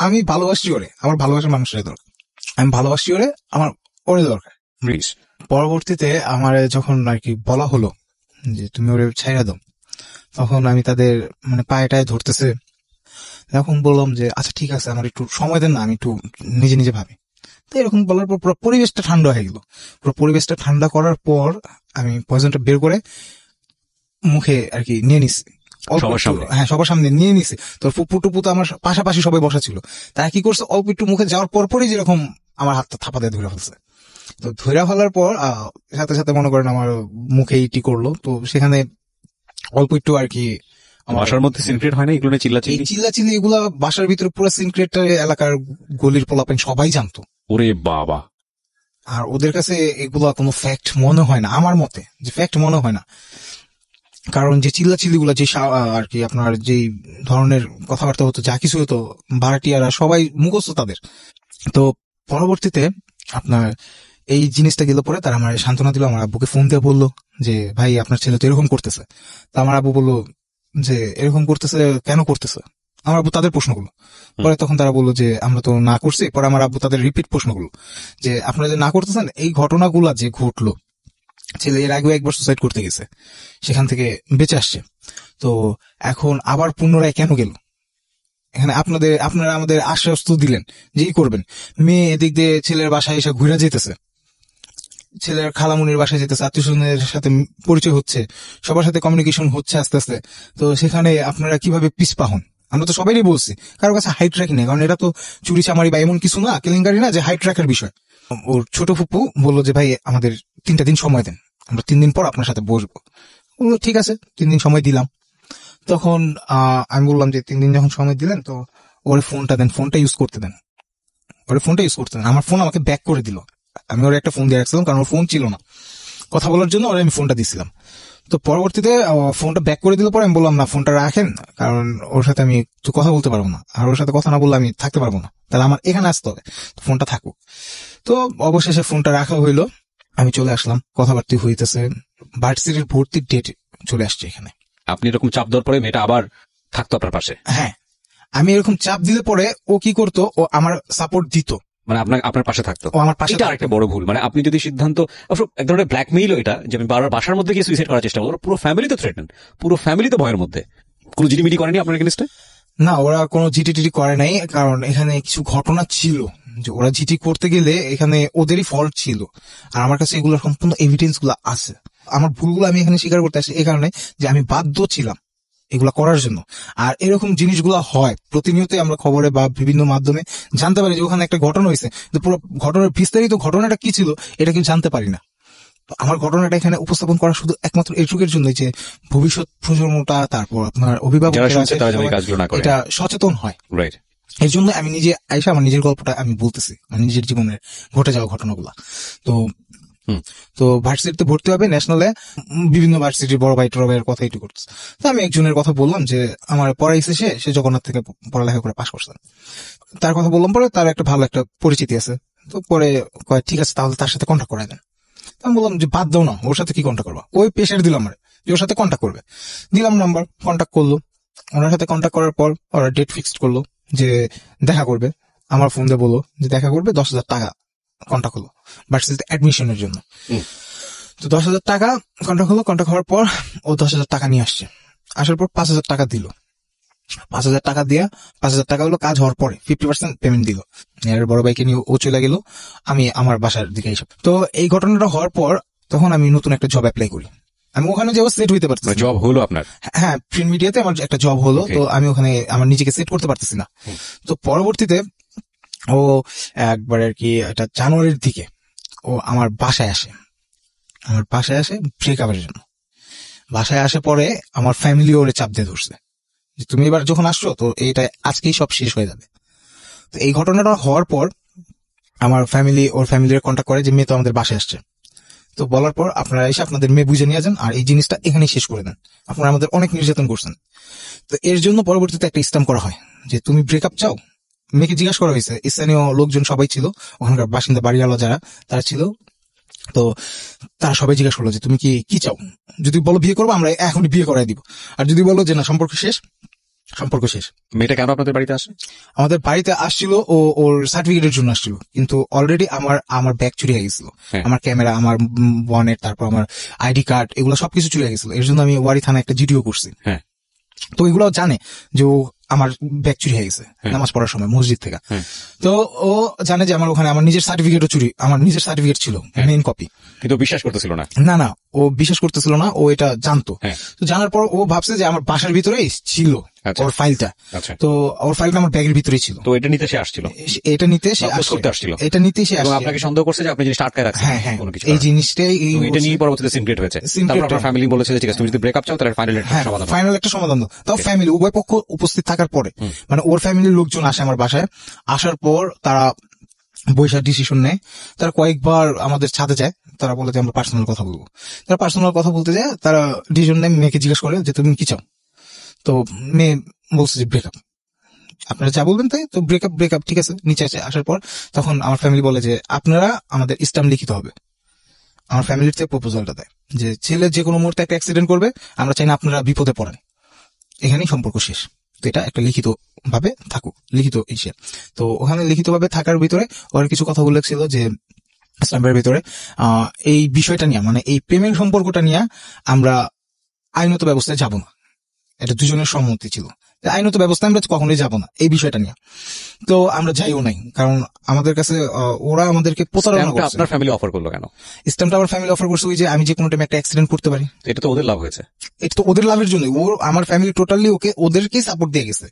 আমি ভালোবাসি ওরে, আমার ভালোবাসার মানুষের দরকার, আমি ভালোবাসি ওরে, আমার ওরে দরকার। পরবর্তীতে আমার যখন আর কি বলা হলো যে তুমি ওরে ছাইড়া দাও, তখন আমি তাদের মানে পায়েটায় ধরতেছে, এখন বললাম যে আচ্ছা ঠিক আছে আমার একটু সময় দেন না, আমি একটু নিজে নিজে ভাবি। তো এরকম বলার পর পুরো পরিবেশটা ঠান্ডা হয়ে গেল। পুরো পরিবেশটা ঠান্ডা করার পর আমি পয়জনটা বের করে মুখে আর কি নিয়ে নিছি, হ্যাঁ সবার সামনে নিয়ে নিছি। তোর ফুপু টুপু তো আমার পাশাপাশি সবাই বসা ছিল, তারা কি করছে অল্প একটু মুখে যাওয়ার পরপরই যেরকম আমার হাতটা থাপা দিয়ে ধরে ফেলছে। তো ধরে ফেলার পর সাথে সাথে মনে করেন আমার মুখে ইটি করলো, তো সেখানে অল্প একটু আর কি বাসার মধ্যে সিনক্রেট হয় না এগুলো চিল্লাচিল্লি, এগুলা বাসার ভিতরে পুরো সিনক্রেটটা এলাকার গলির পোলাপেন সবাই জানতো। ওরে বাবা! আর ওদের কাছে এগুলা কোনো ফ্যাক্ট মনে হয় না, আমার মতে যে ফ্যাক্ট মনে হয় না, কারণ যে চিল্লাচিল্লি গুলা যে আর কি আপনার যেই ধরনের কথাবার্তা হতো, যা কিছু হতো, ভাড়াটিয়ারা সবাই মুখস্থ তাদের। তো পরবর্তীতে আপনার এই জিনিসটা গেল পরে তারা আমার সান্ত্বনা দিল, আমার আব্বুকে ফোন দিয়ে বললো যে ভাই আপনার ছেলে তো এরকম করতেছে। তো আমার আব্বু বললো যে এরকম করতেছে কেন করতেছে, আমার আব্বু তাদের প্রশ্ন করলো। পরে তখন তারা বললো যে আমরা তো না করছি। পরে আমার আব্বু তাদের রিপিট প্রশ্ন করলো যে আপনারা যে না করতেছেন, এই ঘটনাগুলা যে ঘটলো, ছেলে এর আগেও একবার সুসাইড করতে গেছে, সেখান থেকে বেঁচে আসছে, তো এখন আবার পুনরায় কেন গেল? এখানে আপনারা আমাদের আশ্বস্ত দিলেন যে এই করবেন, মেয়ে এদিক দিয়ে ছেলের বাসায় এসে ঘুরে যেতেছে, ছেলের খালামুনির বাসায় যেতেছে, আত্মীয় স্বজনের সাথে পরিচয় হচ্ছে, সবার সাথে কমিউনিকেশন হচ্ছে আস্তে আস্তে। তো সেখানে আপনারা কিভাবে পিছপা হন? আমরা তো সবাই বলছি কারোর কাছে হাইট রাখি না, কারণ এটা তো চুরি চামারি বা এমন কিছু না, কেলেঙ্কারি না যে হাইট রাখার বিষয়। ওর ছোট ফুপু বললো যে ভাই আমাদের 3টা দিন সময় দেন, আমরা 3 দিন পর আপনার সাথে বসবো। ঠিক আছে 3 দিন সময় দিলাম। তখন আমি বললাম যে 3 দিন যখন সময় দিলেন তো ওর ফোনটা দেন, ফোনটা ইউজ করতে দেন। ওর ফোনটা ইউজ করতেন, আমার ফোন আমাকে ব্যাক করে দিল। আমি ওর একটা ফোন দিয়ে রাখছিলাম কারণ ওর ফোন ছিল না, কথা বলার জন্য ওরা আমি ফোনটা দিছিলাম। তো পরবর্তীতে ফোনটা ব্যাক করে দিল পরে আমি বললাম না ফোনটা রাখেন, কারণ ওর সাথে আমি তো কথা বলতে পারবো না, আর ওর সাথে কথা না বললে আমি থাকতে পারবো না, তাহলে আমার এখানে আসতে হবে, ফোনটা থাকুক। তো অবশেষে ফোনটা রাখা হইলো, আমি চলে আসলাম, কথাবার্তা হইতেছে, ভার্সিটির ভর্তির ডেট চলে আসছে এখানে। আপনি এরকম চাপ দেওয়ার পরে মেয়েটা আবার থাকতো আপনার পাশে? হ্যাঁ, আমি এরকম চাপ দিলে পরে ও কি করতো, ও আমার সাপোর্ট দিত, মানে আপনার পাশে থাকতো। ও আমার পাশে। এটা আরেকটা বড় ভুল, মানে আপনি যদি সিদ্ধান্ত, এক ধরনের ব্ল্যাকমেইল এটা, যে আমি বারবার বাসার মধ্যে গিয়ে সুইসাইড করার চেষ্টা করবো, পুরো ফ্যামিলি তো থ্রেটেন, পুরো ফ্যামিলি তো ভয়ের মধ্যে। কোনো জিডিমিডি করেনি আপনার এগেইনস্টে? না, ওরা কোনো জিটি করে নাই, কারণ এখানে কিছু ঘটনা ছিল যে ওরা জিটি করতে গেলে এখানে ওদেরই ফল্ট ছিল, আর আমার কাছে এগুলোর সম্পূর্ণ এভিডেন্স গুলো আছে। আমার ভুলগুলো আমি এখানে স্বীকার করতে আসছি এই কারণে যে আমি বাধ্য ছিলাম এগুলা করার জন্য। আর এরকম জিনিসগুলো হয় প্রতিনিয়তই, আমরা খবরে বা বিভিন্ন মাধ্যমে জানতে পারি যে ওখানে একটা ঘটনা হয়েছে, তো পুরো ঘটনার বিস্তারিত ঘটনাটা কি ছিল এটা কিন্তু জানতে পারি না। আমার ঘটনাটা এখানে উপস্থাপন করা শুধু একমাত্র এইটুকের জন্য যে ভবিষ্যৎ প্রজন্মটা, তারপর আপনার অভিভাবক এটা সচেতন হয়। এই জন্য আমি নিজে আইসা আমার নিজের গল্পটা আমি বলতেছি, মানে নিজের জীবনের ঘটে যাওয়া ঘটনাগুলা। তো ভার্সিটিতে ভর্তি হবে ন্যাশনালে, বিভিন্ন ভার্সিটির বড় ভাই টরো ভাইয়ের কথা একটু করতেছে। তো আমি একজনের কথা বললাম যে আমার পড়াইছে, সে জগন্নাথ থেকে পড়ালেখা করে পাশ করছে, তার কথা বললাম। পরে তার একটা ভালো একটা পরিচিতি আছে, তো পরে কয় ঠিক আছে তাহলে তার সাথে কন্ট্যাক্ট করাই দেন। আমি বললাম যে বাদ দাও না, ওর সাথে কি কন্ট্যাক্ট করবা, ওই পেশার দিলাম আমার যে ওর সাথে কন্ট্যাক্ট করবে, দিলাম নাম্বার, কন্ট্যাক্ট করলো। ওনার সাথে কন্ট্যাক্ট করার পর ওরা ডেট ফিক্সড করলো যে দেখা করবে, আমার ফোন দিয়ে বললো যে দেখা করবে, 10,000 টাকা কন্ট্যাক্ট হলো ভার্সিটিতে অ্যাডমিশনের জন্য। তো 10,000 টাকা কন্ট্যাক্ট হলো, কন্ট্যাক্ট হওয়ার পর ও 10,000 টাকা নিয়ে আসছে, আসার পর 5,000 টাকা দিল। 5,000 টাকা দিয়া 5,000 টাকা হলো কাজ হওয়ার পরে 50% পেমেন্ট দিল। এর বড় ভাইকে নিয়ে ও চলে গেল, আমি আমার বাসার দিকে এসব। তো এই ঘটনাটা হওয়ার পর তখন আমি নতুন একটা জব অ্যাপ্লাই করি, আমি ওখানে যাবো সেট হইতে পারছি। জব হলো আপনার? হ্যাঁ, প্রিন্ট মিডিয়াতে আমার একটা জব হলো, তো আমি ওখানে আমার নিজেকে সেট করতে পারতেছি না। তো পরবর্তীতে ও একবার আর কি এটা জানুয়ারির দিকে ও আমার বাসায় আসে, ব্রেকআপের জন্য। বাসায় আসে পরে আমার ফ্যামিলি ওরে চাপ দিয়ে ধরছে যে তুমি এবার যখন আসছো তো এইটা আজকেই সব শেষ হয়ে যাবে। তো এই ঘটনাটা হওয়ার পর আমার ফ্যামিলি ওর ফ্যামিলির কন্ট্যাক্ট করে যে মেয়ে তো আমাদের বাসায় আসছে, তো বলার পর আপনারা এসে আপনাদের মেয়ে বুঝে নিয়ে যান আর এই জিনিসটা এখানেই শেষ করে দেন, আপনারা আমাদের অনেক নির্যাতন করছেন। তো এর জন্য পরবর্তীতে একটা স্ট্যাম্প করা হয় যে তুমি ব্রেকআপ চাও। মেয়েকে জিজ্ঞাসা করা হয়েছে, স্থানীয় লোকজন সবাই ছিল, ওখানকার বাসিন্দা বাড়িওয়ালা যারা তারা ছিল, তো তারা সবাই জিজ্ঞাসা করলো যে তুমি কি চাও, যদি বলো বিয়ে করবো আমরা এখনই বিয়ে করাই দিব, আর যদি বলো যে না সম্পর্ক শেষ। মেয়েটা কেন আপনাদের বাড়িতে আসে? আমাদের বাড়িতে আসছিল ও ওর সার্টিফিকেটের জন্য আসছিল, কিন্তু অলরেডি আমার ব্যাগ চুরি হয়ে গেছিল, আমার ক্যামেরা, আমার বনের, তারপর আমার আইডি কার্ড, এগুলো সবকিছু চুরি হয়ে গেছিল। এর জন্য আমি ওয়ারি থানায় একটা জিডিও করছি। তো এগুলো জানে যে ও আমার ব্যাগ চুরি হয়ে গেছে নামাজ পড়ার সময় মসজিদ থেকে। তো ও জানে যে আমার ওখানে আমার নিজের সার্টিফিকেটও চুরি, আমার নিজের সার্টিফিকেট ছিল মেইন কপি, কিন্তু বিশ্বাস করতেছিল না। না ও বিশ্বাস করতেছিল না, ও এটা জানতো। তো জানার পর ও ভাবছে যে আমার বাসার ভিতরেই ছিল ওর ফাইলটা, তো ওর ফাইলটা আমার ব্যাগের ভিতরেই ছিল। তো এটা নিতে সে আসছিল, এটা নিতে সে আপনাকে সন্দেহ করছে যে আপনি জিনিসটা আটকায় রাখছেন। হ্যাঁ, এই জিনিসটাই এটা নিয়ে পরবর্তীতে সিনক্রেট হয়েছে। তারপর আপনার ফ্যামিলি বলেছে যে ঠিক আছে তুমি যদি ব্রেকআপ চাও তাহলে ফাইনাল একটা সমাধান দাও। তাও ফ্যামিলি উভয় পক্ষ উপস্থিত থাকার পরে, মানে ওর ফ্যামিলির লোকজন আসে আমার বাসায়, আসার পর তারা বৈশাখ ডিসিশন নেয়। তারা কয়েকবার আমাদের ছাদে যায়, তারা বলে যে আমরা পার্সোনাল কথা বলবো। তারা পার্সোনাল কথা বলতে যায়, তারা ডিসিশন নেয়, মেয়েকে জিজ্ঞেস করে যে তুমি কি চাও। তো মেয়ে বলছে যে ব্রেকআপ, আপনারা যা বলবেন তাই। তো ব্রেকআপ ঠিক আছে। নিচে আসার পর তখন আমার ফ্যামিলি বলে যে আপনারা আমাদের স্ট্যাম্প লিখিত হবে। আমার ফ্যামিলির থেকে প্রপোজালটা দেয় যে ছেলে যে কোনো মুহূর্তে একটা অ্যাক্সিডেন্ট করবে, আমরা চাই না আপনারা বিপদে পড়েন, এখানেই সম্পর্ক শেষ। তো এটা একটা লিখিত ভাবে থাকুক, লিখিত ইসে। তো ওখানে লিখিত ভাবে থাকার ভিতরে ওর কিছু কথা উল্লেখ ছিল যে স্ট্যাম্পের ভিতরে এই বিষয়টা নিয়ে, মানে এই প্রেমের সম্পর্কটা নিয়ে আমরা আইনত ব্যবস্থায় যাব না, এটা দুজনের সম্মতি ছিল। আইনত ব্যবস্থা আমরা কখনোই যাবো না এই বিষয়টা নিয়ে। তো আমরা যাইও নাই, কারণ আমাদের কাছে ওরা আমাদেরকে প্রতারণা করছে। আপনার ফ্যামিলি অফার করলো কেন স্ট্যাম্পটা? আমার ফ্যামিলি অফার করছে ওই যে আমি যে কোনো টাইমে একটা অ্যাক্সিডেন্ট করতে পারি। এটা তো ওদের লাভ হয়েছে। এটা তো ওদের লাভের জন্য, আমার ফ্যামিলি টোটালি ওদেরকেই সাপোর্ট দিয়ে গেছে।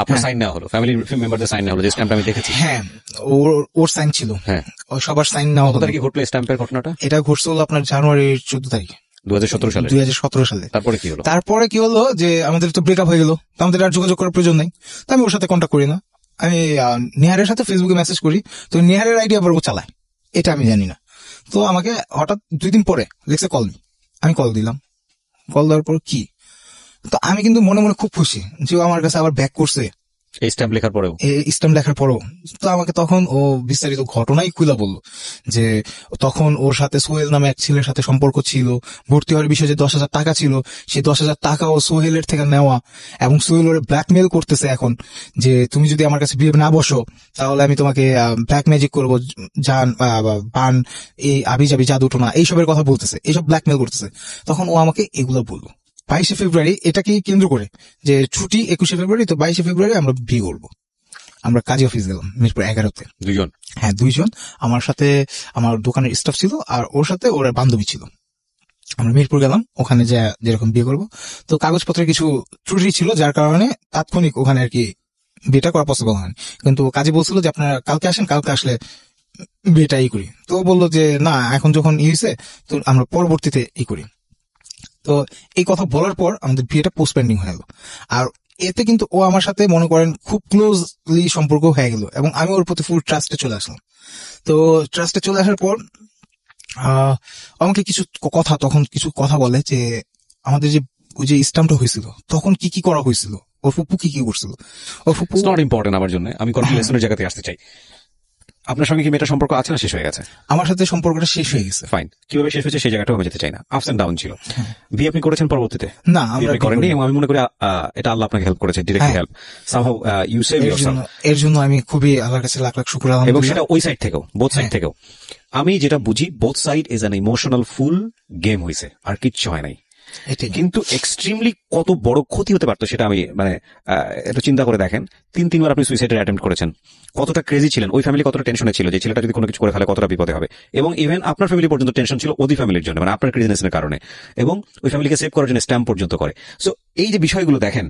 আপনার সাইন নেওয়া হলো, ফ্যামিলি মেম্বারদের সাইন নেওয়া হলো, যে স্ট্যাম্পটা আমি দেখেছি। হ্যাঁ, ওর সাইন ছিল। হ্যাঁ, সবার সাইন নেওয়া হলো। কি ঘটলো স্ট্যাম্পের ঘটনাটা? এটা ঘটছে হলো আপনার জানুয়ারির 14 তারিখ 2017 সালে। তারপরে কি হলো যে আমাদের তো ব্রেকআপ হয়ে গেল, আমাদের আর যোগাযোগ করার প্রয়োজন নেই। তো আমি ওর সাথে কন্ট্যাক্ট করি না, আমি নেহারের সাথে ফেসবুকে মেসেজ করি, তো নেহারের আইডি আবার ও চালায়, এটা আমি জানি না। তো আমাকে হঠাৎ 2 দিন পরে লিখছে কল মি, আমি কল দিলাম। কল দেওয়ার পর কি, তো আমি কিন্তু মনে মনে খুব খুশি যে ও আমার কাছে আবার ব্যাক করছে এই স্ট্যাম্প লেখার পরেও। তো আমাকে তখন ও বিস্তারিত ঘটনাই খুলে বললো যে তখন ওর সাথে সোহেল নামে এক ছেলের সাথে সম্পর্ক ছিল, ভর্তি হওয়ার বিষয়ে যে 10,000 টাকা ছিল, সেই 10,000 টাকা ও সোহেলের থেকে নেওয়া, এবং সোহেল ওরে ব্ল্যাকমেল করতেছে এখন যে তুমি যদি আমার কাছে বিয়ে না বসো তাহলে আমি তোমাকে ব্ল্যাক ম্যাজিক করবো, জান বান, এই আবি যাবি জাদু টোনা, এইসবের কথা বলতেছে, এইসব ব্ল্যাকমেল করতেছে। তখন ও আমাকে এগুলো বললো 22শে ফেব্রুয়ারি, এটাকে কেন্দ্র করে যে ছুটি 21শে ফেব্রুয়ারি, তো 22শে ফেব্রুয়ারি আমরা বিয়ে করবো। আমরা কাজী অফিস গেলাম মিরপুর 11-তে, 2 জন। হ্যাঁ 2 জন, আমার সাথে আমার দোকানের স্টাফ ছিল আর ওর সাথে ওর বান্ধবী ছিল। আমরা মিরপুর গেলাম, ওখানে যা যেরকম বিয়ে করবো। তো কাগজপত্রের কিছু ত্রুটি ছিল যার কারণে তাৎক্ষণিক ওখানে আর কি বিয়েটা করা পসিবল হয়নি, কিন্তু কাজী বলছিল যে আপনারা কালকে আসেন, কালকে আসলে বিয়েটাই করি। তো বললো যে না, এখন যখন হয়েছে তো আমরা পরবর্তীতে করি। তো এই কথা বলার পর আমাদের বিয়েটা পোস্টপেন্ডিং হয়ে গেল। আর এতে কিন্তু ও আমার সাথে মনে করেন খুব ক্লোজলি সম্পর্ক হয়ে গেল, এবং আমি ওর প্রতি ফুল ট্রাস্টে চলে আসলাম। তো ট্রাস্টে চলে আসার পর আমাকে তখন কিছু কথা বলে যে আমাদের যে ওই যে স্ট্যাম্পটা হয়েছিল তখন কি কি করা হয়েছিল, ওর ফুপু কি কি করছিল। ওর ফুপু নট ইম্পর্টেন্ট আমার জন্য, আমি কনফিডেন্সের জায়গাতে আসতে চাই। আপনার সঙ্গে কি মেয়েটার সম্পর্ক আছে না শেষ হয়ে গেছে? আমার সাথে সম্পর্কটা শেষ হয়ে গেছে। ফাইন, কিভাবে শেষ হয়েছে সেই জায়গাটাও আমি যেতে চাই না, আপস এন্ড ডাউন ছিল। বিয়ে আপনি করেছেন পরবর্তীতে? না, আমরা করেননি, এবং আমি মনে করি এটা আল্লাহ আপনাকে হেল্প করেছে, directly help somehow you save yourself. এর জন্য আমি খুবই আল্লাহর কাছে লাখ লাখ শুকর, এবং সেটা ওই সাইড থেকেও, বোথ সাইড থেকেও। আমি যেটা বুঝি both side is an emotional fool game হয়েছে, আর কিচ্ছু হয় নাই। কিন্তু এক্সট্রিমলি কত বড় ক্ষতি হতে পারতো সেটা আমি একটু চিন্তা করে দেখেন। 3-3বার আপনি সুইসাইডের অ্যাটেম্প্ট করেছেন, কতটা ক্রেজি ছিলেন, ওই ফ্যামিলি কতটা টেনশনে ছিল যে ছেলেটা যদি কোনো কিছু করে ফেলে কতটা বিপদে হবে, এবং ইভেন আপনার ফ্যামিলি পর্যন্ত টেনশন ছিল ওই ফ্যামিলির জন্য, মানে আপনার ক্রেজিনেসের কারণে, এবং ওই ফ্যামিলিকে সেভ করার জন্য স্ট্যাম্প পর্যন্ত করে। সো এই যে বিষয়গুলো দেখেন,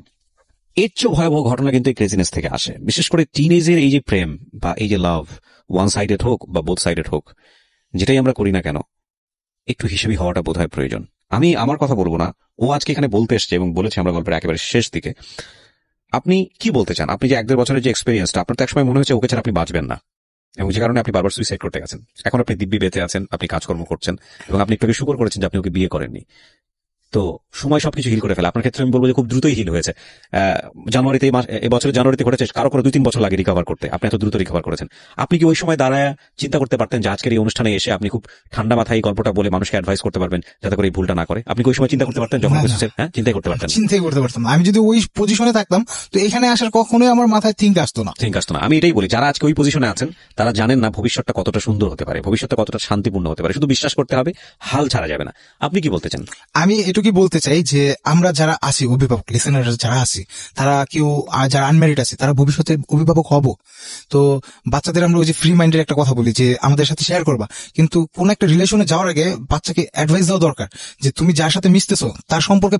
এর চেয়ে ভয়াবহ ঘটনা কিন্তু এই ক্রেজিনেস থেকে আসে, বিশেষ করে টিনেজের এই যে প্রেম বা এই যে লাভ, ওয়ান সাইডেড হোক বা বোথ সাইডেড হোক, যেটাই আমরা করি না কেন একটু হিসেবি হওয়াটা বোধহয় প্রয়োজন। আমি আমার কথা বলবো না, ও আজকে এখানে বলতে এসছে এবং বলেছে আমরা গল্পের একেবারে শেষ দিকে। আপনি কি বলতে চান? আপনি যে 1-1.5 বছরের যে এক্সপেরিয়েন্সটা, আপনার তো একসময় মনে হচ্ছে ওকে ছাড়া আপনি বাঁচবেন না, এবং যে কারণে আপনি বারবার সুইসাইড করতে গেছেন। এখন আপনি দিব্যি বেঁচে আছেন, আপনি কাজকর্ম করছেন, এবং আপনি একটু শুকর করেছেন যে আপনি ওকে বিয়ে করেননি। তো সময় সবকিছু হিল করে ফেলে। আপনার ক্ষেত্রে আমি বলবো যে খুব দ্রুতই হিল হয়েছে। জানুয়ারিতে, এবছরের জানুয়ারিতে ঘটেছে, কারো 2-3 বছর লাগে রিকভার করতে, আপনি এত দ্রুত রিকভার করেছেন। আপনি কি ওই সময় দাঁড়ায় চিন্তা করতে পারতেন যে আজকের এই অনুষ্ঠানে এসে আপনি খুব ঠান্ডা মাথায় এই গল্পটা বলে মানুষকে অ্যাডভাইস করতে পারবেন যাতে করে এই ভুলটা না করে? আপনি কি ওই সময় চিন্তা করতে পারতেন যখন চিন্তাই করতে পারতেন? চিন্তাই করতে পারতাম। আমি যদি ওই পজিশনে থাকতাম তো এখানে আসার কখনোই আমার মাথায় থিঙ্ক আসতো না। আমি এটাই বলি, যারা আজকে ওই পজিশনে আছেন তারা জানেন না ভবিষ্যৎটা কতটা সুন্দর হতে পারে, ভবিষ্যৎটা কতটা শান্তিপূর্ণ হতে পারে। শুধু বিশ্বাস করতে হবে, হাল ছাড়া যাবে না। আপনি কি বলতে চান? আমি এটুকুই বলতে চাই যে আমরা যারা আছি অভিভাবক, লিসেনার যারা আছি, তারা কেউ যারা আনম্যারিড আছে তারা ভবিষ্যতে অভিভাবক হব। তো বাচ্চাদের আমরা ওই যে ফ্রি মাইন্ডের একটা কথা বলি যে আমাদের সাথে শেয়ার করবা, কিন্তু কোন একটা রিলেশনে যাওয়ার আগে বাচ্চাকে অ্যাডভাইস দেওয়া দরকার যে তুমি যার সাথে মিশতেছো তার সম্পর্কে